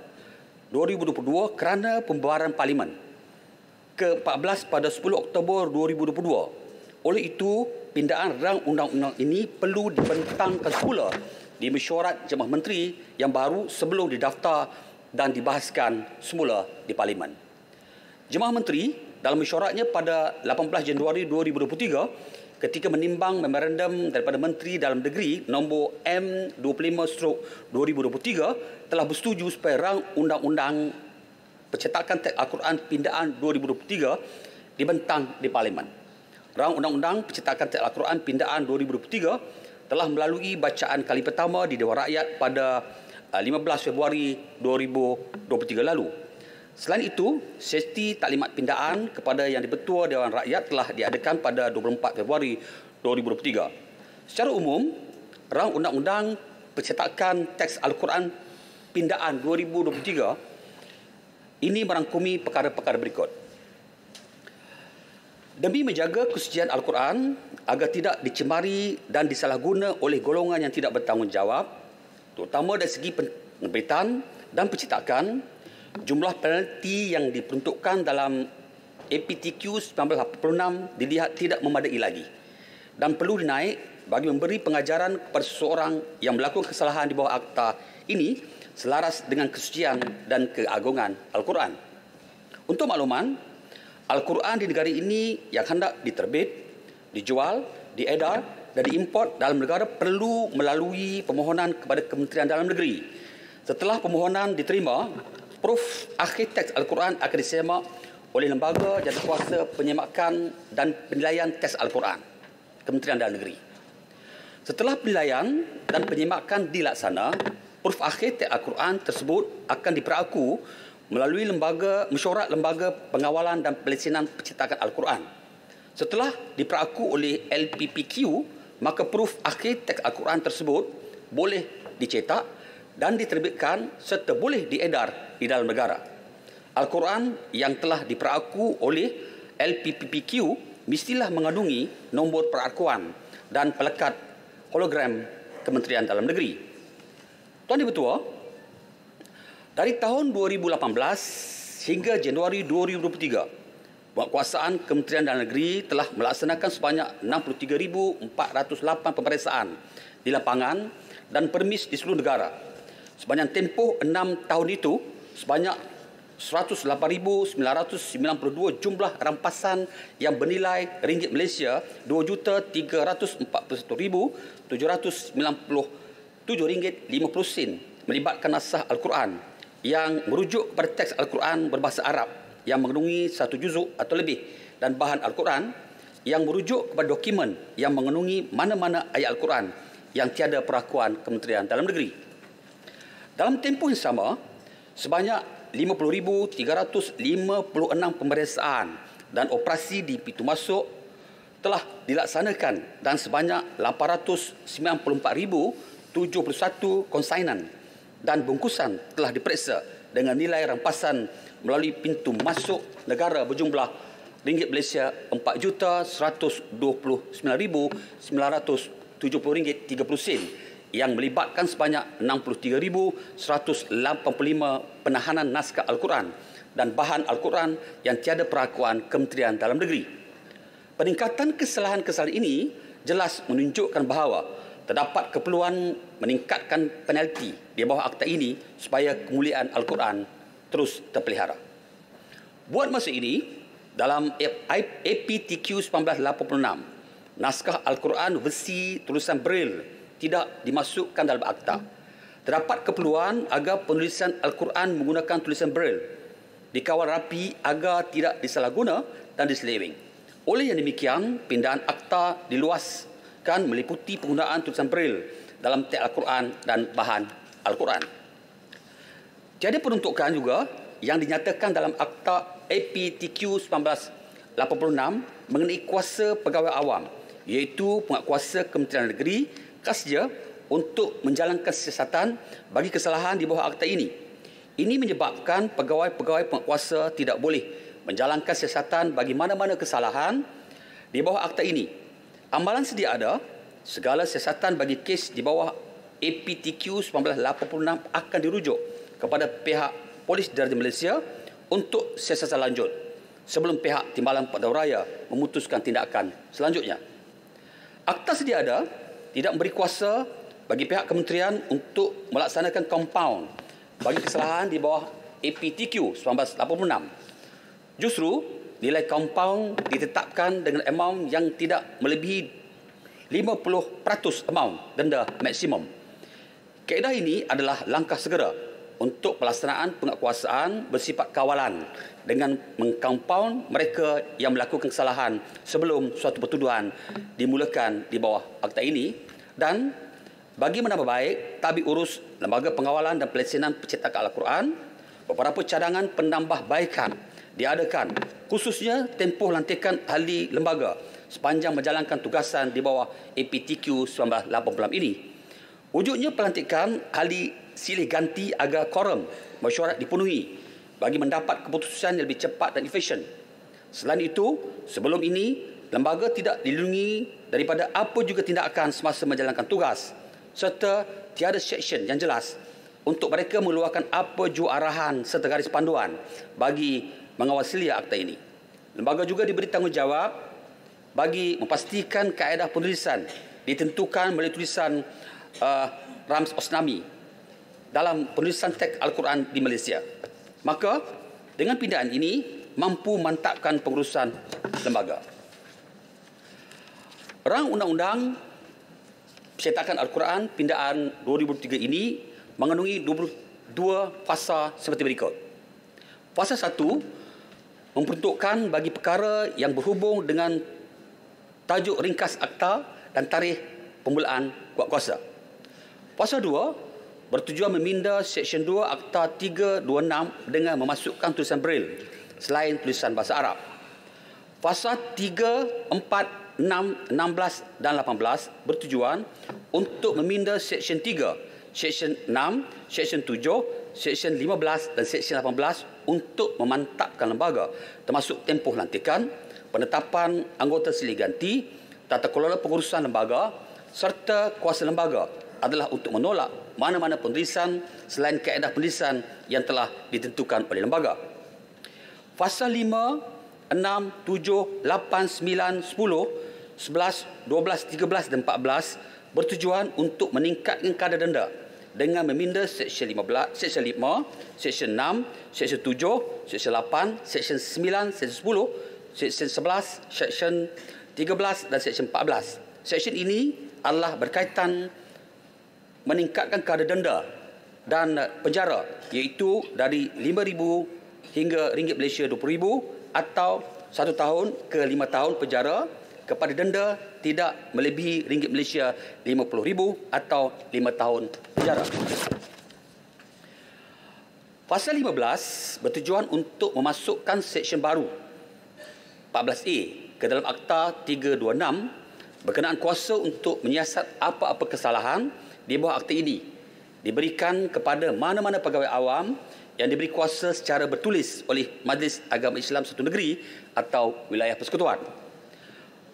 2022 kerana pembubaran Parlimen ke-14 pada 10 Oktober 2022. Oleh itu, pindaan rang undang-undang ini perlu dibentangkan semula di mesyuarat Jemaah Menteri yang baru sebelum didaftar dan dibahaskan semula di Parlimen. Jemaah Menteri dalam mesyuaratnya pada 18 Januari 2023 ketika menimbang memorandum daripada Menteri Dalam Negeri nombor M25/2023 telah bersetuju supaya rang undang-undang pencetakan teks Al-Quran pindaan 2023 dibentang di Parlimen. Rang undang-undang pencetakan teks Al-Quran pindaan 2023 telah melalui bacaan kali pertama di Dewan Rakyat pada 15 Februari 2023 lalu. Selain itu, sesi taklimat pindaan kepada Yang di-Pertua Dewan Rakyat telah diadakan pada 24 Februari 2023. Secara umum, rang undang-undang pencetakan teks Al-Quran pindaan 2023 ini merangkumi perkara-perkara berikut. Demi menjaga kesucian Al-Quran agar tidak dicemari dan disalahguna oleh golongan yang tidak bertanggungjawab, terutama dari segi penerbitan dan pencetakan, jumlah penalti yang diperuntukkan dalam APTQ 1986 dilihat tidak memadai lagi dan perlu dinaik bagi memberi pengajaran kepada seseorang yang melakukan kesalahan di bawah akta ini selaras dengan kesucian dan keagungan Al-Quran. Untuk makluman, Al-Quran di negara ini yang hendak diterbit, dijual, diedar dan diimport dalam negara perlu melalui permohonan kepada Kementerian Dalam Negeri. Setelah permohonan diterima, proof akhir teks Al-Quran akan disemak oleh Lembaga Jadualkuasa Penyemakan dan Penilaian Teks Al-Quran, Kementerian Dalam Negeri. Setelah penilaian dan penyemakan dilaksana, proof akhir teks Al-Quran tersebut akan diperaku melalui mesyuarat Lembaga Pengawalan dan Pelaksanaan Pencetakan Al-Quran. Setelah diperaku oleh LPPQ, maka proof akhir teks Al-Quran tersebut boleh dicetak dan diterbitkan serta boleh diedar di dalam negara. Al-Quran yang telah diperaku oleh LPPQ mestilah mengandungi nombor perakuan dan pelekat hologram Kementerian Dalam Negeri. Tuan Di-Pertua, Dari tahun 2018 hingga Januari 2023, Penguatkuasaan Kementerian Dalam Negeri telah melaksanakan sebanyak 63,408 pemeriksaan di lapangan dan permis di seluruh negara. Sepanjang tempoh 6 tahun itu, sebanyak 108,992 jumlah rampasan yang bernilai ringgit Malaysia RM2,341,797.50 melibatkan naskah Al-Quran yang merujuk kepada teks Al-Quran berbahasa Arab yang mengandungi 1 juzuk atau lebih dan bahan Al-Quran yang merujuk kepada dokumen yang mengandungi mana-mana ayat Al-Quran yang tiada perakuan Kementerian Dalam Negeri. Dalam tempoh yang sama, sebanyak 50,356 pemeriksaan dan operasi di pintu masuk telah dilaksanakan dan sebanyak 894,071 konsainan dan bungkusan telah diperiksa dengan nilai rampasan melalui pintu masuk negara berjumlah ringgit Malaysia RM4,129,970.30 yang melibatkan sebanyak 63,185 penahanan naskah Al-Quran dan bahan Al-Quran yang tiada perakuan Kementerian Dalam Negeri. Peningkatan kesalahan-kesalahan ini jelas menunjukkan bahawa terdapat keperluan meningkatkan penalti di bawah akta ini supaya kemuliaan Al-Quran terus terpelihara. Buat masa ini, dalam APTQ 1986, naskah Al-Quran versi tulisan Braille tidak dimasukkan dalam akta. Terdapat keperluan agar penulisan Al-Quran menggunakan tulisan Braille dikawal rapi agar tidak disalahguna dan diseleweng. Oleh yang demikian, pindahan akta diluaskan meliputi penggunaan tulisan Braille dalam teks Al-Quran dan bahan Al-Quran. Tiada peruntukan juga yang dinyatakan dalam akta APTQ 1986 mengenai kuasa pegawai awam, iaitu penguatkuasa Kementerian Negeri khasnya untuk menjalankan siasatan bagi kesalahan di bawah akta ini. Ini menyebabkan pegawai-pegawai penguatkuasa tidak boleh menjalankan siasatan bagi mana-mana kesalahan di bawah akta ini. Amalan sedia ada, segala siasatan bagi kes di bawah APTQ 1986 akan dirujuk kepada pihak Polis Diraja Malaysia untuk siasatan lanjut sebelum pihak Timbalan Padanraya memutuskan tindakan selanjutnya. Akta sedia ada tidak memberi kuasa bagi pihak kementerian untuk melaksanakan kompaun bagi kesalahan di bawah APTQ 1986. Justru, nilai kompaun ditetapkan dengan amaun yang tidak melebihi 50% amaun denda maksimum. Kaedah ini adalah langkah segera untuk pelaksanaan penguatkuasaan bersifat kawalan dengan mengkompaun mereka yang melakukan kesalahan sebelum suatu pertuduhan dimulakan di bawah akta ini, dan bagi menambah baik tabik urus Lembaga Pengawalan dan Pelaksanaan Percetakan Al-Quran, beberapa cadangan penambahbaikan diadakan khususnya tempoh lantikan ahli lembaga sepanjang menjalankan tugasan di bawah APTQ 1986 ini. Wujudnya pelantikan ahli silih ganti agar quorum mesyuarat dipenuhi bagi mendapat keputusan yang lebih cepat dan efisien. Selain itu, sebelum ini, lembaga tidak dilindungi daripada apa juga tindakan semasa menjalankan tugas serta tiada seksyen yang jelas untuk mereka mengeluarkan apa jua arahan serta garis panduan bagi mengawasi akta ini. Lembaga juga diberi tanggungjawab bagi memastikan kaedah penulisan ditentukan melalui tulisan Rams Osnami dalam penulisan teks Al-Quran di Malaysia. Maka, dengan pindahan ini mampu mantapkan pengurusan lembaga. Rang Undang-Undang Percetakan Al-Quran pindahan 2003 ini mengandungi 22 fasa seperti berikut. Fasa 1 memperuntukkan bagi perkara yang berhubung dengan tajuk ringkas akta dan tarikh permulaan kuasa. Fasa 2 bertujuan meminda Seksyen 2 Akta 326 dengan memasukkan tulisan Braille selain tulisan bahasa Arab. Fasa 3, 4, 6, 16 dan 18 bertujuan untuk meminda Seksyen 3, Seksyen 6, Seksyen 7, Seksyen 15 dan Seksyen 18 untuk memantapkan lembaga termasuk tempoh lantikan, penetapan anggota silih ganti, tata kelola pengurusan lembaga serta kuasa lembaga adalah untuk menolak mana-mana penulisan selain kaedah penulisan yang telah ditentukan oleh lembaga. Fasal 5, 6, 7, 8, 9, 10, 11, 12, 13 dan 14 bertujuan untuk meningkatkan kadar denda dengan meminda Seksyen 15, Seksyen 5, Seksyen 6, Seksyen 7, Seksyen 8, Seksyen 9, Seksyen 10, Seksyen 11, Seksyen 13 dan Seksyen 14. Seksyen ini adalah berkaitan meningkatkan kadar denda dan penjara iaitu dari RM5,000 hingga RM20,000 atau 1 tahun ke 5 tahun penjara kepada denda tidak melebihi RM RM50,000 atau 5 tahun penjara. Pasal 15 bertujuan untuk memasukkan seksyen baru 14A ke dalam Akta 326 berkenaan kuasa untuk menyiasat apa-apa kesalahan di bawah akta ini diberikan kepada mana-mana pegawai awam yang diberi kuasa secara bertulis oleh Majlis Agama Islam satu negeri atau wilayah persekutuan.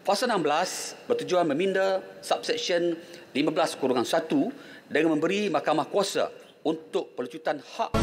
Fasal 16 bertujuan meminda subseksyen 15-1 dengan memberi mahkamah kuasa untuk pelucutan hak.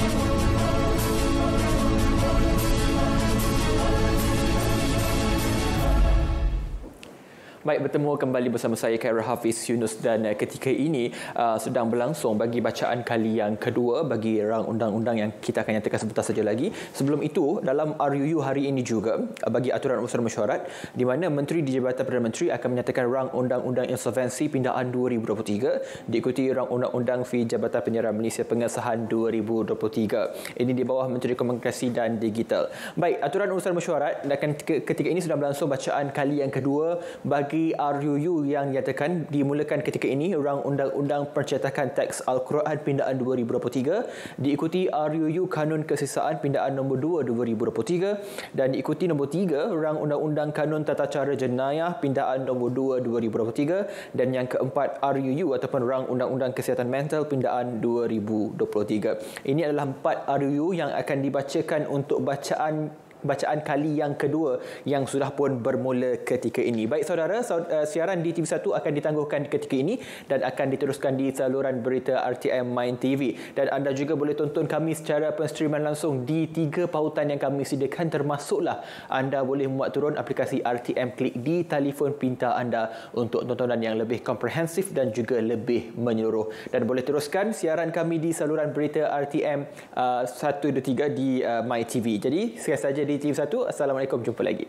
Baik, bertemu kembali bersama saya Khairul Hafiz Yunus dan ketika ini sedang berlangsung bagi bacaan kali yang kedua bagi rang undang-undang yang kita akan nyatakan sebentar saja lagi. Sebelum itu, dalam RUU hari ini juga bagi aturan urusan mesyuarat di mana Menteri di Jabatan Perdana Menteri akan menyatakan rang undang-undang insolvensi pindaan 2023 diikuti rang undang-undang fi Jabatan Penyiaran Malaysia pengesahan 2023. Ini di bawah Menteri Komunikasi dan Digital. Baik, aturan urusan mesyuarat dan ketika ini sedang berlangsung bacaan kali yang kedua bagi RUU yang nyatakan dimulakan ketika ini rang undang-undang pencetakan teks Al-Quran pindaan 2023 diikuti RUU Kanun Kesisaan pindaan nombor 2 2023 dan diikuti nombor 3 rang undang-undang Kanun Tata Cara Jenayah pindaan nombor 2 2023 dan yang keempat RUU ataupun rang undang-undang kesihatan mental pindaan 2023. Ini adalah 4 RUU yang akan dibacakan untuk bacaan kali yang kedua yang sudah pun bermula ketika ini. Baik saudara, siaran di TV1 akan ditangguhkan ketika ini dan akan diteruskan di saluran berita RTM Main TV dan anda juga boleh tonton kami secara penstreaman langsung di 3 pautan yang kami sediakan, termasuklah anda boleh muat turun aplikasi RTM Klik di telefon pintar anda untuk tontonan yang lebih komprehensif dan juga lebih menyeluruh, dan boleh teruskan siaran kami di saluran berita RTM 123 di My TV. Jadi sekian saja di TV1. Assalamualaikum, jumpa lagi.